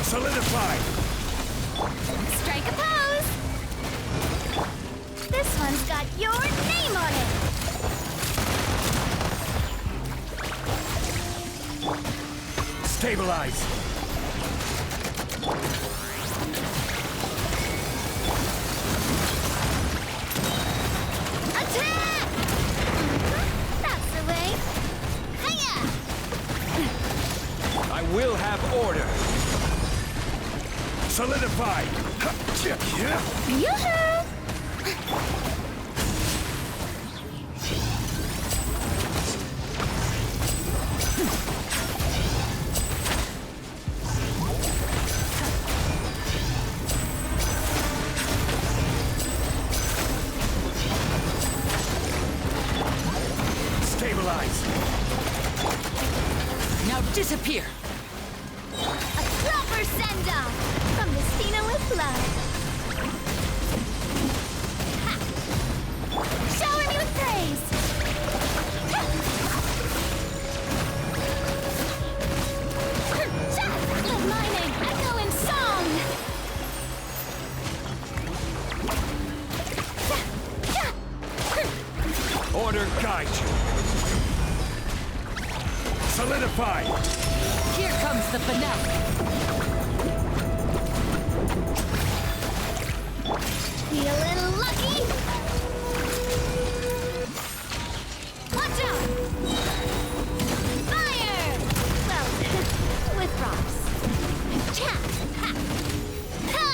Solidified! Strike a pose! This one's got your name on it! Stabilize! Attack! That's the way. Hiya! I will have order! Solidified! Yoo-hoo! Stabilize! Now disappear! A proper send-off from the Spina with love. Ha! Shower me with praise. Ha! Let my name echo in song. Order guide you! Solidified! Here comes the finale! Feeling lucky? Watch out! Fire! Well, with rocks. Cha! Ha! Ha!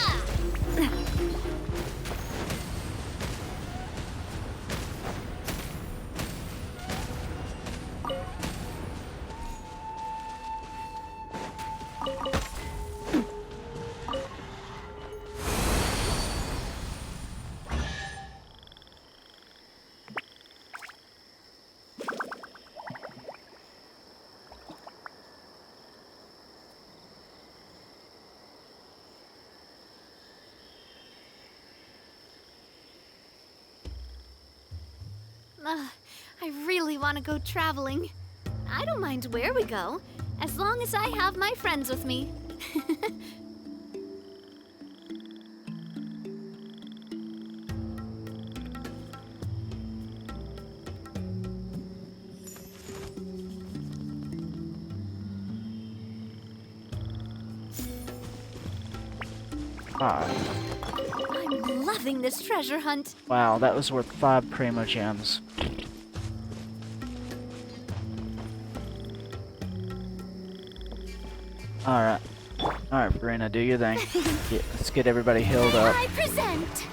I really want to go traveling. I don't mind where we go, as long as I have my friends with me. I'm loving this treasure hunt. Wow, that was worth 5 Primo Gems. Alright. Alright, Farina, do your thing. Let's get everybody healed up. I present.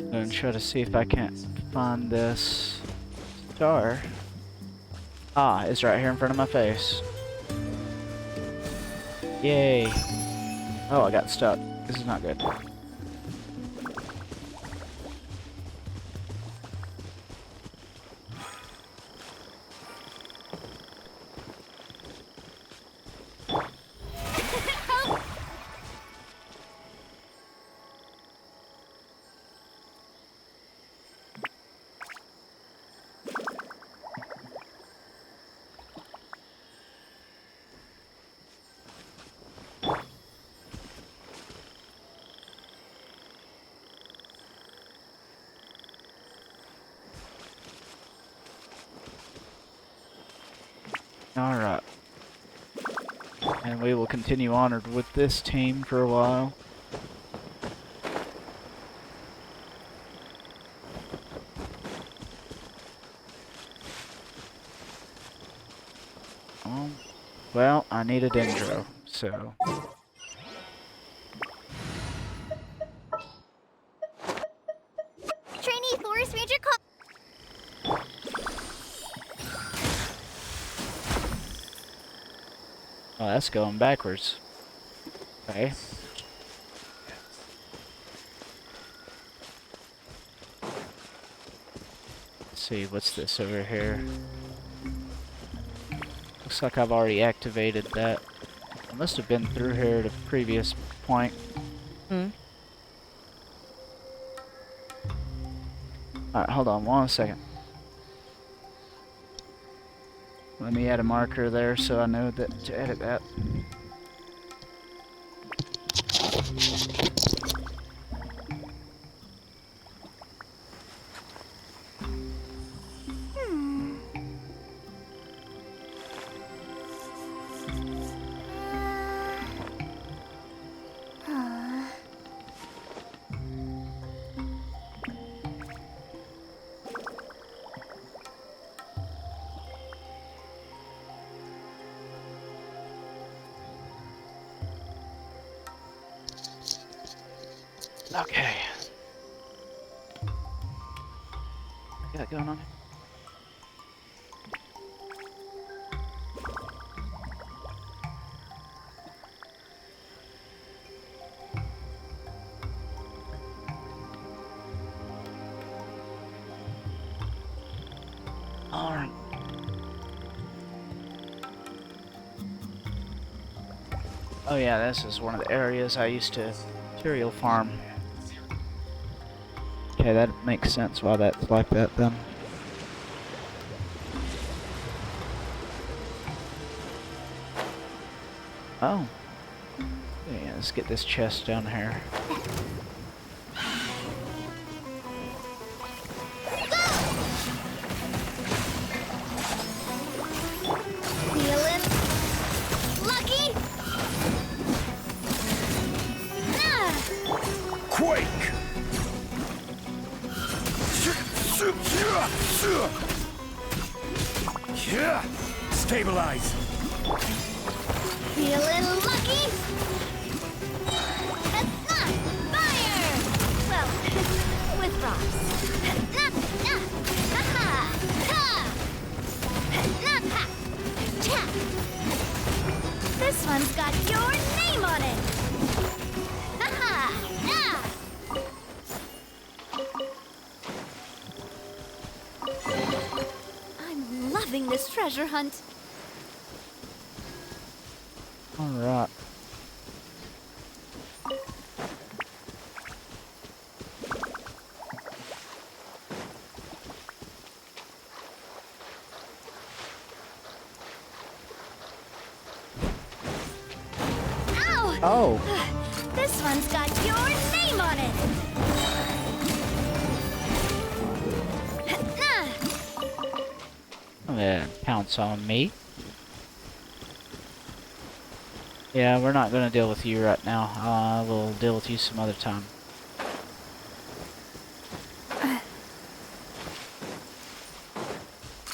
I'm gonna try to see if I can't find this star. Ah, it's right here in front of my face. Yay. Oh, I got stuck. This is not good. Alright. And we will continue onward with this team for a while. Well, I need a dendro, so... Trainee Forest Ranger Oh, that's going backwards. Okay. Let's see, what's this over here? Looks like I've already activated that. I must have been through here at a previous point. Alright, hold on 1 second. Let me add a marker there so I know that to edit that. Okay. What got going on here? Alright. Oh yeah, this is one of the areas I used to material farm. Okay, that makes sense why that's like that then. Oh. Yeah, let's get this chest down here. Feeling lucky? Quake! Stabilize! Feeling lucky? Fire! Well, with rocks. This one's got your name on it! I'm loving this treasure hunt. Alright. Ow! Oh! This one's got your name on it! Yeah, pounce on me. Yeah, we're not gonna deal with you right now. We'll deal with you some other time.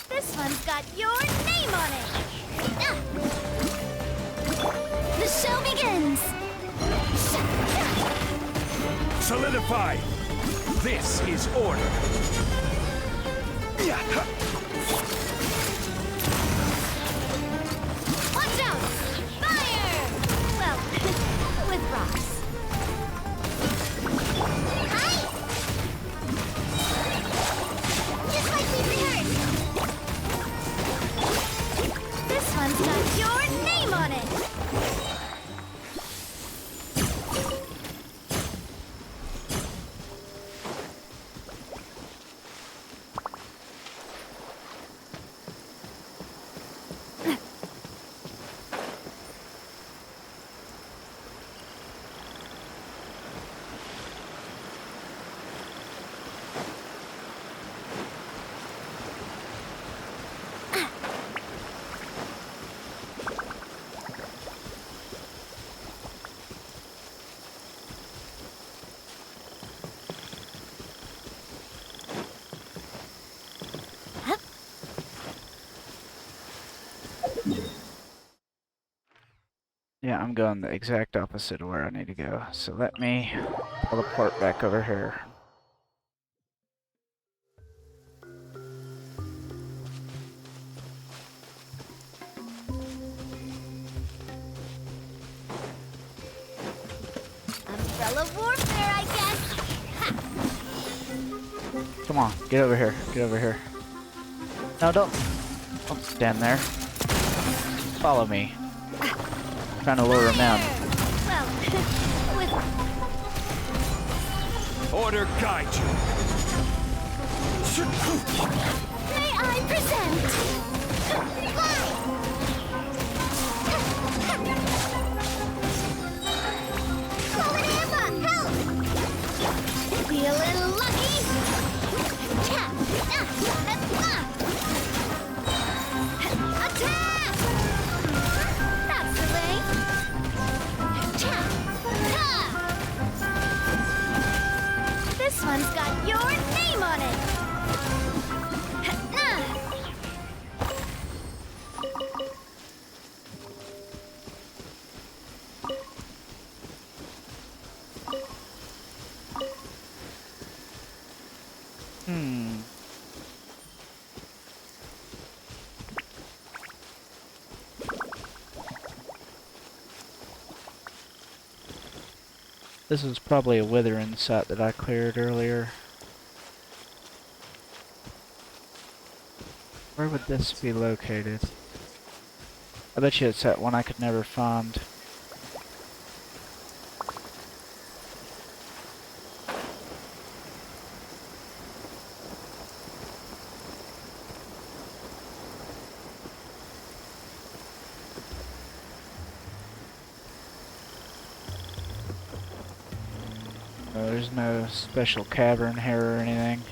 This one's got your name on it! The show begins! Solidify! This is order! Watch out! Fire! Well, with rocks. Hi! Just like we rehearsed! This one's got your name on it! Yeah, I'm going the exact opposite of where I need to go. So let me teleport back over here. Umbrella warfare, I guess! Come on, get over here. Get over here. No, don't stand there. Follow me. I'm trying to lure him down. Well, with... Order guide you! May I present... Feeling lucky? Attack! That's the way. This one's got your name on it. This is probably a withering site that I cleared earlier. Where would this be located? I bet you it's that one I could never find. There's no special cavern here or anything.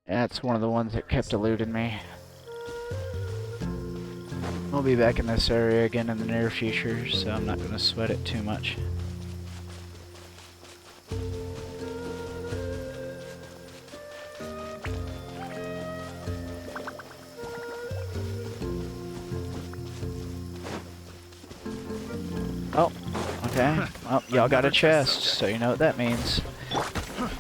That's one of the ones that kept eluding me. We'll be back in this area again in the near future, so I'm not going to sweat it too much. Oh, okay. Well, y'all got a chest, so you know what that means.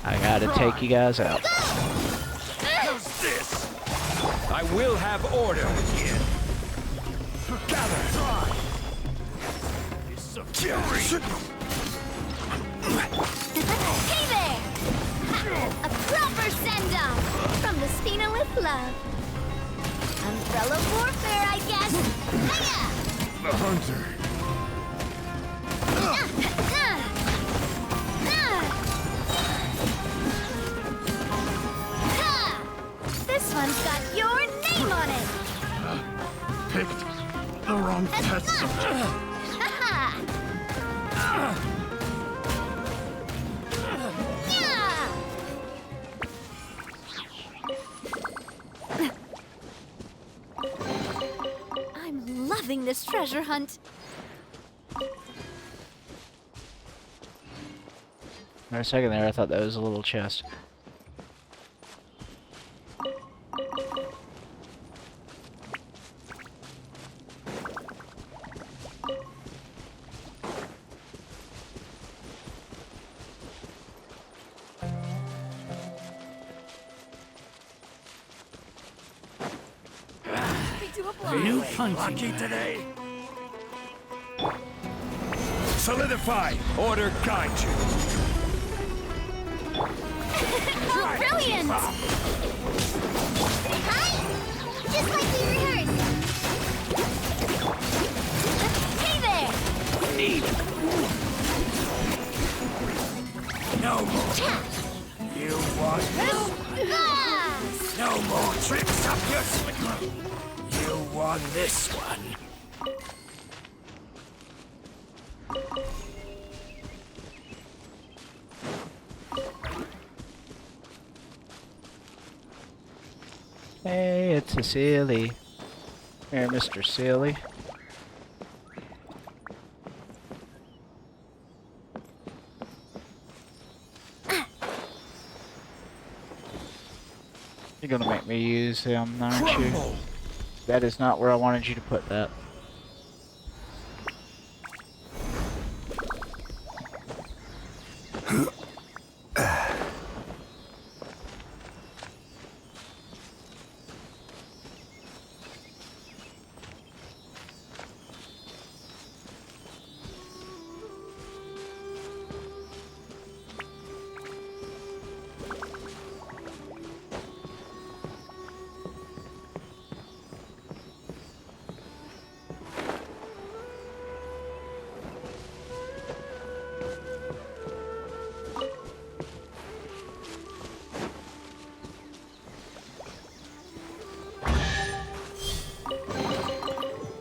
I gotta take you guys out. How's this? I will have order again. Gather. Try. It's a fury. Hey there! A proper send-off from the Spina with love. Umbrella warfare, I guess. Hiya! The hunter. This one's got your name on it. Picked the wrong test. I'm loving this treasure hunt. For a second there, I thought that was a little chest. New lucky today. Solidify. Order guide you. Oh, brilliant! Hi! Just like we rehearsed. Hey there! Need. No more. You want this? No more tricks up your sleeve. You want this one. Hey, it's a Silly. Here, Mr. Silly. You're gonna make me use him, aren't you? That is not where I wanted you to put that.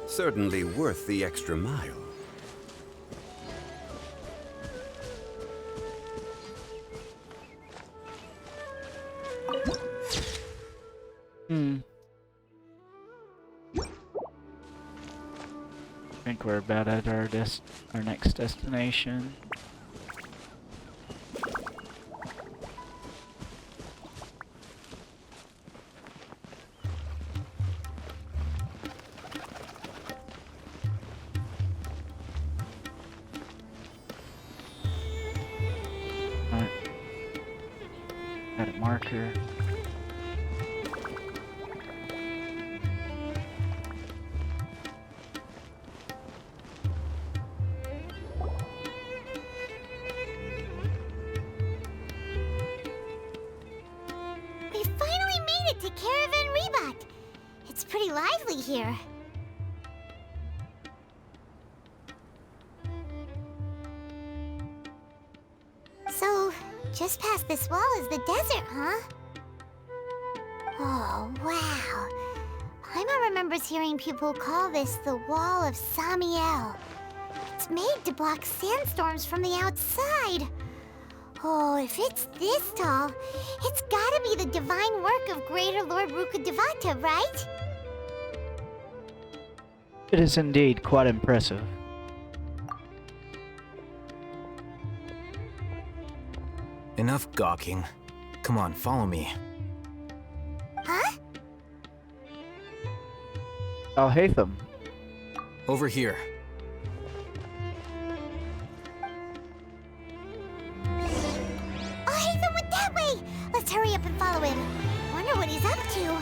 Certainly worth the extra mile. I think we're about at our next destination. Alright. Got a marker. We finally made it to Caravan Reebok. It's pretty lively here. So, just past this wall is the desert, huh? Oh, wow. Paimon remembers hearing people call this the Wall of Samiel. It's made to block sandstorms from the outside. Oh, if it's this tall, it's gotta be the divine work of Greater Lord Rukkhadevata, right? It is indeed quite impressive. Enough gawking. Come on, follow me. Huh? I'll hate them. Over here. I'll hate them with that follow him. Wonder what he's up to.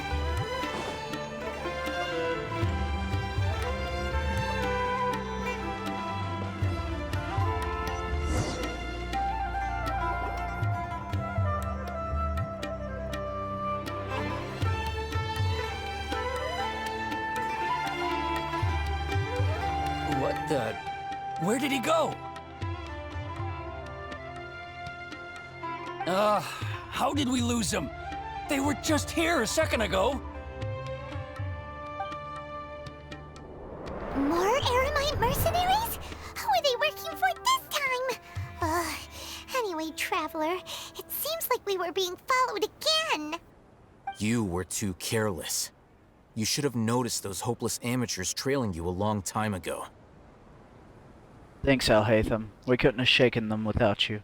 What the... Where did he go? How did we lose them? They were just here a second ago. More Eremite mercenaries? Who are they working for this time? Anyway, Traveler, it seems like we were being followed again. You were too careless. You should have noticed those hopeless amateurs trailing you a long time ago. Thanks, Alhaitham. We couldn't have shaken them without you.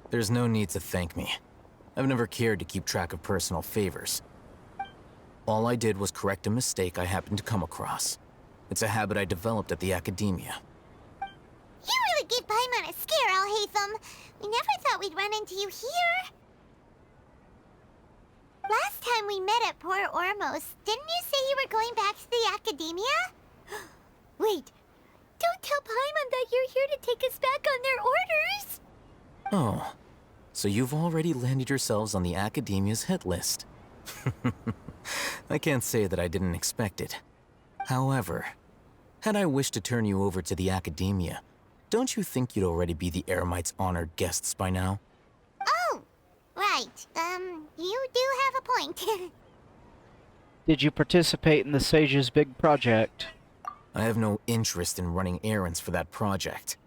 There's no need to thank me. I've never cared to keep track of personal favors. All I did was correct a mistake I happened to come across. It's a habit I developed at the Academia. You really gave Paimon a scare, Alhaitham. We never thought we'd run into you here. Last time we met at Port Ormos, didn't you say you were going back to the Academia? Wait, don't tell Paimon that you're here to take us back on their orders! Oh, so you've already landed yourselves on the Academia's hit list. I can't say that I didn't expect it. However, had I wished to turn you over to the Academia, don't you think you'd already be the Eremites' honored guests by now? Oh, right. You do have a point. Did you participate in the Sage's big project? I have no interest in running errands for that project.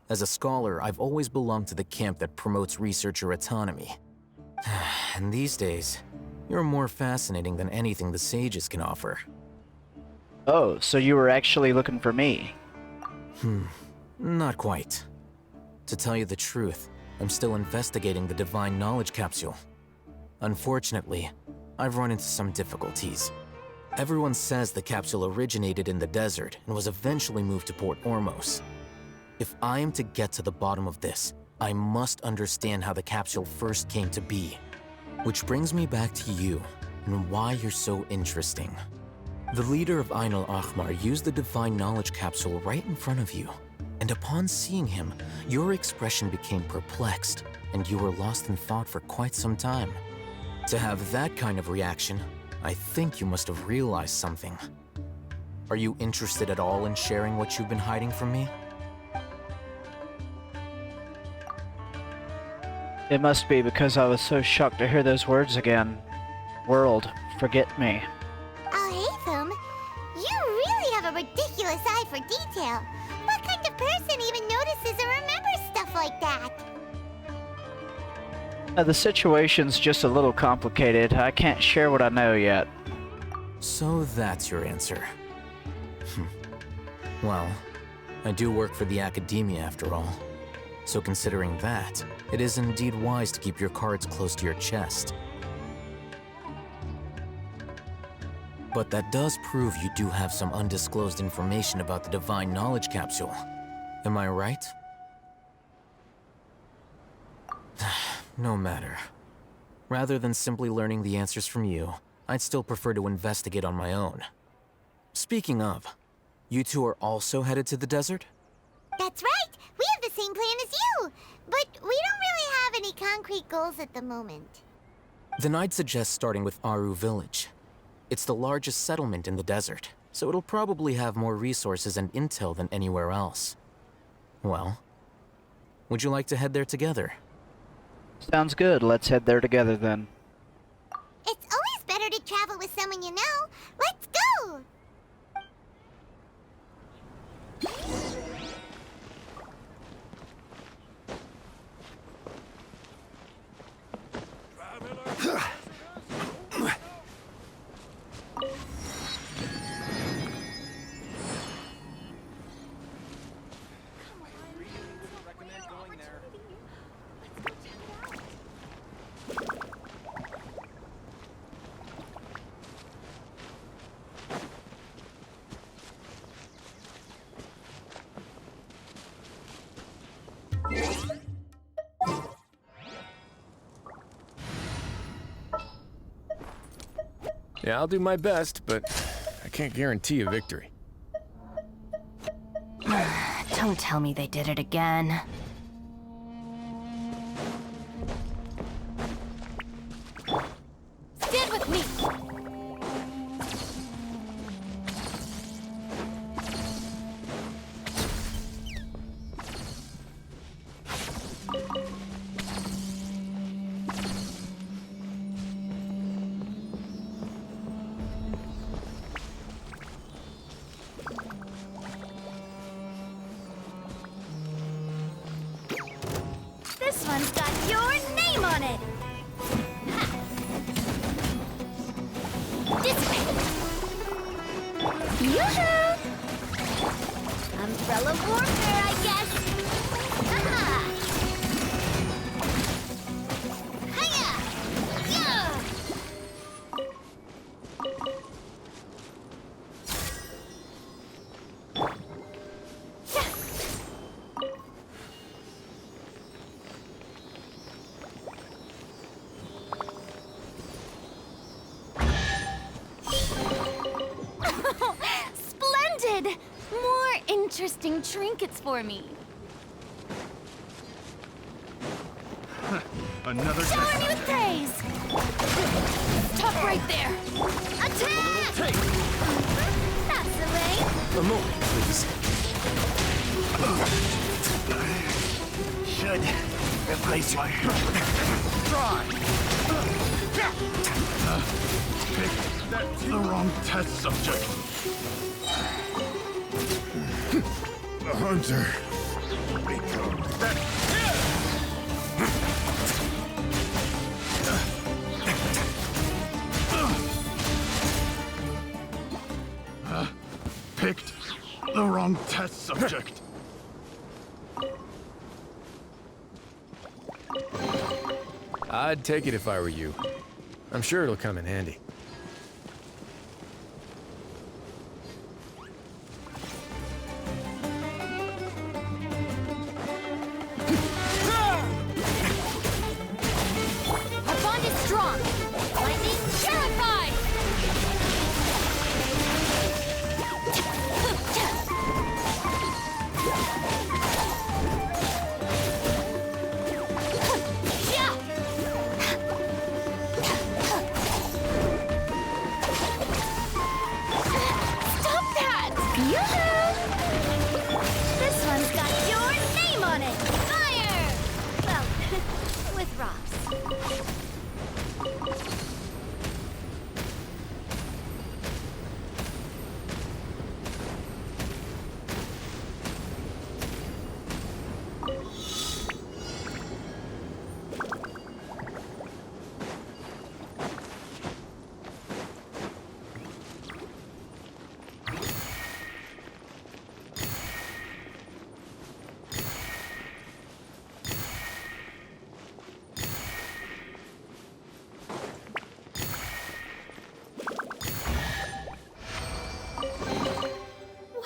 As a scholar, I've always belonged to the camp that promotes researcher autonomy. And these days, you're more fascinating than anything the Sages can offer. Oh, so you were actually looking for me? Not quite. To tell you the truth, I'm still investigating the Divine Knowledge Capsule. Unfortunately, I've run into some difficulties. Everyone says the capsule originated in the desert and was eventually moved to Port Ormos. If I am to get to the bottom of this, I must understand how the capsule first came to be. Which brings me back to you, and why you're so interesting. The leader of Ain al-Ahmar used the Divine Knowledge Capsule right in front of you, and upon seeing him, your expression became perplexed, and you were lost in thought for quite some time. To have that kind of reaction, I think you must have realized something. Are you interested at all in sharing what you've been hiding from me? It must be because I was so shocked to hear those words again. World, forget me. Alhaitham, you really have a ridiculous eye for detail. What kind of person even notices or remembers stuff like that? The situation's just a little complicated. I can't share what I know yet. So that's your answer. Well, I do work for the Academia after all. So considering that, it is indeed wise to keep your cards close to your chest. But that does prove you do have some undisclosed information about the Divine Knowledge Capsule. Am I right? No matter. Rather than simply learning the answers from you, I'd still prefer to investigate on my own. Speaking of, you two are also headed to the desert? That's right! We have the same plan as you! But we don't really have any concrete goals at the moment. Then I'd suggest starting with Aru Village. It's the largest settlement in the desert, so it'll probably have more resources and intel than anywhere else. Well, would you like to head there together? Sounds good. Let's head there together then. It's always better to travel with someone you know. Let's go! Yeah, I'll do my best, but I can't guarantee a victory. Don't tell me they did it again. Stand with me! This one's got your name on it! Dissipate! Yoo-hoo! Umbrella warfare, I guess! Aha! Hiya! Yeah! Splendid! More interesting trinkets for me. Another Shower me with praise! Stop right there! Attack! That's the way! A moment, please. Should replace my try. That's the wrong test subject. The hunter. Picked the wrong test subject. I'd take it if I were you. I'm sure it'll come in handy. Our bond is strong! Lightning terrified! Stop that! Yoo-hoo! This one's got your name on it! Fire! Well, with Ross.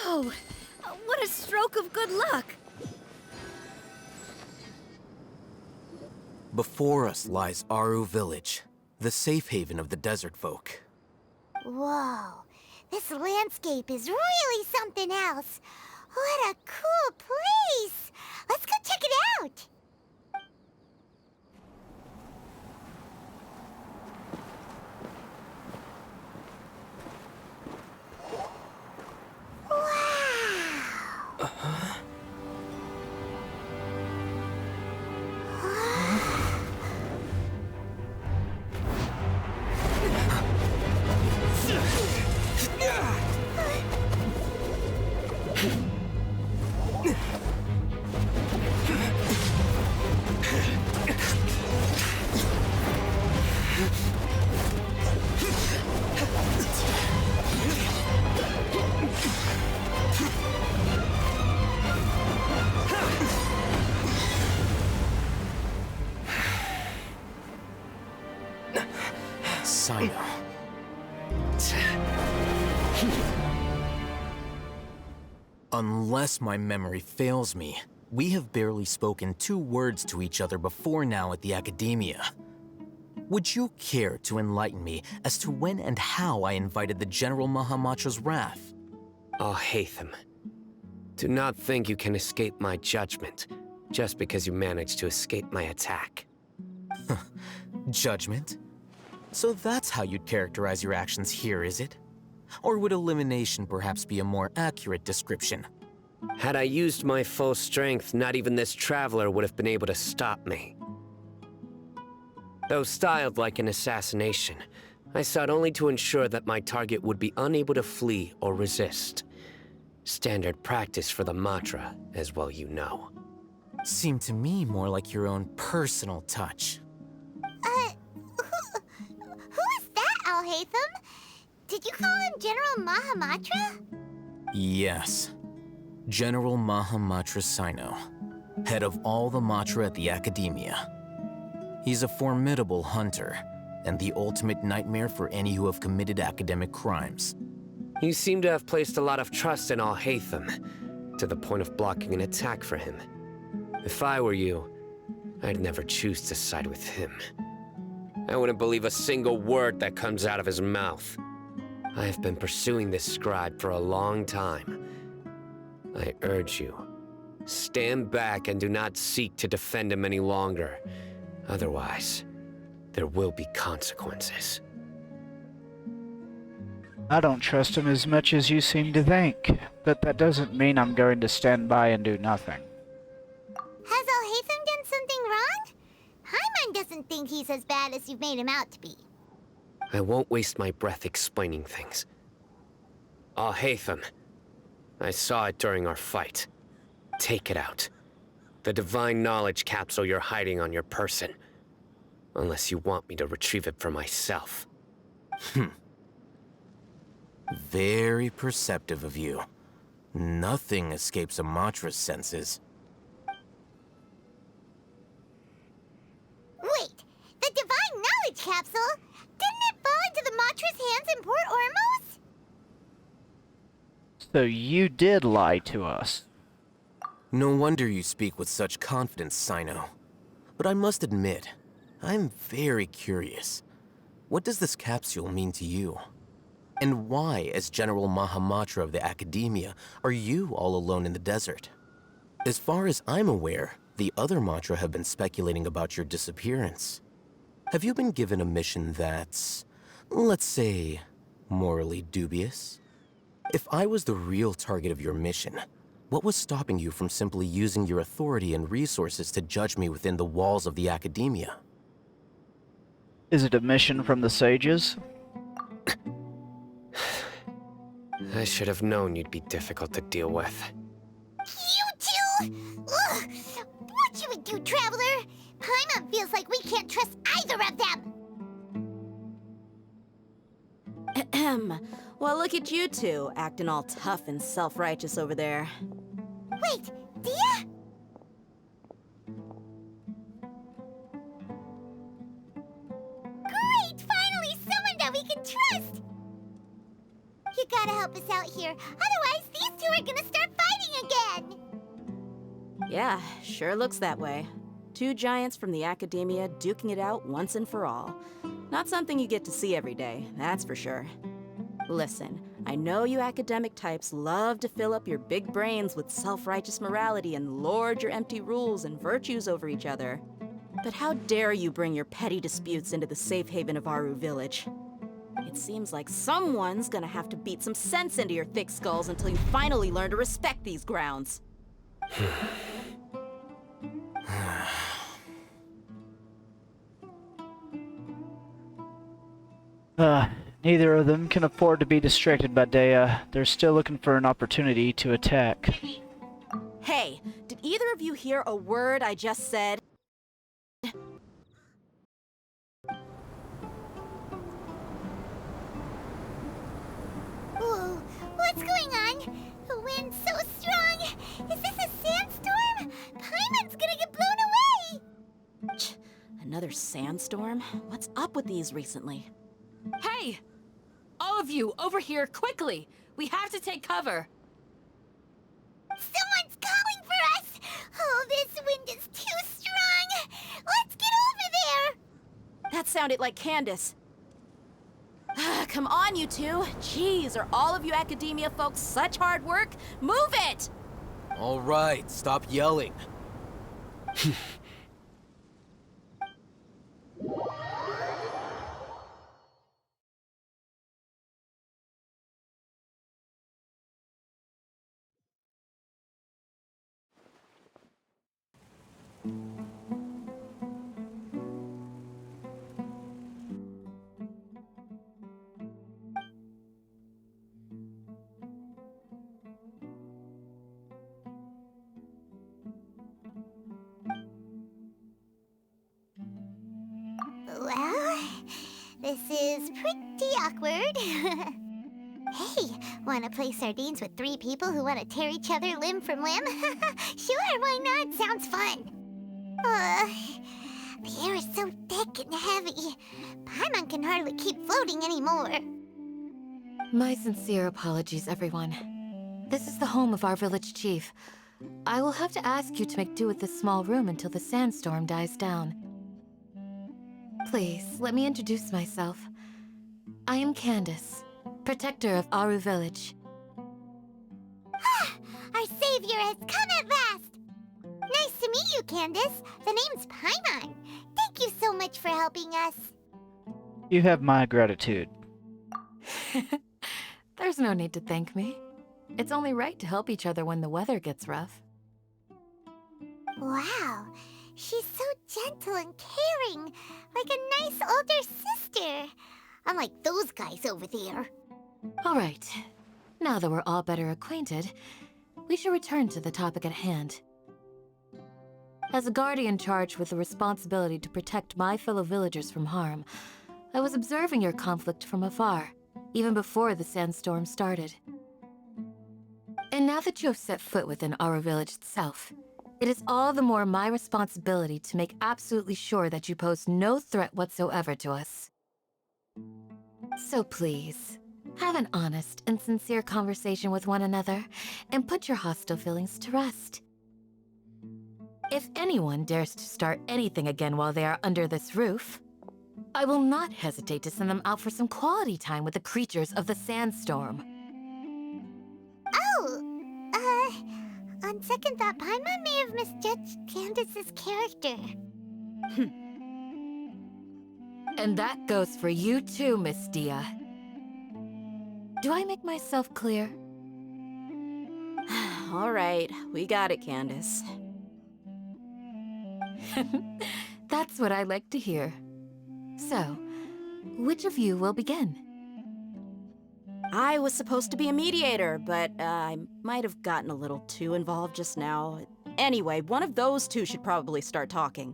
Whoa! What a stroke of good luck! Before us lies Aru Village, the safe haven of the desert folk. Whoa, this landscape is really something else. What a cool place! Let's go check it out! Sino. Unless my memory fails me, we have barely spoken 2 words to each other before now at the Academia. Would you care to enlighten me as to when and how I invited the General Mahamatra's wrath? Oh, Hatham. Do not think you can escape my judgment just because you managed to escape my attack. Judgment? So that's how you'd characterize your actions here, is it? Or would elimination perhaps be a more accurate description? Had I used my full strength, not even this traveler would have been able to stop me. Though styled like an assassination, I sought only to ensure that my target would be unable to flee or resist. Standard practice for the Matra, as well you know. Seemed to me more like your own personal touch. Who is that, Alhaitham? Did you call him General Mahamatra? Yes. General Mahamatra Sino, head of all the Matra at the Academia. He's a formidable hunter, and the ultimate nightmare for any who have committed academic crimes. You seem to have placed a lot of trust in Alhaitham, to the point of blocking an attack for him. If I were you, I'd never choose to side with him. I wouldn't believe a single word that comes out of his mouth. I have been pursuing this scribe for a long time. I urge you, stand back and do not seek to defend him any longer. Otherwise, there will be consequences. I don't trust him as much as you seem to think, but that doesn't mean I'm going to stand by and do nothing. Has Alhaitham done something wrong? Paimon doesn't think he's as bad as you've made him out to be. I won't waste my breath explaining things. Alhaitham, I saw it during our fight. Take it out. The divine knowledge capsule you're hiding on your person. Unless you want me to retrieve it for myself. Very perceptive of you. Nothing escapes a Matra's senses. Wait, the divine knowledge capsule? Didn't it fall into the Matra's hands in Port Ormos? So you did lie to us. No wonder you speak with such confidence, Sino. But I must admit, I'm very curious. What does this capsule mean to you? And why, as General Mahamatra of the Academia, are you all alone in the desert? As far as I'm aware, the other Matra have been speculating about your disappearance. Have you been given a mission that's, let's say, morally dubious? If I was the real target of your mission, what was stopping you from simply using your authority and resources to judge me within the walls of the Academia? Is it a mission from the sages? I should have known you'd be difficult to deal with. You two? Ugh! What you would do, Traveler? Paimon feels like we can't trust either of them! Ahem. Well, look at you two, acting all tough and self-righteous over there. Wait, Dia? Great! Finally, someone that we can trust! You gotta help us out here, otherwise these two are gonna start fighting again! Yeah, sure looks that way. Two giants from the Academia duking it out once and for all. Not something you get to see every day, that's for sure. Listen, I know you academic types love to fill up your big brains with self-righteous morality and lord your empty rules and virtues over each other. But how dare you bring your petty disputes into the safe haven of Aru Village? It seems like someone's gonna have to beat some sense into your thick skulls until you finally learn to respect these grounds. Neither of them can afford to be distracted by Dea. They're still looking for an opportunity to attack. Hey, did either of you hear a word I just said? Whoa, what's going on? The wind's so strong! Is this a sandstorm? Paimon's gonna get blown away! Another sandstorm? What's up with these recently? Hey! All of you, over here, quickly! We have to take cover! Someone's calling for us! Oh, this wind is too strong! Let's get over there! That's sounded like Candace. Come on, you two. Jeez, are all of you academia folks such hard work? Move it! All right, stop yelling. Well, this is pretty awkward. Hey, wanna play sardines with 3 people who wanna tear each other limb from limb? Sure, why not? Sounds fun. The air is so thick and heavy. Paimon can hardly keep floating anymore. My sincere apologies, everyone. This is the home of our village chief. I will have to ask you to make do with this small room until the sandstorm dies down. Please, let me introduce myself. I am Candace, protector of Aru Village. Our savior has come at last! Nice to meet you, Candace. The name's Paimon. Thank you so much for helping us. You have my gratitude. There's no need to thank me. It's only right to help each other when the weather gets rough. Wow, she's so gentle and caring, like a nice older sister. Unlike those guys over there. All right. Now that we're all better acquainted, we should return to the topic at hand. As a guardian charged with the responsibility to protect my fellow villagers from harm, I was observing your conflict from afar, even before the sandstorm started. And now that you have set foot within our village itself, it is all the more my responsibility to make absolutely sure that you pose no threat whatsoever to us. So please, have an honest and sincere conversation with one another, and put your hostile feelings to rest. If anyone dares to start anything again while they are under this roof, I will not hesitate to send them out for some quality time with the creatures of the sandstorm. On second thought, Paimon may have misjudged Candace's character. And that goes for you too, Miss Dia. Do I make myself clear? All right, we got it, Candace. That's what I like to hear. So, which of you will begin? I was supposed to be a mediator, but I might have gotten a little too involved just now. Anyway, one of those two should probably start talking.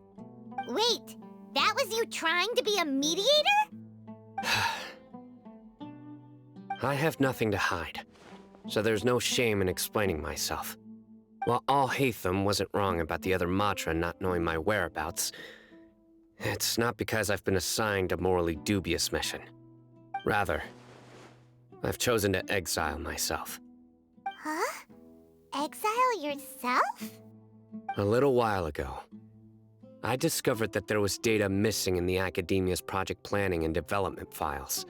Wait, that was you trying to be a mediator? I have nothing to hide, so there's no shame in explaining myself. While Alhaitham wasn't wrong about the other Matra not knowing my whereabouts, it's not because I've been assigned a morally dubious mission. Rather, I've chosen to exile myself. Huh? Exile yourself? A little while ago, I discovered that there was data missing in the Academia's project planning and development files.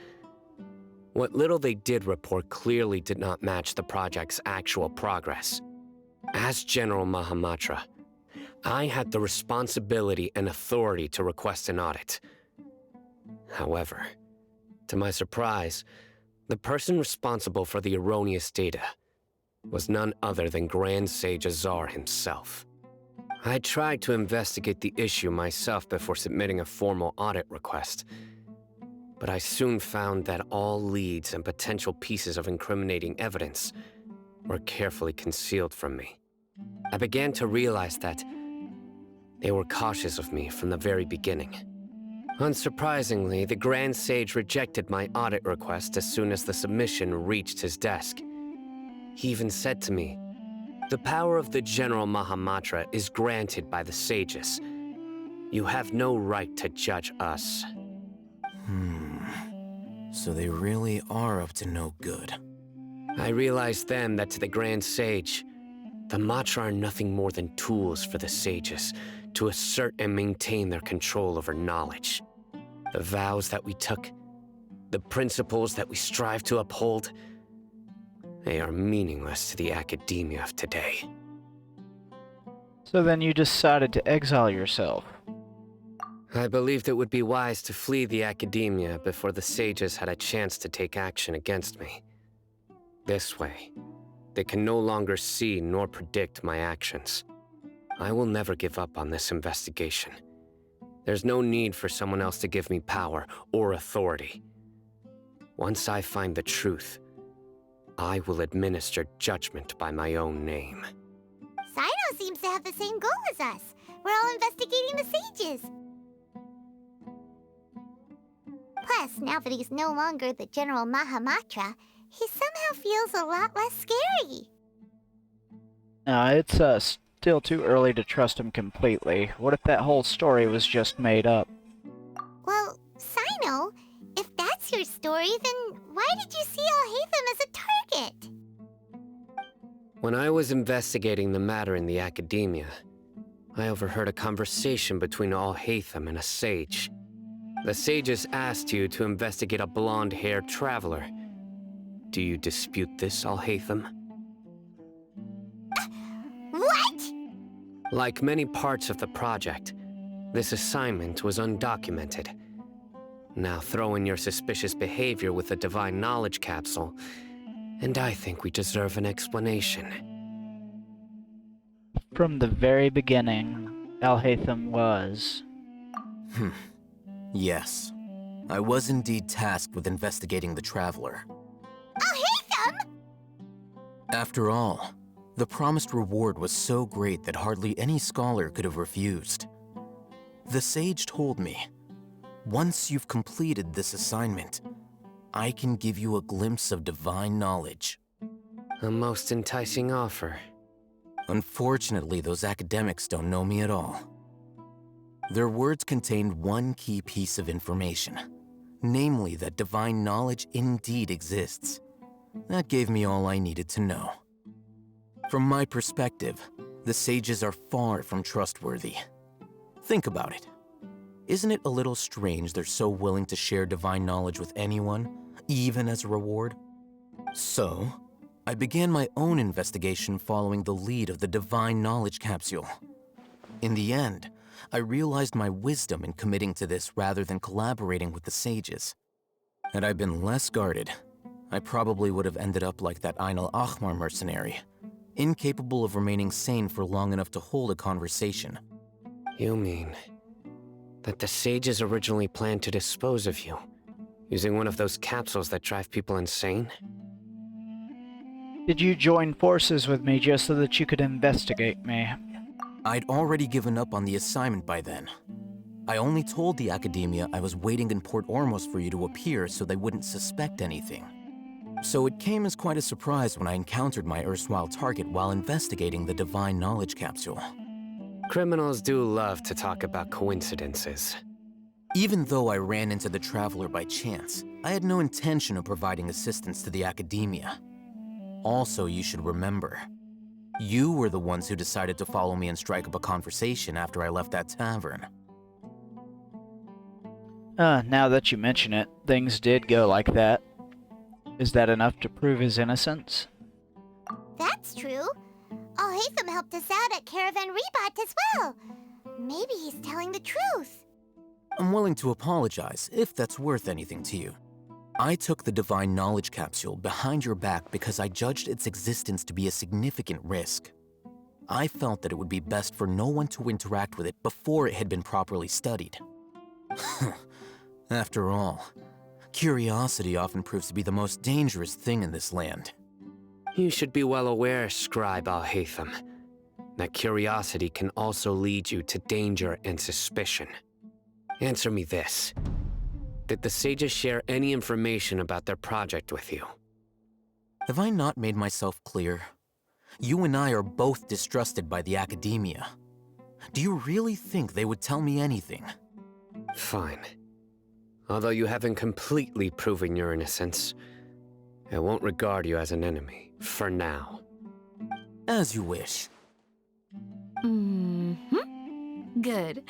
What little they did report clearly did not match the project's actual progress. As General Mahamatra, I had the responsibility and authority to request an audit. However, to my surprise, the person responsible for the erroneous data was none other than Grand Sage Azar himself. I tried to investigate the issue myself before submitting a formal audit request, but I soon found that all leads and potential pieces of incriminating evidence were carefully concealed from me. I began to realize that they were cautious of me from the very beginning. Unsurprisingly, the Grand Sage rejected my audit request as soon as the submission reached his desk. He even said to me, "The power of the General Mahamatra is granted by the sages. You have no right to judge us." So they really are up to no good. I realized then that to the Grand Sage, the Matra are nothing more than tools for the sages to assert and maintain their control over knowledge. the vows that we took, the principles that we strive to uphold, they are meaningless to the academia of today. So then you decided to exile yourself. I believed it would be wise to flee the academia before the sages had a chance to take action against me. This way, they can no longer see nor predict my actions. I will never give up on this investigation. There's no need for someone else to give me power or authority. Once I find the truth, I will administer judgment by my own name. Sino seems to have the same goal as us. We're all investigating the sages. Plus, now that he's no longer the General Mahamatra, he somehow feels a lot less scary. Now, it's still too early to trust him completely. What if that whole story was just made up? Well, Sino, if that's your story, then why did you see Alhaitham as a target? When I was investigating the matter in the academia, I overheard a conversation between Alhaitham and a sage. The sages asked you to investigate a blonde-haired traveler. Do you dispute this, Alhaitham? What? Like many parts of the project, this assignment was undocumented. Now throw in your suspicious behavior with the Divine Knowledge Capsule, and I think we deserve an explanation. From the very beginning, Alhaitham was... Yes. I was indeed tasked with investigating the Traveler. Alhaitham! After all, the promised reward was so great that hardly any scholar could have refused. The sage told me, once you've completed this assignment, I can give you a glimpse of divine knowledge. A most enticing offer. Unfortunately, those academics don't know me at all. Their words contained one key piece of information, namely that divine knowledge indeed exists. That gave me all I needed to know. From my perspective, the sages are far from trustworthy. Think about it. Isn't it a little strange they're so willing to share divine knowledge with anyone, even as a reward? So, I began my own investigation following the lead of the Divine Knowledge Capsule. In the end, I realized my wisdom in committing to this rather than collaborating with the sages. Had I been less guarded, I probably would have ended up like that Ain al-Ahmar mercenary, incapable of remaining sane for long enough to hold a conversation. You mean that the sages originally planned to dispose of you, using one of those capsules that drive people insane? Did you join forces with me just so that you could investigate me? I'd already given up on the assignment by then. I only told the academia I was waiting in Port Ormos for you to appear so they wouldn't suspect anything. So it came as quite a surprise when I encountered my erstwhile target while investigating the Divine Knowledge Capsule. Criminals do love to talk about coincidences. Even though I ran into the Traveler by chance, I had no intention of providing assistance to the academia. Also, you should remember, you were the ones who decided to follow me and strike up a conversation after I left that tavern. Now that you mention it, things did go like that. Is that enough to prove his innocence? That's true. Alhaitham helped us out at Caravan Rebat as well. Maybe he's telling the truth. I'm willing to apologize, if that's worth anything to you. I took the Divine Knowledge Capsule behind your back because I judged its existence to be a significant risk. I felt that it would be best for no one to interact with it before it had been properly studied. After all, curiosity often proves to be the most dangerous thing in this land. You should be well aware, Scribe Alhaitham, that curiosity can also lead you to danger and suspicion. Answer me this. Did the sages share any information about their project with you? Have I not made myself clear? You and I are both distrusted by the academia. Do you really think they would tell me anything? Fine. Although you haven't completely proven your innocence, I won't regard you as an enemy, for now. As you wish. Good.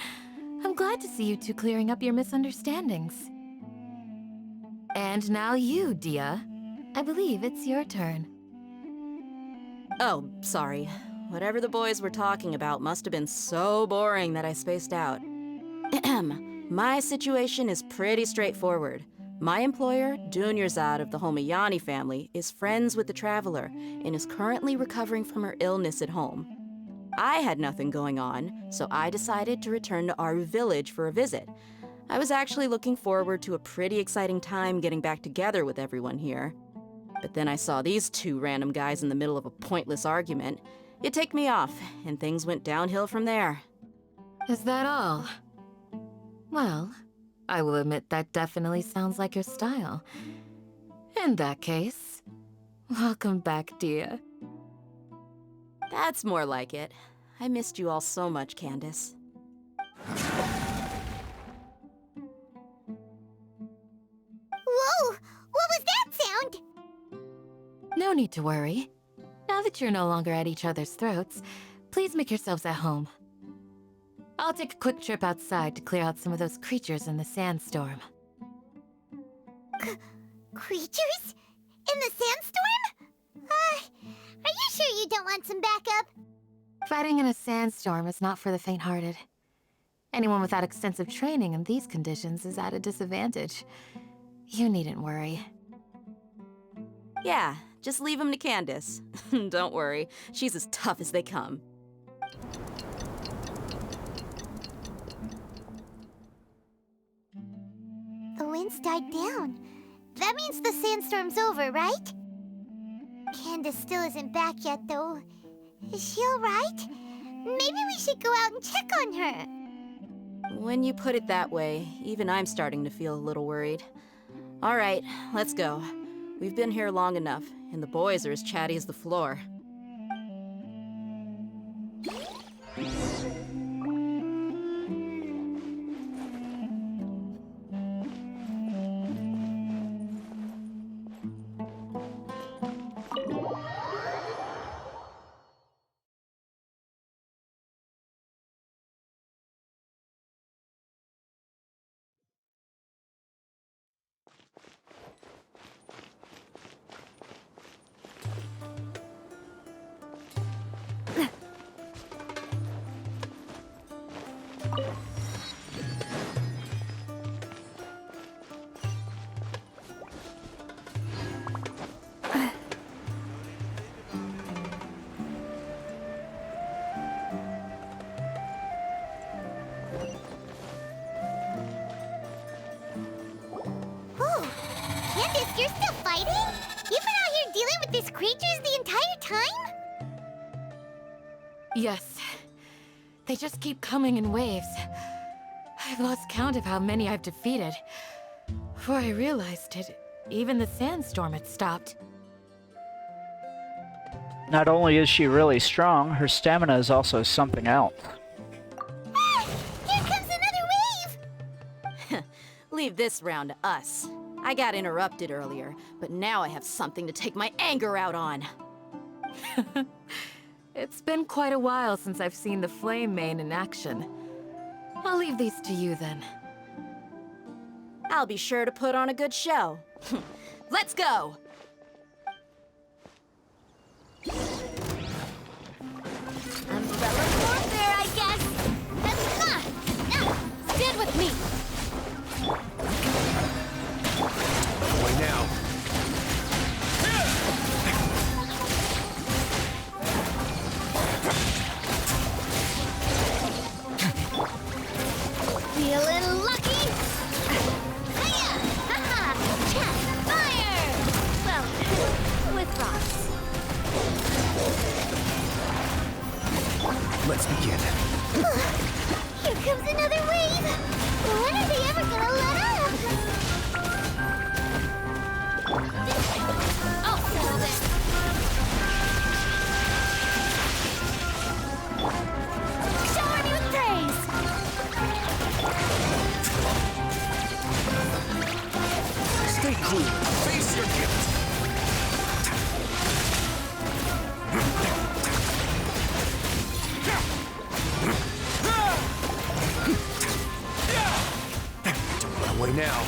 I'm glad to see you two clearing up your misunderstandings. And now you, Dia. I believe it's your turn. Oh, sorry. Whatever the boys were talking about must have been so boring that I spaced out. My situation is pretty straightforward. My employer, Dunyarzad of the Homayani family, is friends with the Traveler and is currently recovering from her illness at home. I had nothing going on, so I decided to return to Aru village for a visit. I was actually looking forward to a pretty exciting time getting back together with everyone here. But then I saw these two random guys in the middle of a pointless argument. It ticked me off, and things went downhill from there. Is that all? Well, I will admit that definitely sounds like your style. In that case, welcome back, Dia. That's more like it. I missed you all so much, Candace. Whoa! What was that sound? No need to worry. Now that you're no longer at each other's throats, please make yourselves at home. I'll take a quick trip outside to clear out some of those creatures in the sandstorm. Creatures? In the sandstorm? Are you sure you don't want some backup? Fighting in a sandstorm is not for the faint-hearted. Anyone without extensive training in these conditions is at a disadvantage. You needn't worry. Yeah, just leave him to Candace. Don't worry, she's as tough as they come. The wind's died down. That means the sandstorm's over, right? Candace still isn't back yet, though. Is she alright? Maybe we should go out and check on her. When you put it that way, even I'm starting to feel a little worried. All right, let's go. We've been here long enough, and the boys are as chatty as the floor. Candace, you're still fighting? You've been out here dealing with these creatures the entire time? Yes. They just keep coming in waves. I've lost count of how many I've defeated. Before I realized it, even the sandstorm had stopped. Not only is she really strong, her stamina is also something else. Ah! Here comes another wave! Leave this round to us. I got interrupted earlier, but now I have something to take my anger out on. It's been quite a while since I've seen the Flame Mane in action. I'll leave these to you then. I'll be sure to put on a good show. Let's go! Umbrella warfare, I guess! Stand with me! Away now. Feeling lucky? Hiya! Haha! Chat! Fire! Well, with rocks. Let's begin. Here comes another wave! When are they ever gonna let up? I'll settle this! Shower me with praise! Stay cool. Face your gift. now.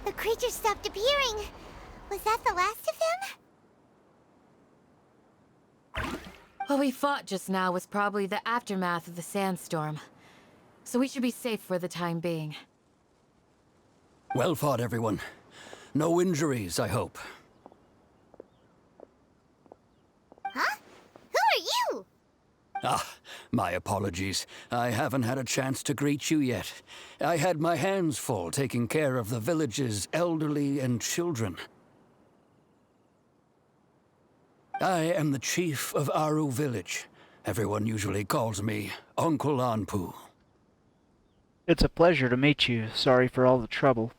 The creature stopped appearing. Was that the last of them? What we fought just now was probably the aftermath of the sandstorm. So we should be safe for the time being. Well fought, everyone. No injuries, I hope. Huh? Who are you? Ah, my apologies. I haven't had a chance to greet you yet. I had my hands full taking care of the village's elderly and children. I am the chief of Aru village. Everyone usually calls me Uncle Anpu. It's a pleasure to meet you. Sorry for all the trouble.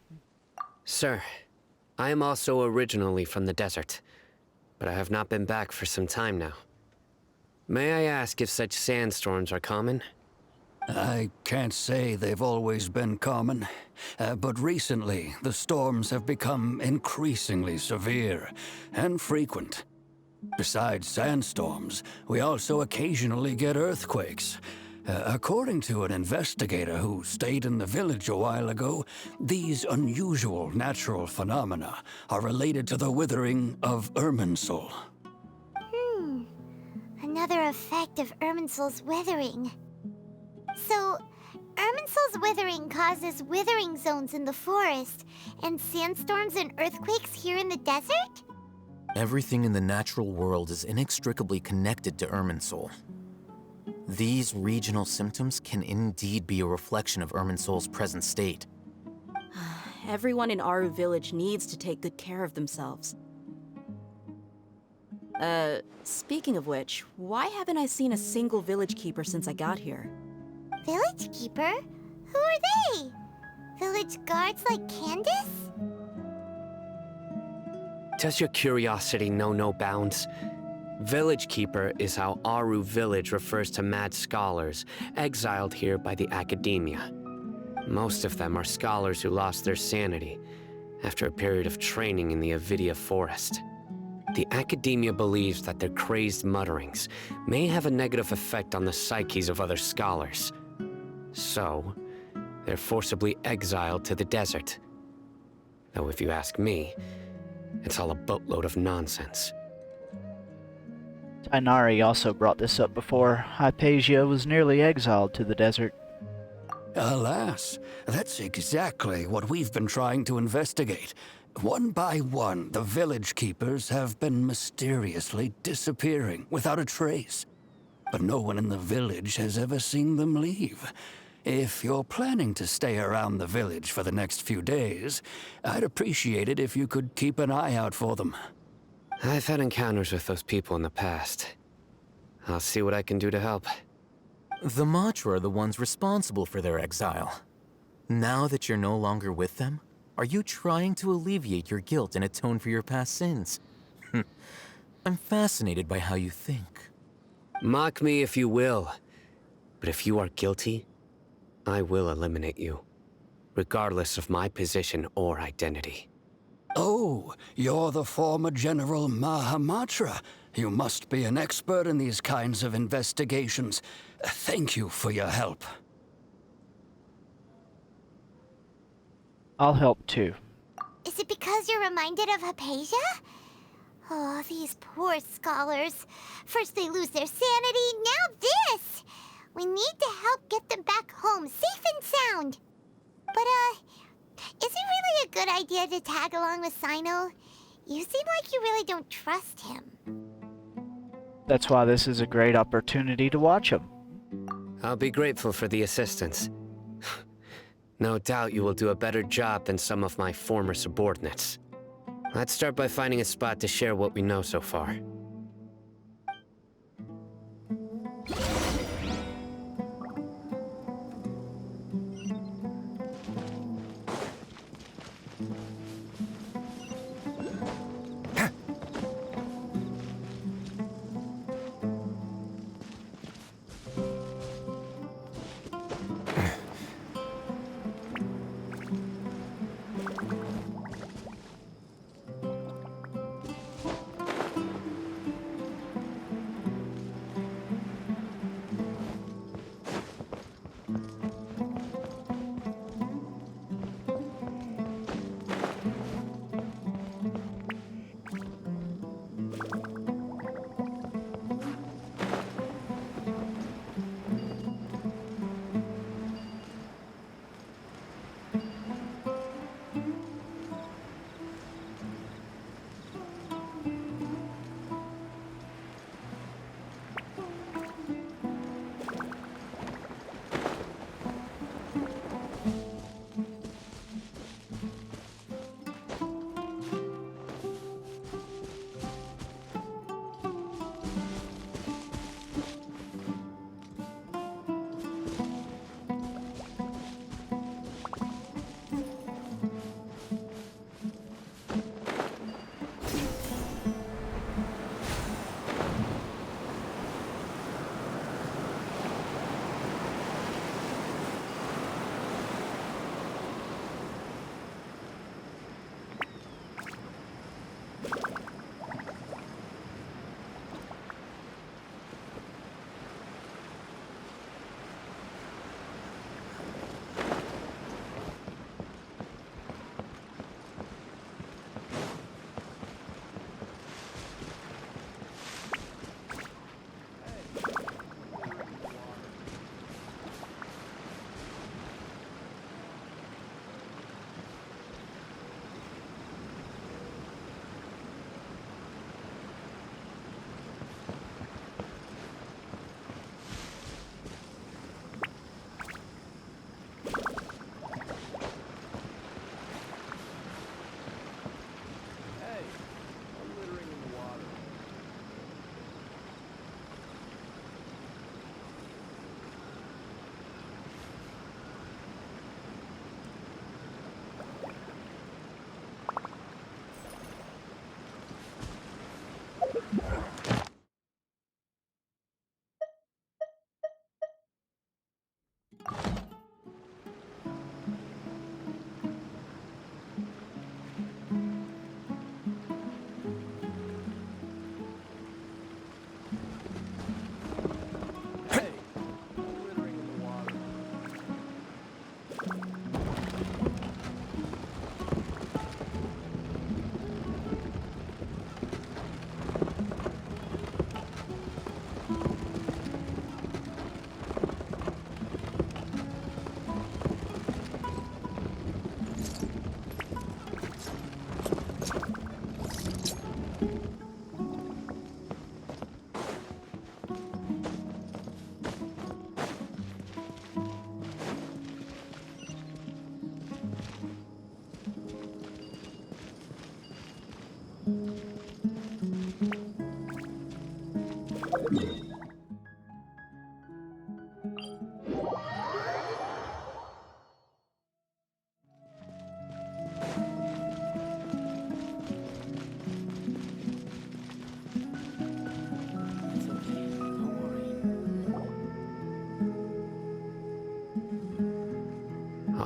Sir, I am also originally from the desert, but I have not been back for some time now. May I ask if such sandstorms are common? I can't say they've always been common, but recently the storms have become increasingly severe and frequent. Besides sandstorms, we also occasionally get earthquakes. According to an investigator who stayed in the village a while ago, these unusual natural phenomena are related to the withering of Irminsul. Another effect of Irminsul's withering. So, Irminsul's withering causes withering zones in the forest, and sandstorms and earthquakes here in the desert? Everything in the natural world is inextricably connected to Irminsul. These regional symptoms can indeed be a reflection of Irminsul's present state. Everyone in Aru village needs to take good care of themselves. Speaking of which, why haven't I seen a single village keeper since I got here? Village keeper? Who are they? Village guards like Candace? Does your curiosity know no bounds? Village Keeper is how Aru village refers to mad scholars exiled here by the academia. Most of them are scholars who lost their sanity after a period of training in the Avidia forest. The academia believes that their crazed mutterings may have a negative effect on the psyches of other scholars. So, they're forcibly exiled to the desert. Though if you ask me, it's all a boatload of nonsense. Tainari also brought this up before. Hypatia was nearly exiled to the desert. Alas, that's exactly what we've been trying to investigate. One by one, the village keepers have been mysteriously disappearing without a trace. But no one in the village has ever seen them leave. If you're planning to stay around the village for the next few days, I'd appreciate it if you could keep an eye out for them. I've had encounters with those people in the past. I'll see what I can do to help. The Matra are the ones responsible for their exile. Now that you're no longer with them, are you trying to alleviate your guilt and atone for your past sins? I'm fascinated by how you think. Mock me if you will, but if you are guilty, I will eliminate you, regardless of my position or identity. Oh, you're the former General Mahamatra. You must be an expert in these kinds of investigations. Thank you for your help. I'll help too. Is it because you're reminded of Hypatia? Oh, these poor scholars. First they lose their sanity, now this! We need to help get them back home, safe and sound. But, is it really a good idea to tag along with Sino? You seem like you really don't trust him. That's why this is a great opportunity to watch him. I'll be grateful for the assistance. No doubt you will do a better job than some of my former subordinates. Let's start by finding a spot to share what we know so far.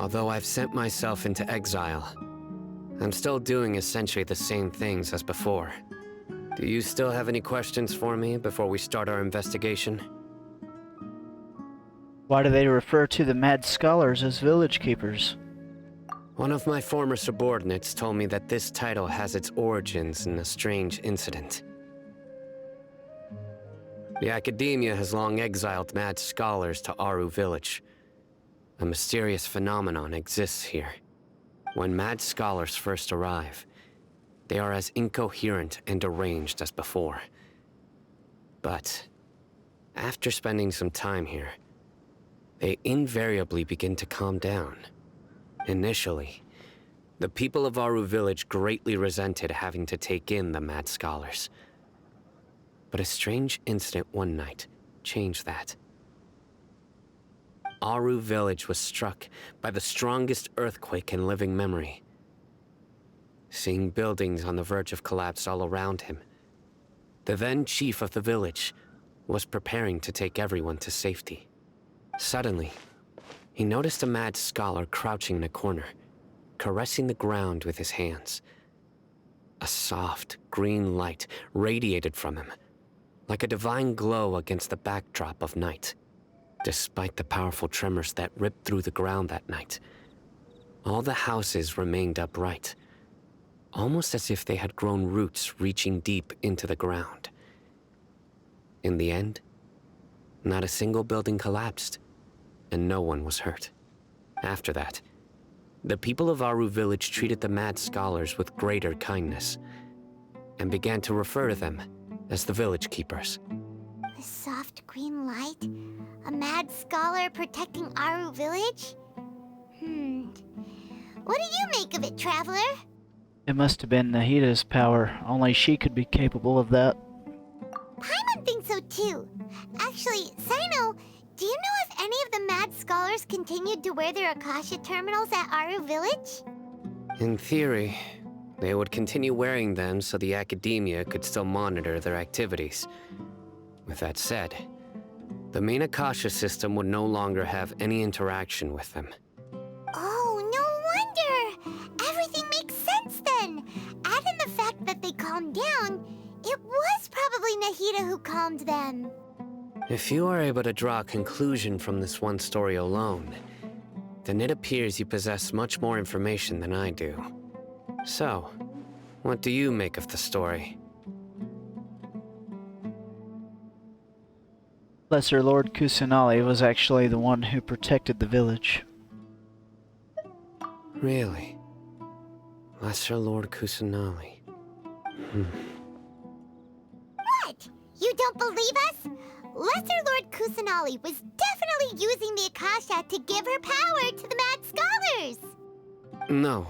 Although I've sent myself into exile, I'm still doing essentially the same things as before. Do you still have any questions for me before we start our investigation? Why do they refer to the mad scholars as village keepers? One of my former subordinates told me that this title has its origins in a strange incident. The Academia has long exiled mad scholars to Aru Village. A mysterious phenomenon exists here. When mad scholars first arrive, they are as incoherent and deranged as before. But after spending some time here, they invariably begin to calm down. Initially, the people of Aru Village greatly resented having to take in the mad scholars. But a strange incident one night changed that. Aru Village was struck by the strongest earthquake in living memory. Seeing buildings on the verge of collapse all around him, the then chief of the village was preparing to take everyone to safety. Suddenly, he noticed a mad scholar crouching in a corner, caressing the ground with his hands. A soft, green light radiated from him, like a divine glow against the backdrop of night. Despite the powerful tremors that ripped through the ground that night, all the houses remained upright, almost as if they had grown roots reaching deep into the ground. In the end, not a single building collapsed, and no one was hurt. After that, the people of Aru Village treated the mad scholars with greater kindness, and began to refer to them as the village keepers. A soft green light? A mad scholar protecting Aru Village? What do you make of it, Traveler? It must have been Nahida's power. Only she could be capable of that. Paimon thinks so too. Actually, Sino, do you know if any of the mad scholars continued to wear their Akasha terminals at Aru Village? In theory, they would continue wearing them so the Academia could still monitor their activities. With that said, the main Akasha system would no longer have any interaction with them. Oh, no wonder! Everything makes sense then! Add in the fact that they calmed down, it was probably Nahida who calmed them. If you are able to draw a conclusion from this one story alone, then it appears you possess much more information than I do. So, what do you make of the story? Lesser Lord Kusanali was actually the one who protected the village. Really? Lesser Lord Kusanali. What? You don't believe us? Lesser Lord Kusanali was definitely using the Akasha to give her power to the mad scholars! No,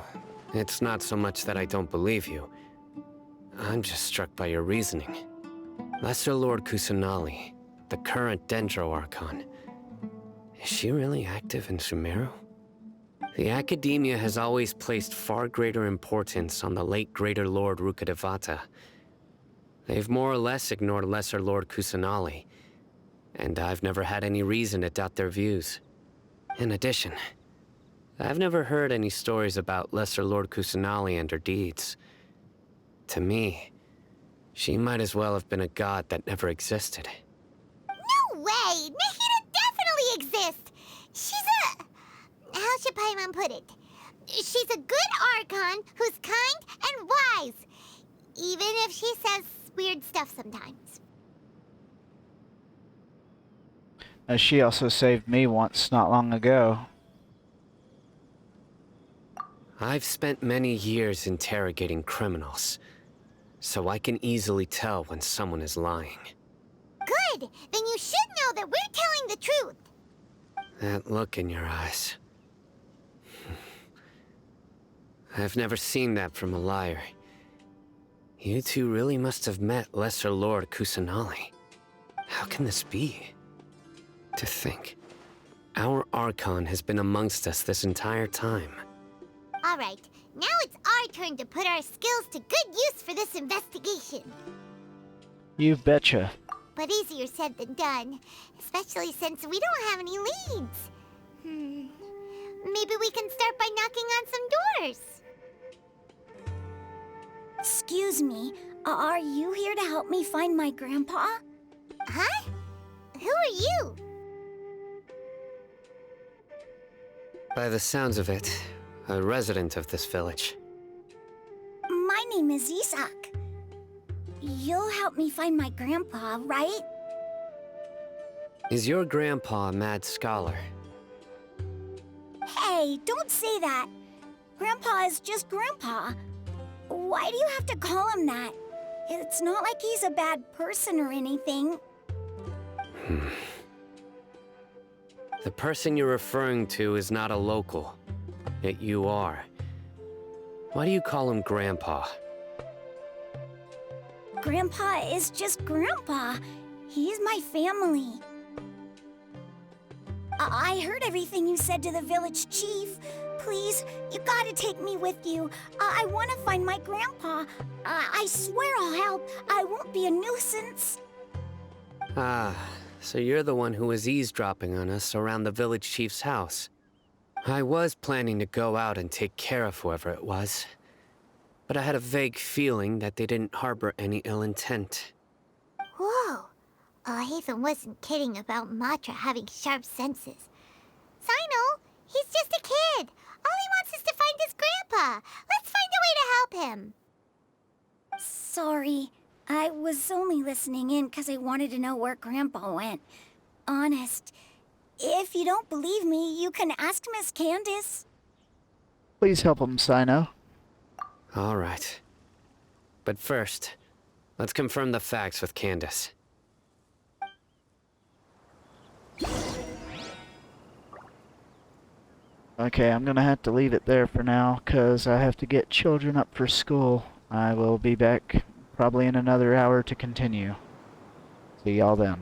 it's not so much that I don't believe you. I'm just struck by your reasoning. Lesser Lord Kusanali, the current Dendro Archon, is she really active in Sumeru? The Academia has always placed far greater importance on the late Greater Lord Rukkhadevata. They've more or less ignored Lesser Lord Kusanali, and I've never had any reason to doubt their views. In addition, I've never heard any stories about Lesser Lord Kusanali and her deeds. To me, she might as well have been a god that never existed. No way! Nahida definitely exists! She's a... how should Paimon put it? She's a good Archon who's kind and wise, even if she says weird stuff sometimes. She also saved me once, not long ago. I've spent many years interrogating criminals, so I can easily tell when someone is lying. Good! Then you should know that we're telling the truth! That look in your eyes. I've never seen that from a liar. You two really must have met Lesser Lord Kusanali. How can this be? To think, our Archon has been amongst us this entire time. Alright, now it's our turn to put our skills to good use for this investigation. You betcha. But easier said than done, especially since we don't have any leads. Maybe we can start by knocking on some doors. Excuse me, are you here to help me find my grandpa? Huh? Who are you? By the sounds of it, a resident of this village. My name is Isak. You'll help me find my grandpa, right? Is your grandpa a mad scholar? Hey, don't say that. Grandpa is just Grandpa. Why do you have to call him that? It's not like he's a bad person or anything. The person you're referring to is not a local. Yet you are. Why do you call him Grandpa? Grandpa is just Grandpa. He's my family. I heard everything you said to the village chief. Please, you gotta take me with you. I wanna find my grandpa. I swear I'll help. I won't be a nuisance. Ah, so you're the one who was eavesdropping on us around the village chief's house. I was planning to go out and take care of whoever it was. But I had a vague feeling that they didn't harbor any ill intent. Whoa. Hatham wasn't kidding about Matra having sharp senses. Sino, he's just a kid. All he wants is to find his grandpa. Let's find a way to help him. Sorry. I was only listening in because I wanted to know where Grandpa went. Honest. If you don't believe me, you can ask Miss Candace. Please help him, Sino. All right. But first, let's confirm the facts with Candace. Okay, I'm gonna have to leave it there for now, because I have to get children up for school. I will be back probably in another hour to continue. See y'all then.